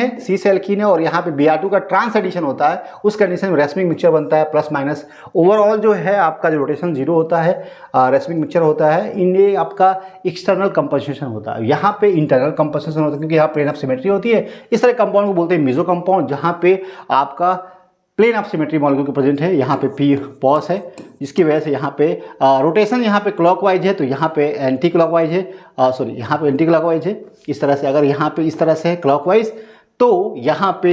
है और यहाँ पे Br2 का ट्रांस एडिशन होता है, उस कंडीशन में रेसमिक मिक्सचर बनता है प्लस माइनस। ओवरऑल जो है आपका जो रोटेशन 0 होता है, रेसमिक मिक्सचर होता है, इनमें आपका एक्सटर्नल कंपनसेशन होता है, यहाँ पे इंटरनल कंपनसेशन होता है, क्योंकि यहाँ प्लेन ऑफ सिमेट्री होती है। इस तरह कंपाउंड को बोलते हैं मीजो कंपाउंड, जहाँ पे आपका प्लेन ऑफ सिमेट्री मॉलिक्यूल के प्रेजेंट है। यहाँ पे P पॉज है, जिसकी वजह से यहाँ पे रोटेशन यहाँ पे क्लॉकवाइज है, तो यहाँ पे एंटी क्लॉकवाइज है, सॉरी यहाँ पे एंटी क्लॉकवाइज है। इस तरह से अगर यहाँ पे इस तरह से है क्लॉकवाइज, तो यहाँ पे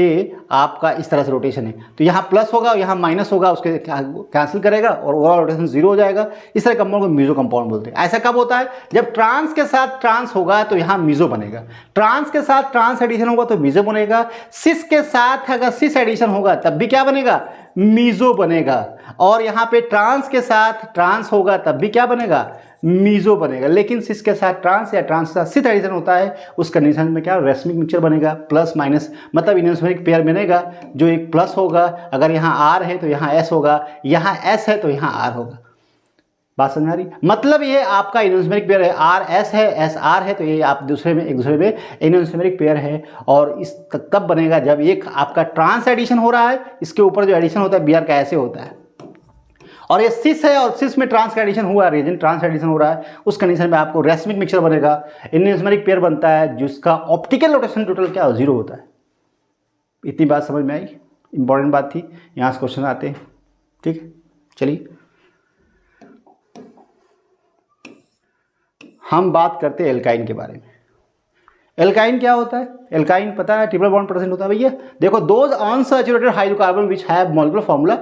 आपका इस तरह से रोटेशन है, तो यहाँ प्लस होगा और यहाँ माइनस होगा, उसके कैंसिल करेगा और ओवरऑल रोटेशन 0 हो जाएगा। इस तरह कंपाउंड को मीजो कंपाउंड बोलते हैं। ऐसा कब होता है, जब ट्रांस के साथ ट्रांस होगा तो यहाँ मीजो बनेगा, ट्रांस के साथ ट्रांस एडिशन होगा तो मीजो बनेगा, सिस के साथ अगर सिस एडिशन होगा तब भी क्या बनेगा, मीजो बनेगा, और यहाँ पे ट्रांस के साथ ट्रांस होगा तब भी क्या बनेगा, मीजो बनेगा। लेकिन सिस के साथ ट्रांस या ट्रांस के साथ सिस एडिशन होता है, उस कंडीशन में क्या रेसमिक मिक्सचर बनेगा, प्लस माइनस, मतलब इनोस्फेरिक पेयर बनेगा, जो एक प्लस होगा, अगर यहाँ R है तो यहाँ S होगा, यहाँ S है तो यहाँ R होगा। बात समझ आ रही, मतलब ये आपका इनोस्फेरिक पेयर है, RS है SR है, तो ये आप एक दूसरे में इनोस्फेरिक पेयर है। और इस तब बनेगा जब एक आपका ट्रांस एडिशन हो रहा है, इसके ऊपर जो एडिशन होता है Br का ऐसे होता है, और ये सिस है और सिस में ट्रांस का एडिशन हुआ है, रिएजेंट ट्रांस एडिशन हो रहा है, उस कंडीशन में आपको रेसमिक मिक्सचर बनेगा, इनोस्फेरिक पेयर बनता है, जिसका ऑप्टिकल रोटेशन टोटल क्या 0 होता है। इतनी बात समझ में आई, इंपॉर्टेंट बात थी, यहाँ से क्वेश्चन आते हैं, ठीक है। चलिए हम बात करते हैं एल्काइन के बारे में। एल्काइन क्या होता है, एल्काइन पता है ट्रिपल बॉन्ड प्रेजेंट होता है भैया। देखो, those unsaturated hydrocarbon which have molecular formula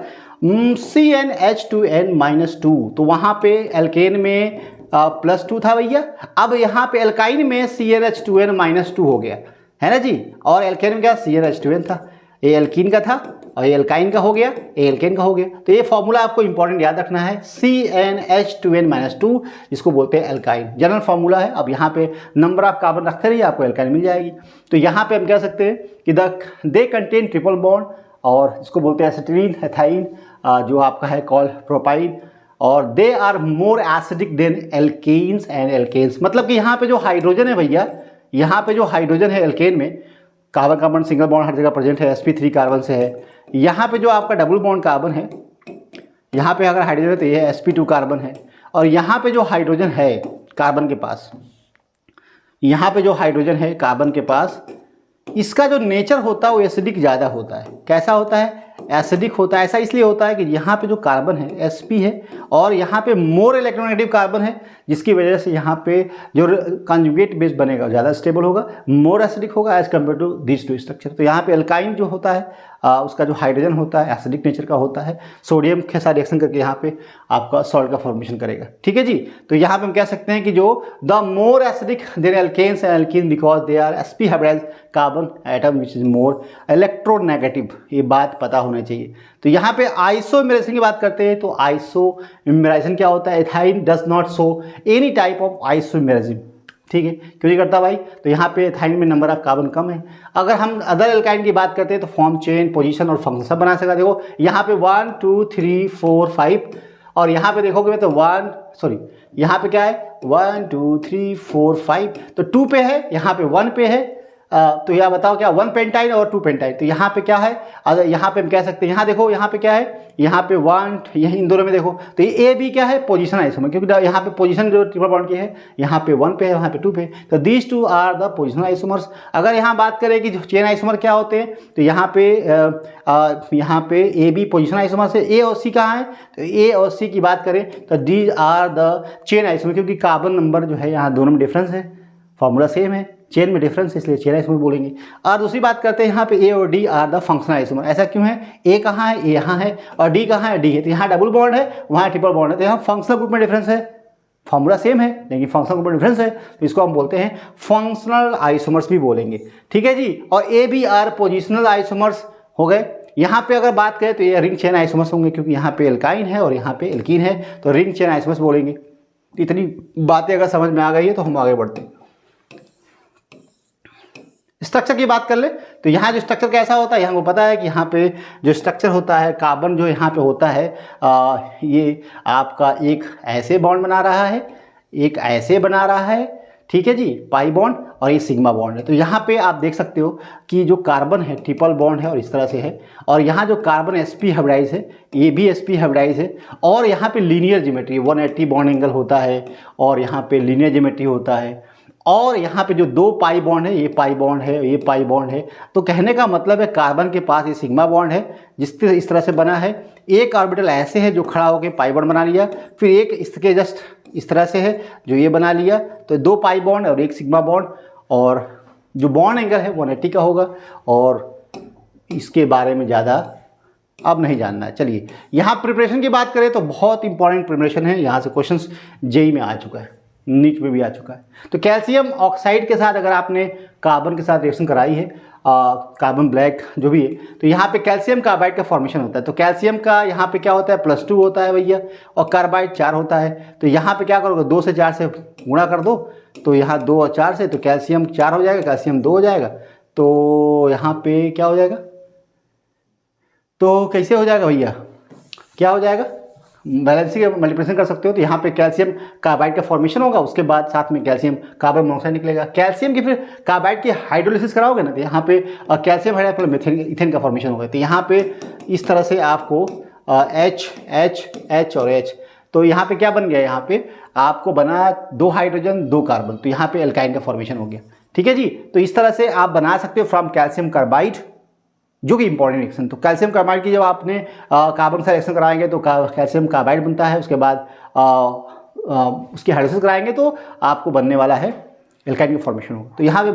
CnH2n-2, तो वहाँ पे एल्केन में +2 था भैया, अब यहाँ पे एल्काइन में CnH2n-2 हो गया है ना जी, और एल्केन में क्या CnH2n था, ये एल्कीन का था और ये एल्काइन का हो गया, ये एल्केन का हो गया। तो ये फॉर्मूला आपको इंपॉर्टेंट याद रखना है, CnH2n-2, जिसको बोलते हैं एल्काइन, जनरल फार्मूला है। अब यहाँ पे नंबर ऑफ कार्बन रखते रहिए, आपको एल्काइन मिल जाएगी। तो यहाँ पे हम कह सकते हैं कि दे कंटेन ट्रिपल बॉन्ड, और इसको बोलते हैं एसिटिलीन, एथाइन, जो आपका है कॉल प्रोपाइन, और they are more acidic than alkanes and alkanes. मतलब कि यहाँ पे जो हाइड्रोजन है भैया, यहाँ पे जो हाइड्रोजन है एल्केन में, कार्बन कार्बन सिंगल बॉन्ड हर जगह प्रेजेंट है, sp3 कार्बन से है। यहाँ पे जो आपका डबल बॉन्ड कार्बन है, यहाँ पे अगर हाइड्रोजन है तो ये sp2 कार्बन है, और यहाँ पे जो हाइड्रोजन है कार्बन के पास, यहाँ पे जो हाइड्रोजन है कार्बन के पास, इसका जो नेचर होता है वो एसिडिक ज़्यादा होता है। कैसा होता है, एसिडिक होता है। ऐसा इसलिए होता है कि यहाँ पे जो कार्बन है sp है, और यहाँ पे मोर इलेक्ट्रोनेगेटिव कार्बन है, जिसकी वजह से यहाँ पे जो कंजुगेट बेस बनेगा ज़्यादा स्टेबल होगा, मोर एसिडिक होगा as compare to this two structure. तो यहाँ पे एल्काइन जो होता है उसका जो हाइड्रोजन होता है एसिडिक नेचर का होता है, सोडियम के साथ रिएक्शन करके यहाँ पे आपका सॉल्ट का फॉर्मेशन करेगा, ठीक है जी। तो यहाँ पे हम कह सकते हैं कि जो the more acidic than alkanes and alkene because they are sp hybridized carbon atom which is more electronegative, ये बात पता होना चाहिए। तो यहाँ पे आइसोमेराइजेशन की बात करते हैं, तो आइसोमेराइजेशन क्या होता है, ethyne does not show any type of isomerism, ठीक है, क्यों नहीं करता भाई, तो यहाँ पे एथाइन में नंबर ऑफ कार्बन कम है। अगर हम अदर एल्काइन की बात करते हैं तो फॉर्म, चेन, पोजीशन और फंक्शन सब बना सका। देखो यहाँ पे 1 2 3 4 5 और यहाँ पे देखोगे तो यहाँ पे क्या है 1 2 3 4 5, तो 2 पे है, यहाँ पे 1 पे है। तो यह बताओ क्या 1 पेंटाइन और 2 पेंटाइन, तो यहाँ पे क्या है, अगर यहाँ पे हम कह सकते हैं, यहाँ देखो यहाँ पे क्या है, यहाँ पे 1, यही इन दोनों में देखो तो ये ए बी क्या है पोजीशन आइसोमर, क्योंकि यहाँ पे पोजीशन जो ट्रिपल बॉन्ड की है यहाँ पे 1 पे है, यहाँ पे 2 पे, तो these two are the positional isomers. अगर यहाँ बात करें कि चेन आइसोमर क्या होते हैं, तो यहाँ पे ए बी पोजिशनल आइसोमर से ए और सी कहाँ है, तो ए और सी की बात करें तो these are the chain isomer, क्योंकि कार्बन नंबर जो है यहाँ दोनों में डिफरेंस है, फॉर्मूला सेम है, चेन में डिफरेंस है, इसलिए चेन आइसोमर बोलेंगे। और दूसरी बात करते हैं यहाँ पे ए और D R the functional isomer. ऐसा क्यों है, ए कहाँ है, ए यहाँ है, और डी कहाँ है, डी है, तो यहाँ डबल बॉन्ड है, वहाँ ट्रिपल बॉन्ड है, तो यहाँ फंक्शनल ग्रुप में डिफरेंस है, फॉर्मूला सेम है लेकिन फंक्शनल ग्रुप में डिफरेंस है, तो इसको हम बोलते हैं फंक्शनल आइसोमर्स भी बोलेंगे। ठीक है जी। और A B are positional isomers हो गए। यहाँ पे अगर बात करें तो ये रिंग चेन आइसोमर्स होंगे, क्योंकि यहाँ पे एल्काइन है और यहाँ पे एल्कीन है, तो रिंग चेन आइसोमर्स बोलेंगे। इतनी बातें अगर समझ में आ गई है तो हम आगे बढ़ते हैं। स्ट्रक्चर की बात कर ले तो यहाँ जो स्ट्रक्चर कैसा होता है, यहाँ को पता है कि यहाँ पे जो स्ट्रक्चर होता है, कार्बन जो यहाँ पे होता है, ये आपका एक ऐसे बॉन्ड बना रहा है, एक ऐसे बना रहा है, ठीक है जी, पाई बॉन्ड, और ये सिग्मा बॉन्ड है। तो यहाँ पे आप देख सकते हो कि जो कार्बन है ट्रिपल बॉन्ड है और इस तरह से है, और यहाँ जो कार्बन sp हाइब्रिडाइज है ये भी sp हाइब्रिडाइज है, और यहाँ पे लीनियर ज्योमेट्री 180 बॉन्ड एंगल होता है, और यहाँ पे लीनियर ज्योमेट्री होता है, और यहाँ पे जो 2 पाई बॉन्ड है, ये पाई बॉन्ड है, ये पाई बॉन्ड है। तो कहने का मतलब है कार्बन के पास ये सिग्मा बॉन्ड है जिससे इस तरह से बना है, एक ऑर्बिटल ऐसे है जो खड़ा होकर पाई बॉन्ड बना लिया, फिर एक इसके जस्ट इस तरह से है जो ये बना लिया, तो 2 पाई बॉन्ड और एक सिग्मा बॉन्ड, और जो बॉन्ड एंगल है 180 का होगा, और इसके बारे में ज़्यादा अब नहीं जानना है। चलिए यहाँ प्रिपरेशन की बात करें तो बहुत इंपॉर्टेंट प्रिपरेशन है, यहाँ से क्वेश्चन जेई में आ चुका है, नीट में भी आ चुका है। तो कैल्शियम ऑक्साइड के साथ अगर आपने कार्बन के साथ रिएक्शन कराई है, कार्बन ब्लैक जो भी है, तो यहाँ पे कैल्शियम कार्बाइड का फॉर्मेशन होता है। तो कैल्शियम का यहाँ पे क्या होता है +2 होता है भैया, और कार्बाइड 4 होता है। तो यहाँ पे क्या करोगे 2 से 4 से गुणा कर दो, तो यहाँ 2 और 4 से, तो कैल्शियम 4 हो जाएगा, कैल्शियम 2 हो जाएगा, तो यहाँ पे क्या हो जाएगा, तो कैसे हो जाएगा भैया, क्या हो जाएगा, बैलेंसिंग मल्टीप्लिकेशन कर सकते हो। तो यहाँ पे कैल्शियम कार्बाइड का फॉर्मेशन होगा, उसके बाद साथ में कैल्शियम कार्बन मोनोऑक्साइड निकलेगा। कैल्शियम की फिर कार्बाइड की हाइड्रोलिसिस कराओगे ना, तो यहाँ पे कैल्शियम हाइड्राइड मेथेन इथेन का फॉर्मेशन होगा। तो यहाँ पे इस तरह से आपको H H H और H, तो यहाँ पे क्या बन गया, यहाँ पे आपको बना 2 हाइड्रोजन 2 कार्बन, तो यहाँ पे एल्काइन का फॉर्मेशन हो गया। ठीक है जी। तो इस तरह से आप बना सकते हो फ्रॉम कैल्शियम कार्बाइड, जो कि इंपॉर्टेंट रिएक्शन। तो कैल्शियम कार्बाइड की जब आपने कार्बन से रिएक्शन कराएंगे तो कैल्शियम कार्बाइड बनता है, उसके बाद उसकी हाइड्रोलिसिस कराएंगे तो आपको बनने वाला है एल्काइन का फॉर्मेशन होगा। तो यहाँ पे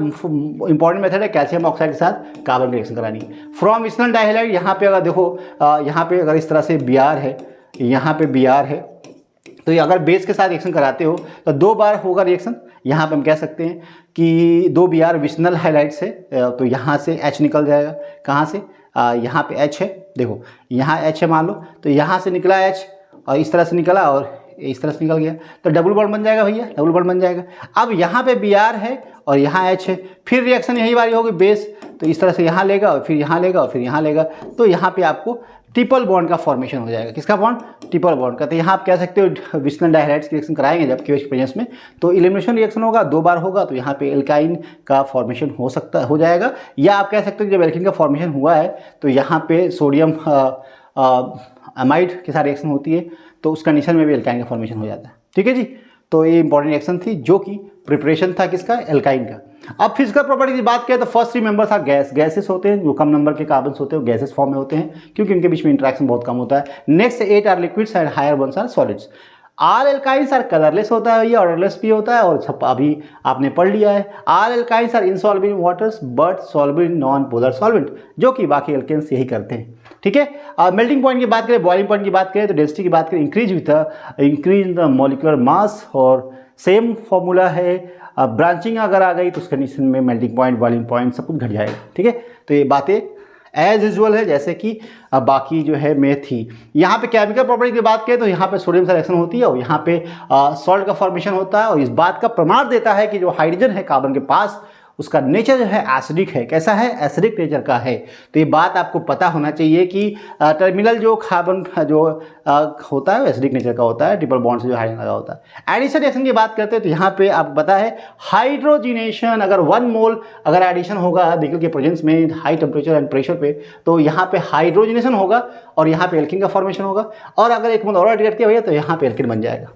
इंपॉर्टेंट मेथड है कैल्शियम ऑक्साइड के साथ कार्बन की रिएक्शन करानी है। फ्रॉम विस्नल डाइहैलाइड, यहाँ पे अगर देखो यहाँ पे अगर इस तरह से Br है, यहाँ पे Br है, तो ये अगर बेस के साथ रिएक्शन कराते हो तो 2 बार होगा रिएक्शन। यहाँ पे हम कह सकते हैं कि 2 Br विस्नल हाइलाइट से, तो यहाँ से H निकल जाएगा, कहाँ से, यहाँ पे H है, देखो यहाँ H है मान लो, तो यहाँ से निकला H और इस तरह से निकला और इस तरह से निकल गया, तो डबल बॉन्ड बन जाएगा भैया, डबल बॉन्ड बन जाएगा। अब यहाँ पे Br है और यहाँ H है, फिर रिएक्शन यही वाली होगी बेस, तो इस तरह से यहाँ लेगा और फिर यहाँ लेगा और फिर यहाँ लेगा, तो यहाँ पे आपको ट्रिपल बॉन्ड का फॉर्मेशन हो जाएगा। किसका बॉन्ड, ट्रिपल बॉन्ड का। तो यहाँ आप कह सकते हो विस्नल डाइहाइड्राइड्स की रिएक्शन कराएंगे जब KOH प्रेजेंस में, तो एलिमिनेशन रिएक्शन होगा, 2 बार होगा, तो यहाँ पे एल्काइन का फॉर्मेशन हो जाएगा। या आप कह सकते हो जब एल्कीन का फॉर्मेशन हुआ है तो यहाँ पे सोडियम अमाइड के साथ रिएक्शन होती है, तो उस कंडीशन में भी एल्काइन का फॉर्मेशन हो जाता है। ठीक है जी। तो ये इंपॉर्टेंट रिएक्शन थी जो कि प्रिपरेशन था किसका, एल्काइन का। अब फिजिकल प्रॉपर्टी की बात करें तो फर्स्ट 3 मेंबर्स आर गैसेस होते हैं, जो कम नंबर के कार्बन्स होते हैं गैसेस फॉर्म में होते हैं क्योंकि उनके बीच में इंटरेक्शन बहुत कम होता है। Next 8 are liquids and higher ones are solids. All alkynes are colourless होता है, ये ऑर्डरलेस भी होता है, और अभी आपने पढ़ लिया है all alkynes are insoluble in waters but soluble in non polar solvent, जो कि बाकी एल्केन्स यही करते हैं। ठीक है। मेल्टिंग पॉइंट की बात करें, बॉइलिंग पॉइंट की बात करें तो डेंसिटी की बात करें इंक्रीज इन द मॉलिक्यूलर मास, और सेम फॉर्मूला है। ब्रांचिंग अगर आ गई तो उस कंडीशन में मेल्टिंग पॉइंट, बॉइलिंग पॉइंट सब कुछ घट जाएगा। ठीक है। तो ये बातें एज यूजुअल है जैसे कि बाकी जो है में थी। यहाँ पे केमिकल प्रॉपर्टी की बात करें तो यहाँ पे सोडियम से रिएक्शन होती है और यहाँ पे सॉल्ट का फॉर्मेशन होता है, और इस बात का प्रमाण देता है कि जो हाइड्रोजन है कार्बन के पास उसका नेचर जो है एसिडिक है। कैसा है? एसिडिक नेचर का है। तो ये बात आपको पता होना चाहिए कि टर्मिनल जो कार्बन जो होता है एसिडिक नेचर का होता है, ट्रिपल बॉन्ड से जो हाइड्रोजन लगा होता है। एडिशन रिएक्शन की बात करते हैं तो यहाँ पे आपको पता है हाइड्रोजिनेशन, अगर 1 मोल अगर एडिशन होगा निकल के प्रेजेंस में हाई टेम्परेचर एंड प्रेशर पे, तो यहाँ पे हाइड्रोजिनेशन होगा और यहाँ पे एल्कीन का फॉर्मेशन होगा। और अगर 1 मोल और ऐड करते भैया तो यहाँ पे एल्कीन बन जाएगा।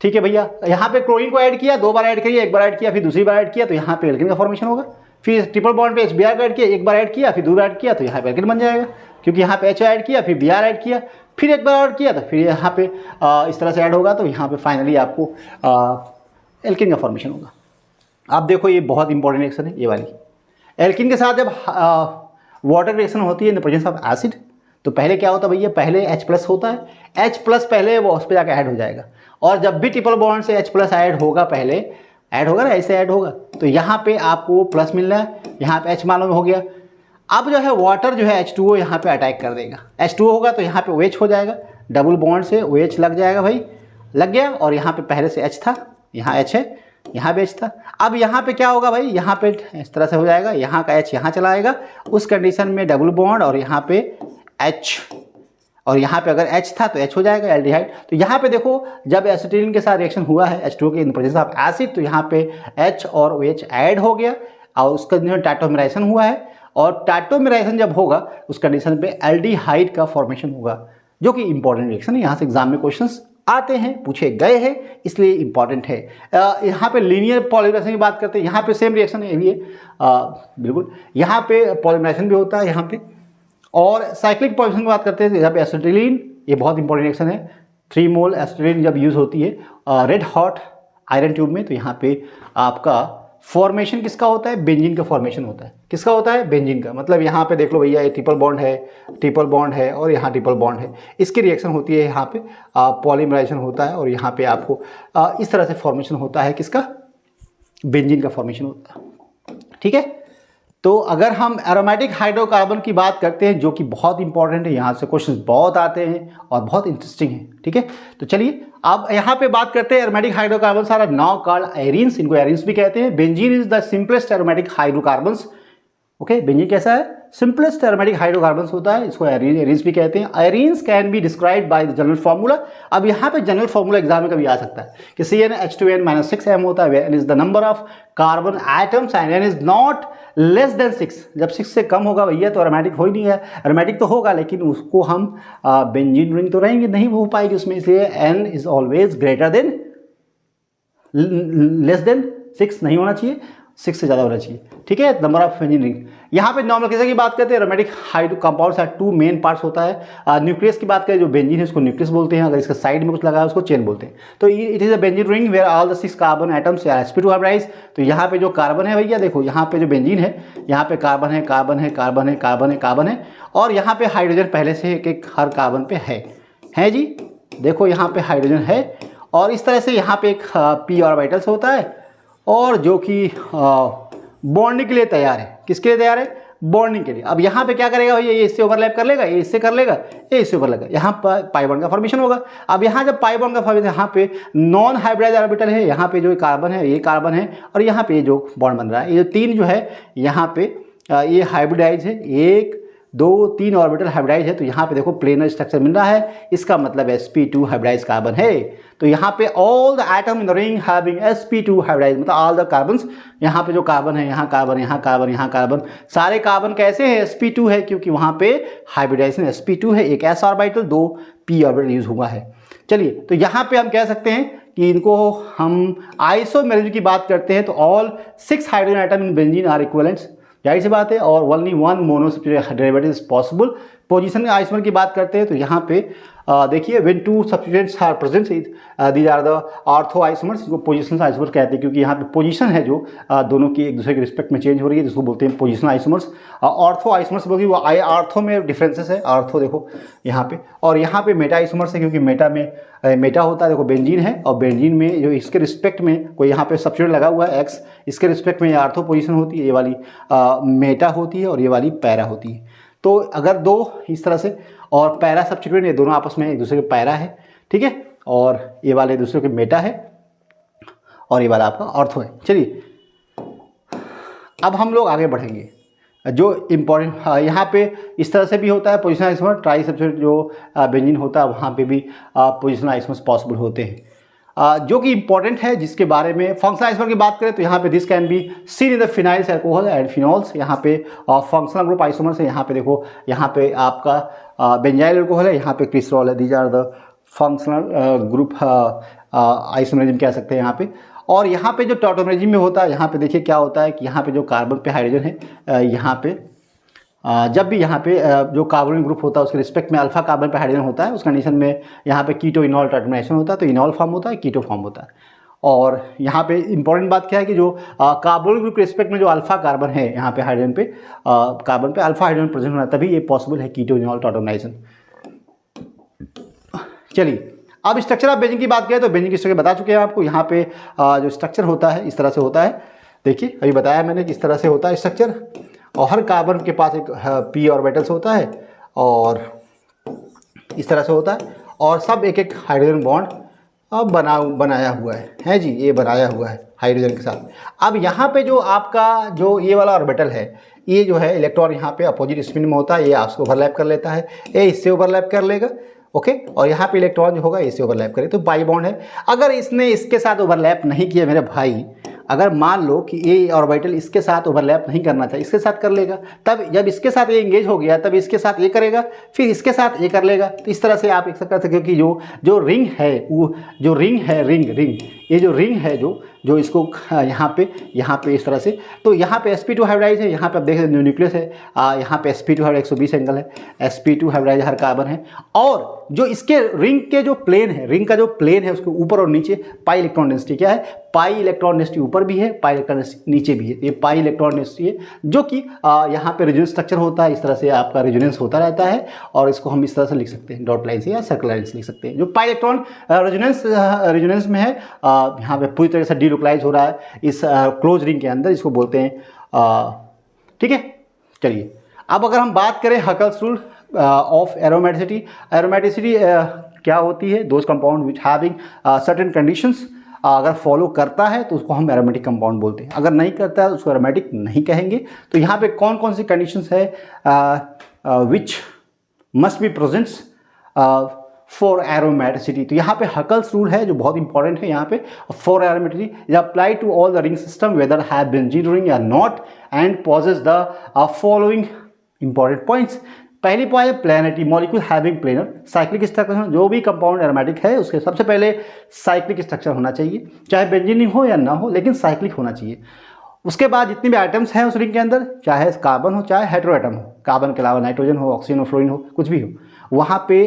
ठीक है भैया। यहाँ पे क्लोरीन को ऐड किया, 2 बार ऐड किया, 1 बार ऐड किया, फिर दूसरी बार ऐड किया, तो यहाँ पे एल्कीन का फॉर्मेशन होगा। फिर ट्रिपल बॉन्ड पे HBr का ऐड किया, 1 बार ऐड किया, फिर 2 बार ऐड किया, तो यहाँ पे एल्कीन बन जाएगा। क्योंकि यहाँ पे H ऐड किया, फिर Br ऐड किया, फिर 1 बार ऐड किया, तो फिर यहाँ पे इस तरह से ऐड होगा, तो यहाँ पे फाइनली आपको एल्कीन का फॉर्मेशन होगा। आप देखो ये बहुत इंपॉर्टेंट रिएक्शन है ये वाली। एल्कीन के साथ जब वाटर रिएक्शन होती है इन द प्रेजेंस ऑफ एसिड, तो पहले क्या होता है भैया? पहले H+ होता है, H+ पहले वो उस पर जाकर ऐड हो जाएगा। और जब भी ट्रिपल बॉन्ड से H+ ऐड होगा, पहले ऐड होगा ना, ऐसे ऐड होगा, तो यहाँ पे आपको प्लस मिल रहा है, यहाँ पे H मालूम हो गया। अब जो है वाटर जो है H2O यहाँ पे अटैक कर देगा। H2O होगा तो यहाँ पे OH हो जाएगा, डबल बॉन्ड से OH लग जाएगा भाई, लग गया। और यहाँ पे पहले से H था, यहाँ H है, यहाँ पे H था। अब यहाँ पे क्या होगा भाई? यहाँ पे इस तरह से हो जाएगा, यहाँ का H यहाँ चला आएगा, उस कंडीशन में डबल बॉन्ड और यहाँ पे H, और यहाँ पे अगर H था तो H हो जाएगा, एल्डिहाइड। तो यहाँ पे देखो जब एसिटिलीन के साथ रिएक्शन हुआ है H2O के इन प्रेजेंस ऑफ एसिड, तो यहाँ पे H और OH ऐड हो गया और उसका जो टाटोमेराइजेशन हुआ है। और टाटोमेराइजेशन जब होगा उस कंडीशन पे एल्डिहाइड का फॉर्मेशन होगा, जो कि इंपॉर्टेंट रिएक्शन है। यहाँ से एग्जाम में क्वेश्चंस आते हैं, पूछे गए हैं, इसलिए इंपॉर्टेंट है। यहाँ पे लीनियर पॉलीमराइजेशन की बात करते हैं, यहाँ पे सेम रिएक्शन है, ये भी है बिल्कुल। यहाँ पे पॉलीमराइजेशन भी होता है यहाँ पे। और साइक्लिक पॉलीमराइजेशन की बात करते हैं, यहाँ पे एसिटिलीन, ये बहुत इंपॉर्टेंट रिएक्शन है। 3 मोल एसिटिलीन जब यूज़ होती है रेड हॉट आयरन ट्यूब में, तो यहाँ पे आपका फॉर्मेशन किसका होता है? बेंजीन का फॉर्मेशन होता है। किसका होता है? बेंजीन का। मतलब यहाँ पे देख लो भैया, ये ट्रिपल बॉन्ड है और यहाँ ट्रिपल बॉन्ड है, इसकी रिएक्शन होती है, यहाँ पे पॉलीमराइजेशन होता है और यहाँ पे आपको इस तरह से फॉर्मेशन होता है, किसका? बेंजीन का फॉर्मेशन होता है। ठीक है। तो अगर हम एरोमेटिक हाइड्रोकार्बन की बात करते हैं, जो कि बहुत इंपॉर्टेंट है, यहाँ से क्वेश्चंस बहुत आते हैं और बहुत इंटरेस्टिंग है। ठीक है। तो चलिए अब यहाँ पे बात करते हैं aromatic hydrocarbon are now called arenes, इनको एरीन्स भी कहते हैं। Benzene is the simplest aromatic hydrocarbons. Okay, benzene कैसा है? सिंपलेस्ट एरोमेटिक हाइड्रोकार्बन्स होता है, इसको एरीन्स भी कहते हैं। Arenes can be described by the general formula. अब यहाँ पे जनरल फार्मूला एग्जाम में कभी आ सकता है कि CnH2n-6m होता है, n is the number of carbon atoms and n is not less than 6। जब 6 से कम होगा भैया तो एरोमेटिक हो ही नहीं है। एरोमेटिक तो होगा लेकिन उसको हम बेंजीन रिंग तो रहेंगे, नहीं हो पाएगी उसमें, इसलिए n is always greater than, less than 6 नहीं होना चाहिए, 6 से ज़्यादा होना चाहिए। ठीक है। Number of benzene ring. यहाँ पे नॉर्मल की बात करते हैं, एरोमेटिक हाइड्रो कंपाउंड्स का 2 मेन पार्ट्स होता है। न्यूक्लियस की बात करें, जो बेंजीन है उसको न्यूक्लियस बोलते हैं, अगर इसके साइड में कुछ लगा है उसको चेन बोलते हैं। तो it is a benzene ring where all the 6 carbon atoms are sp2 hybridize. तो यहाँ पे जो कार्बन है भैया, देखो यहाँ पे जो बेंजीन है, यहाँ पे कार्बन है, कार्बन है, कार्बन है, कार्बन है, कार्बन है, और यहाँ पे हाइड्रोजन पहले से एक हर कार्बन पे है जी। देखो यहाँ पे हाइड्रोजन है और इस तरह से यहाँ पे एक p ऑर्बिटल्स होता है, और जो कि बॉन्डिंग के लिए तैयार है। किसके लिए तैयार है? बॉन्डिंग के लिए। अब यहाँ पे क्या करेगा भैया? ये इससे ओवरलैप कर लेगा, ये इससे कर लेगा, ये इससे ओवरलैप, यहाँ पर पाई बॉन्ड का फॉर्मेशन होगा। अब यहाँ जब पाई बॉन्ड का फॉर्मेशन, यहाँ पे नॉन हाइब्रिडाइज ऑर्बिटल है, यहाँ पे जो कार्बन है, ये कार्बन है, और यहाँ पे जो बॉन्ड बन रहा है, ये 3 जो है यहाँ पे ये हाइब्रिडाइज है, 1 2 3 ऑर्बिटल हाइब्रिडाइज है। तो यहाँ पे देखो प्लेनर स्ट्रक्चर मिल रहा है, इसका मतलब sp2 हाइब्रिडाइज कार्बन है। तो यहाँ पे all the atom in the ring having sp2 hybridize, मतलब ऑल द कार्बन्स, यहाँ पे जो कार्बन है, यहाँ कार्बन, यहाँ कार्बन, यहाँ कार्बन, सारे कार्बन कैसे हैं? sp2 है, क्योंकि वहाँ पे हाइब्रिडाइजेशन sp2 है, एक s orbital, 2 p orbital use हुआ है। चलिए, तो यहाँ पे हम कह सकते हैं कि इनको हम आइसोमेरिज्म की बात करते हैं, तो all 6 hydrogen atom in benzene are equivalents, जाहिर सी बात है, और only 1 monosubstituted derivative is possible. Position isomer की बात करते हैं तो यहाँ पे देखिए when 2 substituents are present these are the ortho isomers, इसको पोजीशन आइसोमर कहते हैं, क्योंकि यहाँ पे पोजीशन है जो दोनों की एक दूसरे के रिस्पेक्ट में चेंज हो रही है, जिसको बोलते हैं पोजीशन आइसोमर्स। ऑर्थो आइसोमर्स बोलते हैं, वो ऑर्थो में डिफरेंसेस है, ऑर्थो देखो यहाँ पे, और यहाँ पे मेटा आइसोमर्स है, क्योंकि मेटा में मेटा होता है, देखो बेंजीन है, और बेंजीन में जो इसके रिस्पेक्ट में कोई यहाँ पे सब्स्टिट्यूएंट लगा हुआ है एक्स, इसके रिस्पेक्ट में ये ऑर्थो पोजीशन होती है, ये वाली मेटा होती है और ये वाली पैरा होती है। तो अगर 2 इस तरह से, और पैरा सब्स्टिट्यूएंट, ये दोनों आपस में एक दूसरे के पैरा है, ठीक है, और ये वाले दूसरे के मेटा है, और ये वाला आपका ऑर्थो है। चलिए, अब हम लोग आगे बढ़ेंगे। जो इम्पोर्टेंट यहाँ पे इस तरह से भी होता है पोजिशनल आइसोमर, ट्राई सब्स्टिट्यूट जो बेंजीन होता है वहाँ पे भी पोजिशनल आइसोमर्स पॉसिबल होते हैं। जो कि इंपॉर्टेंट है, जिसके बारे में फंक्शनल आइसोमर की बात करें तो यहाँ पे this can be seen in the phenyls alcohol and phenols. यहाँ पे फंक्शनल ग्रुप आइसोमर्स है। यहाँ पे देखो, यहाँ पे आपका बेंजाइल अल्कोहल है, यहाँ पे ग्लिसरॉल है। These are the functional group isomerism कह सकते हैं यहाँ पे। और यहाँ पे जो टॉटोमरिज्म में होता है, यहाँ पे देखिए क्या होता है कि यहाँ पे जो कार्बन पे हाइड्रोजन है, यहाँ पे जब भी यहाँ पे जो कार्बोनिल ग्रुप होता है उसके रिस्पेक्ट में अल्फा कार्बन पे हाइड्रोजन होता है, उस कंडीशन में यहाँ पे कीटो इनॉल टर्मिनेशन होता है, तो इनॉल फॉर्म होता है, कीटो फॉर्म होता है। और यहाँ पे इंपॉर्टेंट बात क्या है कि जो कार्बोनिल ग्रुप के रिस्पेक्ट में जो अल्फा कार्बन है यहाँ पे हाइड्रोजन पे कार्बन पे अल्फा हाइड्रोजन प्रेजेंट होना, तभी ये पॉसिबल है कीटो इनॉल टर्मिनेशन। चलिए अब स्ट्रक्चर ऑफ बेंजीन की बात करें तो बेंजीन की स्ट्रक्चर बता चुके हैं आपको। यहाँ पे जो स्ट्रक्चर होता है इस तरह से होता है। देखिए अभी बताया मैंने किस तरह से होता है स्ट्रक्चर। और हर कार्बन के पास एक पी ऑर्बिटल्स होता है और इस तरह से होता है, और सब एक एक हाइड्रोजन बॉन्ड बनाया हुआ है जी, ये बनाया हुआ है हाइड्रोजन के साथ। अब यहाँ पे जो आपका जो ये वाला ऑर्बिटल है, ये जो है इलेक्ट्रॉन यहाँ पे अपोजिट स्पिन में होता है, ये आपसे ओवरलैप कर लेता है, ये इससे ओवरलैप कर लेगा, ओके। और यहाँ पे इलेक्ट्रॉन जो होगा इससे ओवरलैप करे, तो पाई बॉन्ड है। अगर इसने इसके साथ ओवरलैप नहीं किया मेरे भाई, अगर मान लो कि ये ऑर्बिटल इसके साथ ओवरलैप नहीं करना चाहिए, इसके साथ कर लेगा, तब जब इसके साथ ये एंगेज हो गया तब इसके साथ ये करेगा, फिर इसके साथ ये कर लेगा। तो इस तरह से आप एक कर सकते हो कि जो रिंग है, वो जो रिंग है, रिंग ये जो रिंग है जो इसको यहाँ पे इस तरह से, तो यहाँ पे sp2 हाइब्रिडाइज है। यहाँ पे आप देख सकते हैं न्यूक्लियस है, यहाँ पे sp2 हाइब्रिडाइज 120 एंगल है, sp2 हाइब्रिडाइज हर कार्बन है। और जो इसके रिंग के जो प्लेन है, रिंग का जो प्लेन है उसके ऊपर और नीचे पाई इलेक्ट्रॉन डेंसिटी क्या है, पाई इलेक्ट्रॉन डेंसिटी ऊपर भी है, पाई इलेक्ट्रॉन डेंसिटी नीचे भी है। ये पाई इलेक्ट्रॉन डेंसिटी है जो कि यहाँ पे रेजोनेंस स्ट्रक्चर होता है। इस तरह से आपका रेजोनेंस होता रहता है और इसको हम इस तरह से लिख सकते हैं, डॉट लाइन से या सर्कल लाइन से लिख सकते हैं। जो पाई इलेक्ट्रॉन रेजोनेंस में है, यहाँ पे पूरी तरह से डीलोकलाइज हो रहा है इस क्लोज रिंग के अंदर, इसको बोलते हैं, ठीक है। चलिए अब अगर हम बात करें Huckel's rule of aromaticity, aromaticity क्या होती है, those compound which having certain conditions, अगर फॉलो करता है तो उसको हम एरोमेटिक कंपाउंड बोलते हैं, अगर नहीं करता है तो उसको एरोमेटिक नहीं कहेंगे। तो यहाँ पे कौन कौन सी कंडीशंस है which must be presents for aromaticity. तो यहाँ पे हकल्स रूल है जो बहुत इंपॉर्टेंट है। यहाँ पे for aromaticity apply to all the ring system whether have benzene ring या not and possess the following important points. पहली पॉइंट है planarity, molecule having planar cyclic structure. जो भी कंपाउंड एरोमेटिक है उसके सबसे पहले साइक्लिक स्ट्रक्चर होना चाहिए, चाहे बेंजीन हो या ना हो, लेकिन साइक्लिक होना चाहिए। उसके बाद जितने भी आइटम्स हैं उस रिंग के अंदर, चाहे कार्बन हो चाहे हेटेरो एटम हो, कार्बन के अलावा नाइट्रोजन हो, ऑक्सीजन हो, फ्लोरीन हो, कुछ भी हो, वहाँ पे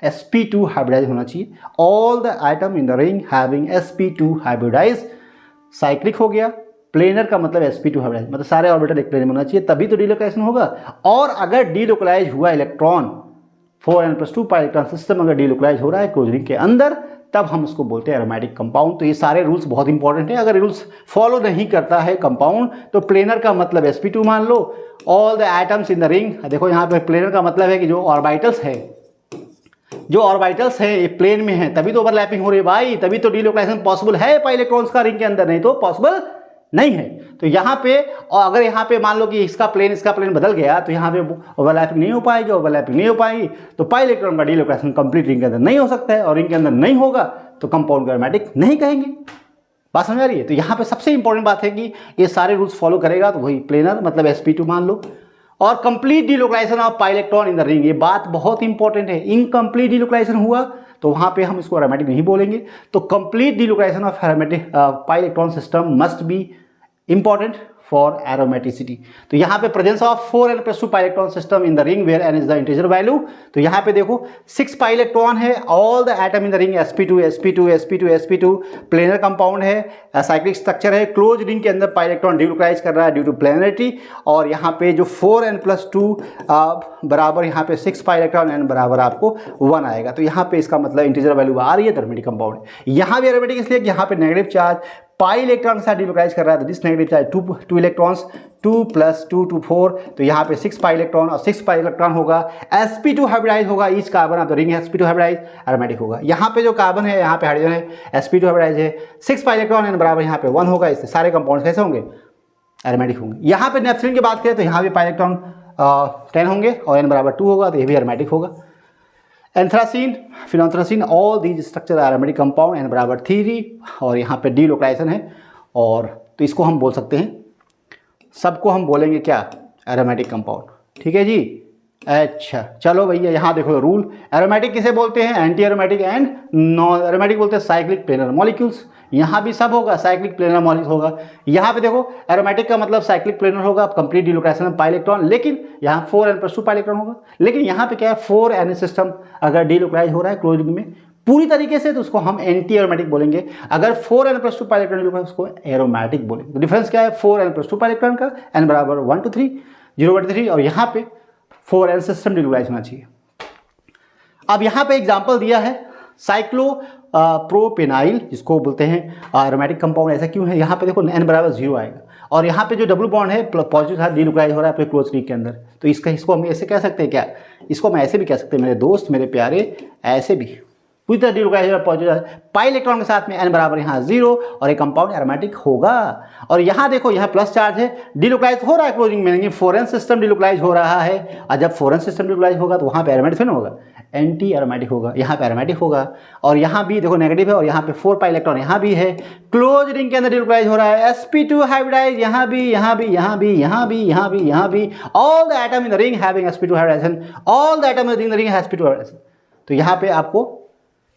sp2 हाइब्रिडाइज होना चाहिए। All the atom in the ring having sp2 hybridize. Cyclic हो गया, प्लेनर का मतलब sp2 हाइब्रिडाइज, मतलब सारे ऑर्बिटल एक प्लेन में होना चाहिए, तभी तो डीलोकलाइजेशन होगा। और अगर डीलोकलाइज हुआ electron 4n+2 pi electron system अगर डीलोकलाइज हो रहा है क्लोज रिंग के अंदर, तब हम उसको बोलते हैं एरोमेटिक कंपाउंड। तो ये सारे रूल्स बहुत इंपॉर्टेंट हैं। अगर रूल्स फॉलो नहीं करता है कंपाउंड तो प्लेनर का मतलब sp2 मान लो। All the items in the ring, देखो यहाँ पे प्लेनर का मतलब है कि जो ऑर्बिटल्स है ये प्लेन में है, तभी तो ओवरलैपिंग हो रही है भाई, तभी तो डीलोकलाइजेशन पॉसिबल है पाई इलेक्ट्रॉन्स का रिंग के अंदर, नहीं तो पॉसिबल नहीं है। तो यहाँ पे, और अगर यहाँ पे मान लो कि इसका प्लेन बदल गया तो यहाँ पे ओवरलैपिंग नहीं हो पाएगी, तो पाई इलेक्ट्रॉन का डीलोकलाइजेशन कंप्लीट रिंग के अंदर नहीं हो सकता है, और रिंग के अंदर नहीं होगा तो कंपाउंड को एरोमेटिक नहीं कहेंगे। बात समझ आ रही है। तो यहाँ पे सबसे इंपॉर्टेंट बात है कि ये सारे रूल्स फॉलो करेगा तो वही प्लेनर मतलब sp2 मान लो। और complete delocalization of pi electron in the ring, ये बात बहुत इंपॉर्टेंट है। इनकम्प्लीट डीलोकलाइजेशन हुआ तो वहाँ पे हम इसको एरोमेटिक नहीं बोलेंगे। तो complete delocalization of aromatic pi electron system must be important for aromaticity. तो यहाँ पे presence of 4n+2 pi electron system in the ring where n is the integer value. तो यहाँ पे देखो 6 पाई इलेक्ट्रॉन है, all the atom in the ring sp2 planar compound है, cyclic structure है, क्लोज रिंग के अंदर पाई इलेक्ट्रॉन डीलोकलाइज कर रहा है ड्यू टू प्लेनरिटी। और यहाँ पे जो 4n+2 बराबर यहाँ पे 6 पाई इलेक्ट्रॉन, n बराबर आपको 1 आएगा। तो यहाँ पे इसका मतलब इंटीजर वैल्यू आ रही है, एरोमेटिक कंपाउंड है। यहाँ भी एरोमेटिक इसलिए कि यहाँ पे नेगेटिव चार्ज पाई इलेक्ट्रॉन के साथ डीलोकलाइज कर रहा है, तो this negative charge 2 electrons, 2 + 2 to 4, तो यहाँ पे 6 पाई इलेक्ट्रॉन, और 6 पाई इलेक्ट्रॉन होगा sp2 हाइब्रिडाइज होगा। Each carbon of the ring sp2 hybridize aromatic होगा। यहाँ पे जो कार्बन है, यहाँ पे हाइड्रोजन है, sp2 हाइब्रिडाइज है, 6 पाई इलेक्ट्रॉन n बराबर यहाँ पे 1 होगा। इससे सारे कंपाउंड्स कैसे होंगे, एरोमेटिक होंगे। यहाँ पे नेफ्थलीन की बात करें तो यहाँ भी पाई इलेक्ट्रॉन 10 होंगे और n बराबर 2 होगा, तो ये भी एरोमेटिक होगा। Anthracene, phenanthrene, all these structure aromatic compound, n बराबर 3 और यहाँ पे डी लोकलाइजेशन है, और तो इसको हम बोल सकते हैं, सबको हम बोलेंगे क्या, एरोमेटिक कंपाउंड। ठीक है जी। अच्छा चलो भैया, यहाँ देखो रूल, एरोमेटिक किसे बोलते हैं, anti aromatic and non aromatic बोलते हैं साइक्लिक प्लेनर मॉलिक्यूल्स। यहाँ भी सब होगा, साइक्लिक प्लेनर मॉलिक्यूल होगा। यहाँ पे देखो एरोमेटिक का मतलब साइक्लिक प्लेनर होगा, कंप्लीट डिलोकाइजेशन में पाई इलेक्ट्रॉन, लेकिन यहाँ 4n+2 पाई इलेक्ट्रॉन होगा। लेकिन यहाँ पे क्या है, 4n सिस्टम अगर डिलोकाइज हो रहा है क्लोज रिंग में पूरी तरीके से, तो उसको हम एंटी एरोमेटिक बोलेंगे। अगर 4n+2 पाई इलेक्ट्रॉन डिलोकाइज, उसको एरोमेटिक बोलेंगे। तो डिफरेंस क्या है, 4n+2 पाई इलेक्ट्रॉन का, n बराबर 1 to 3 0/3, और यहाँ पे 4n सिस्टम डिलोकाइज होना चाहिए। अब यहाँ पे एग्जांपल दिया है साइक्लो प्रोपेनाइल, जिसको बोलते हैं एरोमेटिक कंपाउंड। ऐसा क्यों है, यहाँ पे देखो n बराबर 0 आएगा, और यहाँ पे जो डबल बॉन्ड है पॉजिटिव था, डिलोकाइज हो रहा है अपने क्लोज रिंग के अंदर, तो इसको हम ऐसे कह सकते हैं क्या, इसको हम ऐसे भी कह सकते हैं मेरे दोस्त मेरे प्यारे, ऐसे भी पूरी तरह डिलोकाइज हो रहा है पॉजिटिव पाई इलेक्ट्रॉन के साथ में, n बराबर यहाँ 0, और एक कंपाउंड एरोमेटिक होगा। और यहाँ देखो यहाँ प्लस चार्ज है, डिलोकाइज हो रहा है क्लोजिंग में, 4n सिस्टम डिलोकाइज हो रहा है, और जब 4n सिस्टम डिलोकाइज होगा तो वहाँ पे एरोमेटिक फिर होगा, एंटी एरोमेटिक होगा, यहाँ पे एरोमेटिक होगा। और यहाँ भी देखो नेगेटिव है, और यहाँ पे 4 पाई इलेक्ट्रॉन यहाँ भी है, क्लोज रिंग के अंदर डिलोकाइज हो रहा है, sp2 हाइब्रिडाइज यहाँ भी, यहाँ भी, यहाँ भी, यहाँ भी, यहाँ भी, यहाँ भी, all the atom in the ring having sp2 hybridization, all the atom in the ring have sp2 hybridization. तो यहाँ पे आपको,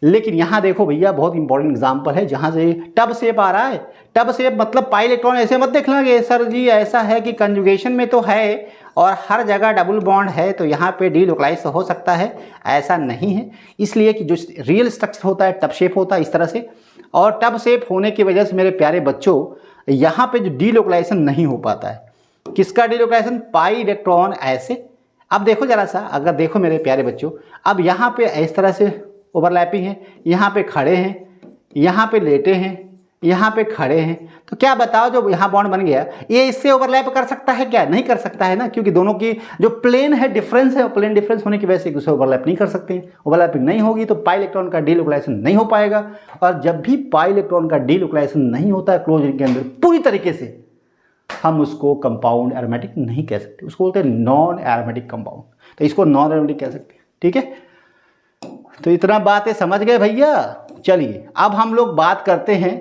लेकिन यहाँ देखो भैया बहुत इंपॉर्टेंट एग्जांपल है, जहाँ से टब शेप आ रहा है, टब शेप मतलब पाई इलेक्ट्रॉन, ऐसे मत देख लेंगे सर जी ऐसा है कि कंजुगेशन में तो है और हर जगह डबल बॉन्ड है तो यहाँ पे डिलोकलाइज हो सकता है, ऐसा नहीं है। इसलिए कि जो रियल स्ट्रक्चर होता है टब शेप होता है इस तरह से, और टब शेप होने की वजह से मेरे प्यारे बच्चों यहाँ पे जो डिलोकलाइजेशन नहीं हो पाता है, किसका डिलोकलाइजेशन, पाई इलेक्ट्रॉन ऐसे। अब देखो जरा सा, अगर देखो मेरे प्यारे बच्चों, अब यहाँ पे इस तरह से ओवरलैपिंग है, यहाँ पे खड़े हैं, यहाँ पे लेटे हैं, यहाँ पे खड़े हैं, तो क्या बताओ जो यहाँ बॉन्ड बन गया ये इससे ओवरलैप कर सकता है क्या, नहीं कर सकता है ना, क्योंकि दोनों की जो प्लेन है डिफरेंस है, प्लेन डिफरेंस होने की वजह से एक दूसरे ओवरलैप नहीं कर सकते हैं। ओवरलैपिंग नहीं होगी तो पाई इलेक्ट्रॉन का डिलोकलाइजेशन नहीं हो पाएगा, और जब भी पाई इलेक्ट्रॉन का डिलोकलाइजेशन नहीं होता है क्लोज रिंग के अंदर पूरी तरीके से, हम उसको कंपाउंड एरोमेटिक नहीं कह सकते, उसको बोलते हैं नॉन एरोमेटिक कंपाउंड। तो इसको नॉन एरोमेटिक कह सकते हैं। ठीक है, तो इतना बातें समझ गए भैया। चलिए अब हम लोग बात करते हैं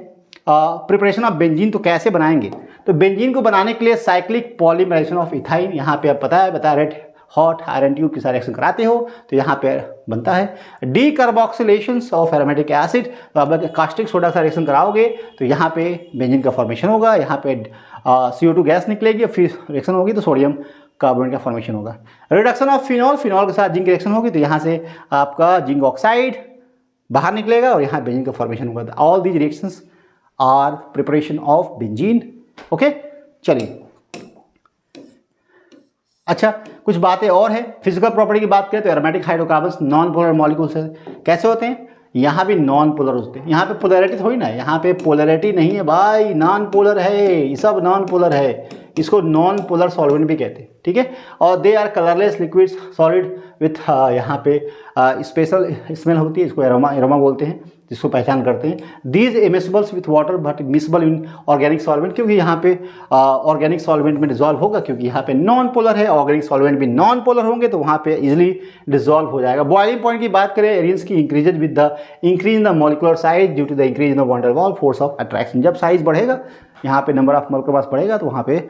प्रिपरेशन ऑफ बेंजीन, तो कैसे बनाएंगे। तो बेंजीन को बनाने के लिए साइक्लिक पॉलीमराइजेशन ऑफ इथाइन, यहाँ पे आप पता है रेड हॉट आयरन ट्यूब के साथ रिएक्शन कराते हो तो यहाँ पे बनता है D carboxylation of aromatic acid, तो आप कास्टिक सोडा का रिएक्शन कराओगे तो यहाँ पे बेंजीन का फॉर्मेशन होगा, यहाँ पे CO2 गैस निकलेगी, फिर रिएक्शन होगी तो सोडियम कार्बोनेट का फॉर्मेशन होगा। रिडक्शन ऑफ फिनॉल, फिनॉल के साथ जिंक रिएक्शन होगी तो यहाँ से आपका जिंक ऑक्साइड बाहर निकलेगा और यहाँ बेंजीन का फॉर्मेशन होगा। All these reactions are preparation of benzene. Okay, चलिए अच्छा कुछ बातें और है। फिजिकल प्रॉपर्टी की बात करें तो aromatic hydrocarbons non polar molecules है। कैसे होते हैं, यहाँ भी नॉन पोलर होते हैं, यहाँ पे पोलैरिटी थोड़ी ना है, यहाँ पे पोलैरिटी नहीं है भाई, नॉन पोलर है, ये सब नॉन पोलर है, इसको नॉन पोलर सॉल्वेंट भी कहते हैं। ठीक है, और they are colourless liquid solid with यहाँ पे स्पेशल स्मेल होती है, इसको एरोमा बोलते हैं, जिसको पहचान करते हैं। These immiscibles with water but miscible in organic solvent, क्योंकि यहाँ पे ऑर्गेनिक सॉल्वेंट में डिजॉल्व होगा, क्योंकि यहाँ पे नॉन पोलर है, ऑर्गेनिक सॉल्वेंट भी नॉन पोलर होंगे तो वहाँ पे इजिली डिजॉल्व हो जाएगा। बॉइलिंग पॉइंट की बात करें, एरियंस की increases with the increase in the molecular size due to the increase in the van der Waals force of attraction. जब साइज बढ़ेगा, यहाँ पे नंबर ऑफ मॉलिक्यूलर मास बढ़ेगा तो वहाँ पे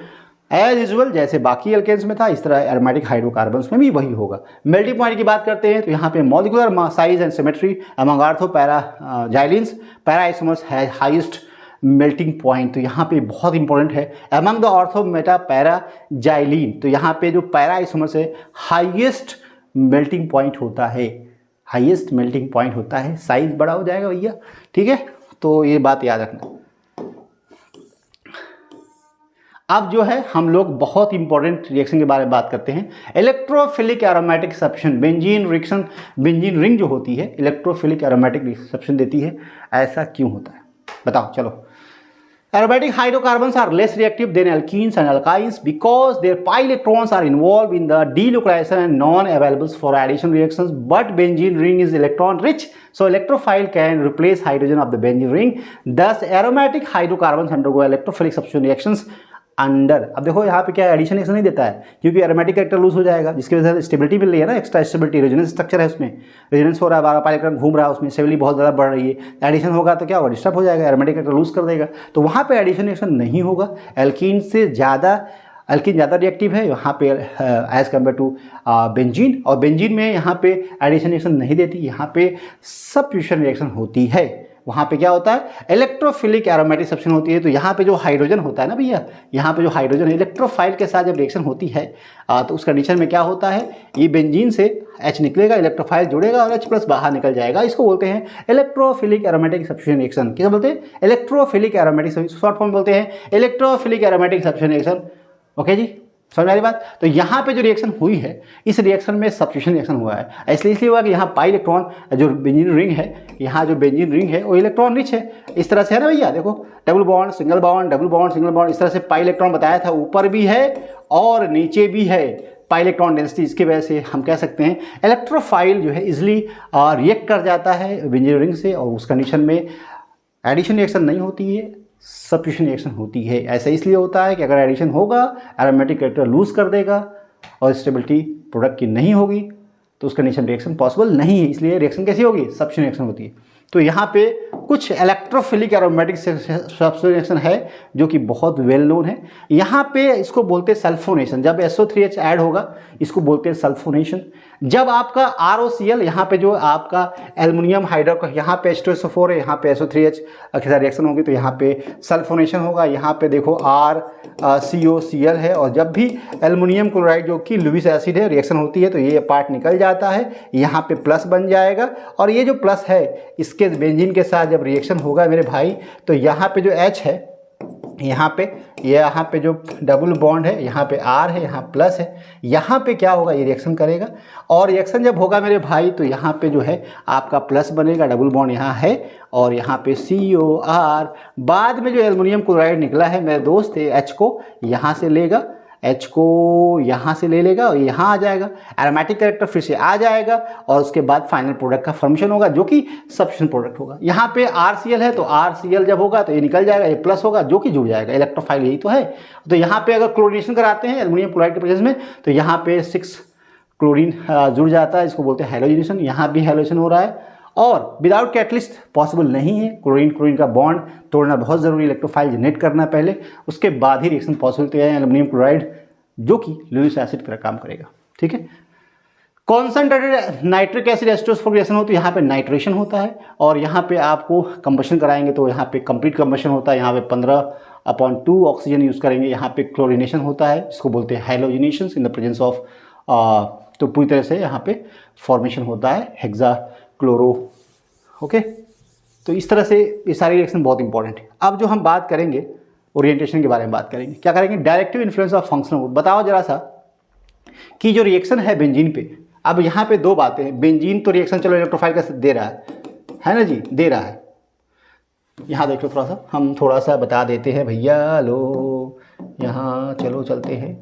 एज यूजुअल जैसे बाकी एल्केन्स में था इस तरह एरोमेटिक हाइड्रोकार्बन्स में भी वही होगा। मेल्टिंग पॉइंट की बात करते हैं तो यहाँ पे molecular size and symmetry among ortho para xylenes para isomers है हाईएस्ट मेल्टिंग पॉइंट, तो यहाँ पे बहुत इंपॉर्टेंट है among the ortho meta para xylene, तो यहाँ पे जो पैरा आइसोमर्स है हाईएस्ट मेल्टिंग पॉइंट होता है, हाईएस्ट मेल्टिंग पॉइंट होता है, साइज बड़ा हो जाएगा भैया। ठीक है, तो ये बात याद रखना। अब जो है हम लोग बहुत इंपॉर्टेंट रिएक्शन के बारे में बात करते हैं, electrophilic aromatic substitution. Benzene reaction, benzene ring जो होती है इलेक्ट्रोफिलिक एरोमेटिक सब्स्टिट्यूशन देती है, ऐसा क्यों होता है बताओ। चलो, aromatic hydrocarbons are less reactive than alkenes and alkynes because their pi electrons are involved in the delocalization and non-available for addition reactions, but benzene ring is electron rich, so electrophile can replace hydrogen of the benzene ring. Thus aromatic hydrocarbons undergo electrophilic substitution reactions under. अब देखो यहाँ पे क्या addition reaction नहीं देता है क्योंकि aromatic character loose हो जाएगा, जिसकी वजह से स्टेबिलिटी मिल रही है ना, एक्स्ट्रा स्टेबिलिटी, रेजोनेंस स्ट्रक्चर है उसमें, रेजोनेंस हो रहा है, बार बार इलेक्ट्रॉन घूम रहा है उसमें, स्टेबिलिटी बहुत ज़्यादा बढ़ रही है। एडिशन होगा तो क्या होगा, डिस्टर्ब हो जाएगा, एरोमेटिक कैरेक्टर लूज कर देगा, तो वहाँ पे एडिशन रिएक्शन नहीं होगा। एल्कीन से ज़्यादा, एल्कीन ज़्यादा रिएक्टिव है यहाँ पे एज़ कम्पेयर टू बेंजीन, और बेंजीन में यहाँ पे एडिशन रिएक्शन नहीं देती, यहाँ पे सब्स्टिट्यूशन रिएक्शन होती है। वहाँ पे क्या होता है, इलेक्ट्रोफिलिक एरोमेटिक सब्स्टिट्यूशन होती है। तो यहाँ पे जो हाइड्रोजन होता है ना भैया, यहाँ पे जो हाइड्रोजन इलेक्ट्रोफाइल के साथ जब रिएक्शन होती है तो उस कंडीशन में क्या होता है, ये बेंजीन से H निकलेगा, इलेक्ट्रोफाइल जुड़ेगा और H+ बाहर निकल जाएगा। इसको बोलते हैं इलेक्ट्रोफिलिक एरोमेटिक सब्स्टिट्यूशन रिएक्शन। क्या बोलते हैं, इलेक्ट्रोफिलिक एरोमेटिक, शॉर्ट फॉर्म बोलते हैं electrophilic aromatic substitution reaction. Okay जी, समझ आ रही बात। तो यहाँ पे जो रिएक्शन हुई है, इस रिएक्शन में सब्स्टिट्यूशन रिएक्शन हुआ है। इसलिए हुआ कि यहाँ पाई इलेक्ट्रॉन, जो बेंजीन रिंग है, यहाँ जो बेंजीन रिंग है वो इलेक्ट्रॉन रिच है, इस तरह से है ना भैया। देखो double bond single bond, double bond single bond, इस तरह से पाई इलेक्ट्रॉन बताया था, ऊपर भी है और नीचे भी है पाई इलेक्ट्रॉन डेंसिटी। इसकी वजह से हम कह सकते हैं इलेक्ट्रोफाइल जो है इजिली रिएक्ट कर जाता है बेंजीन रिंग से, और उस कंडीशन में एडिशन रिएक्शन नहीं होती है, सब्स्टिट्यूशन रिएक्शन होती है। ऐसा इसलिए होता है कि अगर एडिशन होगा, एरोमेटिक कैरेक्टर लूज कर देगा और स्टेबिलिटी प्रोडक्ट की नहीं होगी, तो उस कंडीशन रिएक्शन पॉसिबल नहीं है। इसलिए रिएक्शन कैसी होगी, सब्स्टिट्यूशन रिएक्शन होती है। तो यहाँ पे कुछ इलेक्ट्रोफिलिक एरोमेटिक सब्स्टिट्यूशन रिएक्शन है जो कि बहुत वेल नोन है। यहाँ पे इसको बोलते हैं सल्फोनेशन। जब SO3H ऐड होगा इसको बोलते हैं सल्फोनेशन। जब आपका ROCl, यहाँ पे जो आपका एल्युमिनियम हाइड्रो, यहाँ पे H2SO4 है, यहाँ पे SO3H के साथ रिएक्शन होगी तो यहाँ पे सल्फोनेशन होगा। यहाँ पे देखो RCOCl है, और जब भी एल्युमिनियम क्लोराइड जो कि लुइस एसिड है रिएक्शन होती है तो ये पार्ट निकल जाता है, यहाँ पे प्लस बन जाएगा, और ये जो प्लस है इसके बेंजीन के साथ जब रिएक्शन होगा मेरे भाई, तो यहाँ पे जो H है, यहाँ पे जो डबल बॉन्ड है, यहाँ पे R है, यहाँ प्लस है, यहाँ पे क्या होगा, ये रिएक्शन करेगा, और रिएक्शन जब होगा मेरे भाई तो यहाँ पे जो है आपका प्लस बनेगा, डबल बॉन्ड यहाँ है, और यहाँ पे COR। बाद में जो एल्युमिनियम क्लोराइड निकला है मेरे दोस्त, H को यहाँ से लेगा, H को यहाँ से ले लेगा और यहाँ आ जाएगा, एरोमेटिक कैरेक्टर फिर से आ जाएगा, और उसके बाद फाइनल प्रोडक्ट का फॉर्मेशन होगा जो कि सब्स्टिट्यूशन प्रोडक्ट होगा। यहाँ पे RCl है तो RCl जब होगा तो ये निकल जाएगा, ये प्लस होगा जो कि जुड़ जाएगा, इलेक्ट्रोफाइल यही तो है। तो यहाँ पे अगर क्लोरीनेशन कराते हैं एल्युमिनियम क्लोराइड के प्रेजेंस में तो यहाँ पे 6 क्लोरीन जुड़ जाता है, इसको बोलते हैं हैलोजिनेशन। यहाँ भी हैलोजिनेशन हो रहा है, और विदाउट कैटलिस्ट पॉसिबल नहीं है। क्लोरीन का बॉन्ड तोड़ना बहुत ज़रूरी, इलेक्ट्रोफाइल जनरेट करना पहले, उसके बाद ही रिएक्शन पॉसिबल है एल्युमिनियम क्लोराइड जो कि लुइस एसिड की तरह काम करेगा। ठीक है, concentrated nitric acid H2SO4 reaction होती है, यहाँ पे नाइट्रेशन होता है, और यहाँ पे आपको कंबशन कराएंगे तो यहाँ पे कंप्लीट कंबशन होता है, यहाँ पे 15/2 ऑक्सीजन यूज़ करेंगे। यहाँ पे क्लोरीनेशन होता है, इसको बोलते हैं halogenation in the presence of, तो पूरी तरह से यहाँ पे फॉर्मेशन होता है हेक्सा क्लोरो। ओके, तो इस तरह से ये सारी रिएक्शन बहुत इंपॉर्टेंट है। अब जो हम बात करेंगे ओरिएंटेशन के बारे में बात करेंगे, क्या करेंगे, directive influence of functional group. बताओ जरा सा कि जो रिएक्शन है बेंजीन पे, अब यहाँ पे दो बातें हैं। बेंजीन तो रिएक्शन चलो इलेक्ट्रोफाइल का दे रहा है ना जी, दे रहा है। यहाँ देख लो, थोड़ा सा हम थोड़ा सा बता देते हैं भैया, लो यहाँ चलो चलते हैं,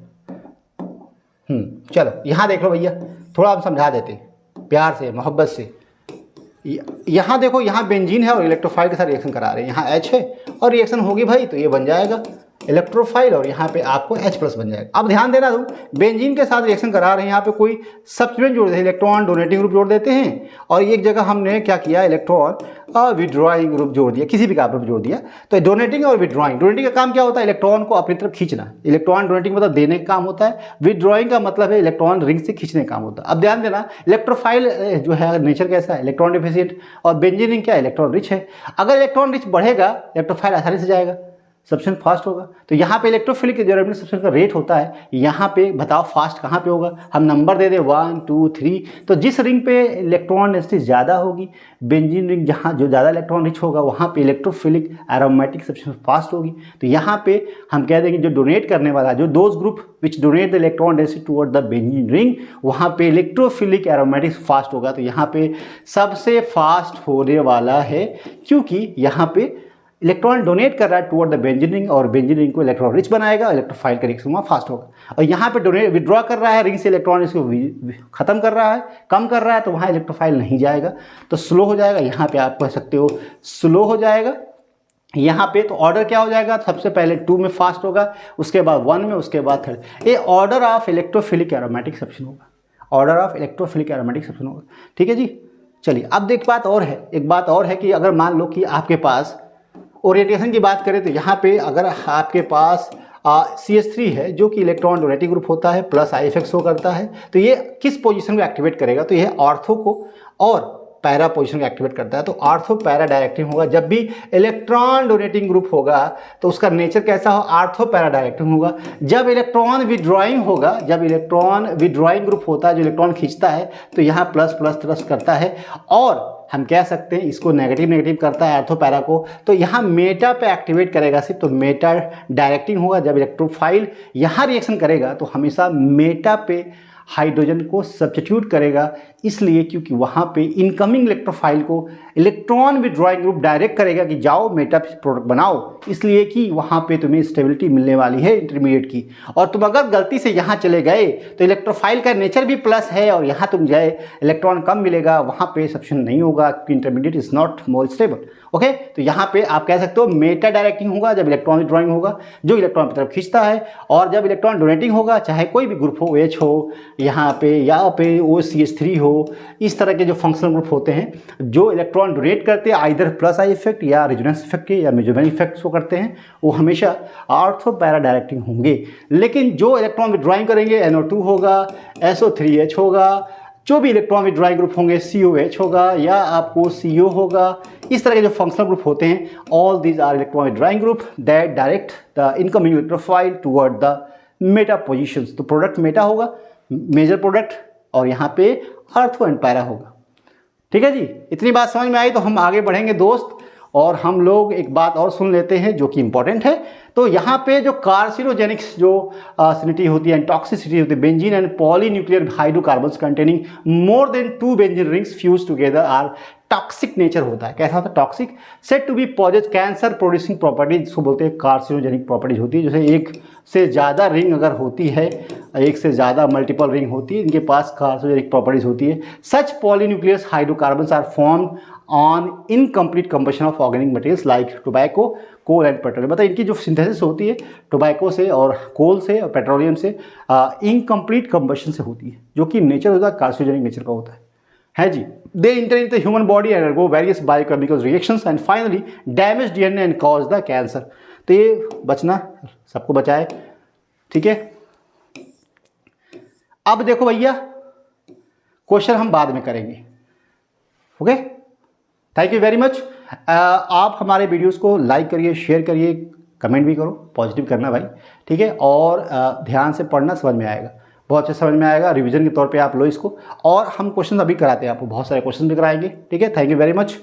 चलो यहाँ देख लो भैया, थोड़ा हम समझा देते हैं प्यार से मोहब्बत से। यहाँ देखो, यहाँ बेंजीन है और इलेक्ट्रोफाइल के साथ रिएक्शन करा रहे हैं, यहाँ H है और रिएक्शन होगी भाई तो ये बन जाएगा इलेक्ट्रोफाइल, और यहाँ पे आपको H+ बन जाएगा। अब ध्यान देना, तुम बेंजीन के साथ रिएक्शन करा रहे हैं, यहाँ पे कोई सब्स्टिट्यूएंट जोड़ देते हैं, इलेक्ट्रॉन डोनेटिंग ग्रुप जोड़ देते हैं, और एक जगह हमने क्या किया, इलेक्ट्रॉन विड्रॉइंग ग्रुप जोड़ दिया, किसी भी ग्रुप जोड़ दिया। तो डोनेटिंग और विड्रॉइंग, डोनेटिंग का काम क्या होता है, इलेक्ट्रॉन को अपनी तरफ खींचना। इलेक्ट्रॉन डोनेटिंग मतलब देने का काम होता है, विड्रॉइंग का मतलब है इलेक्ट्रॉन रिंग से खींचने का काम होता है। अब ध्यान देना, इलेक्ट्रोफाइल जो है नेचर कैसा है, इलेक्ट्रॉन डिफिशिएंट, और बेंजीन रिंग क्या है, इलेक्ट्रॉन रिच है। अगर इलेक्ट्रॉन रिच बढ़ेगा इलेक्ट्रोफाइल आसानी से जाएगा, सब्स्टिट्यूशन फास्ट होगा। तो यहाँ पे इलेक्ट्रोफिलिक जो सब्स्टिट्यूशन का रेट होता है, यहाँ पे बताओ फास्ट कहाँ पे होगा, हम नंबर दे दें 1 2 3। तो जिस रिंग पे इलेक्ट्रॉन डेंसिटी ज़्यादा होगी, बेंजीन रिंग जहाँ जो ज़्यादा इलेक्ट्रॉन रिच होगा, वहाँ पे इलेक्ट्रोफिलिक एरोमेटिक सब्स्टिट्यूशन फास्ट होगी। तो यहाँ पे हम कह देंगे जो डोनेट करने वाला, जो those group which donate the electron density toward the benzene ring, वहाँ पे इलेक्ट्रोफिलिक एरोमेटिक फास्ट होगा। तो यहाँ पे सबसे फास्ट होने वाला है, क्योंकि यहाँ पे इलेक्ट्रॉन डोनेट कर रहा है टुवर्ड द बेंजीन रिंग, और बेंजीन रिंग को इलेक्ट्रॉन रिच बनाएगा, इलेक्ट्रोफाइल का रिएक्शन वहाँ फास्ट होगा। और यहाँ पे डोनेट विड्रॉ कर रहा है रिंग से इलेक्ट्रॉन, इसको खत्म कर रहा है, कम कर रहा है, तो वहाँ इलेक्ट्रोफाइल नहीं जाएगा, तो स्लो हो जाएगा। यहाँ पे आप कह सकते हो स्लो हो जाएगा, यहाँ पे तो ऑर्डर क्या हो जाएगा, सबसे पहले 2 में फास्ट होगा, उसके बाद 1 में, उसके बाद 3rd। ये order of electrophilic aromatic substitution होगा, order of electrophilic aromatic substitution होगा। ठीक है जी। चलिए अब एक बात और है कि अगर मान लो कि आपके पास ओरिएंटेशन की बात करें तो यहाँ पे अगर आपके पास CH3 है जो कि इलेक्ट्रॉन डोनेटिंग ग्रुप होता है प्लस IFX शो करता है, तो ये किस पोजीशन को एक्टिवेट करेगा, तो यह ऑर्थो को और पैरा पोजीशन को एक्टिवेट करता है। तो ऑर्थो पैरा डायरेक्टिंग होगा। जब भी इलेक्ट्रॉन डोनेटिंग ग्रुप होगा तो उसका नेचर कैसा हो, ऑर्थो पैरा डायरेक्टिंग होगा। जब इलेक्ट्रॉन विड्रॉइंग होगा, जब इलेक्ट्रॉन विड्रॉइंग ग्रुप होता है जो इलेक्ट्रॉन खींचता है, तो यहाँ प्लस प्लस थ्रस्ट करता है और हम कह सकते हैं इसको नेगेटिव करता है ऑर्थो पैरा को, तो यहाँ मेटा पे एक्टिवेट करेगा सिर्फ, तो मेटा डायरेक्टिंग होगा। जब इलेक्ट्रोफाइल यहाँ रिएक्शन करेगा तो हमेशा मेटा पे हाइड्रोजन को सब्स्टिट्यूट करेगा, इसलिए क्योंकि वहाँ पे इनकमिंग इलेक्ट्रोफाइल को इलेक्ट्रॉन विड्रॉइंग ग्रुप डायरेक्ट करेगा कि जाओ मेटा प्रोडक्ट बनाओ, इसलिए कि वहाँ पे तुम्हें स्टेबिलिटी मिलने वाली है इंटरमीडिएट की। और तुम अगर गलती से यहाँ चले गए तो इलेक्ट्रोफाइल का नेचर भी प्लस है और यहाँ तुम जाए इलेक्ट्रॉन कम मिलेगा, वहाँ पे सब्स्टिट्यूशन नहीं होगा क्योंकि intermediate is not more stable. Okay, तो यहाँ पे आप कह सकते हो मेटा डायरेक्टिंग होगा जब इलेक्ट्रॉन विड्रॉइंग होगा जो इलेक्ट्रॉन की तरफ खींचता है, और जब इलेक्ट्रॉन डोनेटिंग होगा चाहे कोई भी ग्रुप हो, H हो यहाँ पे OCH3 हो, इस तरह के जो फंक्शनल ग्रुप होते हैं जो इलेक्ट्रॉन डोनेट करते हैं आइदर प्लस आई इफेक्ट या रेजोनेंस इफेक्ट के या मेजरमेंट इफेक्ट्स को करते हैं, वो हमेशा ऑर्थो पैरा डायरेक्टिंग होंगे। लेकिन जो इलेक्ट्रॉन विड्रॉइंग करेंगे NO2 होगा, SO3H होगा, जो भी इलेक्ट्रॉन विड्रॉइंग ग्रुप होंगे COH होगा या आपको CO होगा, इस तरह के जो फंक्शनल ग्रुप होते हैं, all these are electron withdrawing group that direct the incoming electrophile toward the meta positions. तो प्रोडक्ट मेटा होगा, मेजर प्रोडक्ट, और यहाँ पे ऑर्थो एंड पैरा होगा। ठीक है जी, इतनी बात समझ में आई तो हम आगे बढ़ेंगे दोस्त, और हम लोग एक बात और सुन लेते हैं जो कि इंपॉर्टेंट है। तो यहाँ पे जो कार्सिनोजेनिक्स जो सिनिटी होती है, टॉक्सिसिटी होती है, benzene and polynuclear hydrocarbons containing more than 2 benzene rings fuse together are toxic nature होता है। कैसा होता है toxic, said to be positive cancer producing properties, जिसको बोलते हैं कार्सिनोजेनिक प्रॉपर्टीज होती है। जैसे एक से ज़्यादा रिंग अगर होती है, एक से ज़्यादा मल्टीपल रिंग होती है, इनके पास कार्सिनोजेनिक प्रॉपर्टीज होती है। Such polynuclear hydrocarbons are formed on incomplete combustion of organic materials like tobacco, coal and petroleum. मतलब इनकी जो सिंथेसिस होती है टोबैको से और कोल से और पेट्रोलियम से इनकम्प्लीट कंबशन से होती है, जो कि नेचर होता है कार्सिनोजेनिक नेचर का होता है जी। They enter in the human body and undergo various biochemical reactions and finally damage DNA and cause the cancer. तो ये बचना, सबको बचाए। ठीक है, अब देखो भैया क्वेश्चन हम बाद में करेंगे। Okay, thank you very much. आप हमारे वीडियोस को लाइक करिए, शेयर करिए, कमेंट भी करो, पॉजिटिव करना भाई। ठीक है, और ध्यान से पढ़ना, समझ में आएगा, बहुत अच्छा समझ में आएगा। रिवीजन के तौर पे आप लो इसको, और हम क्वेश्चन अभी कराते हैं आपको, बहुत सारे क्वेश्चन भी कराएंगे। ठीक है, थैंक यू वेरी मच।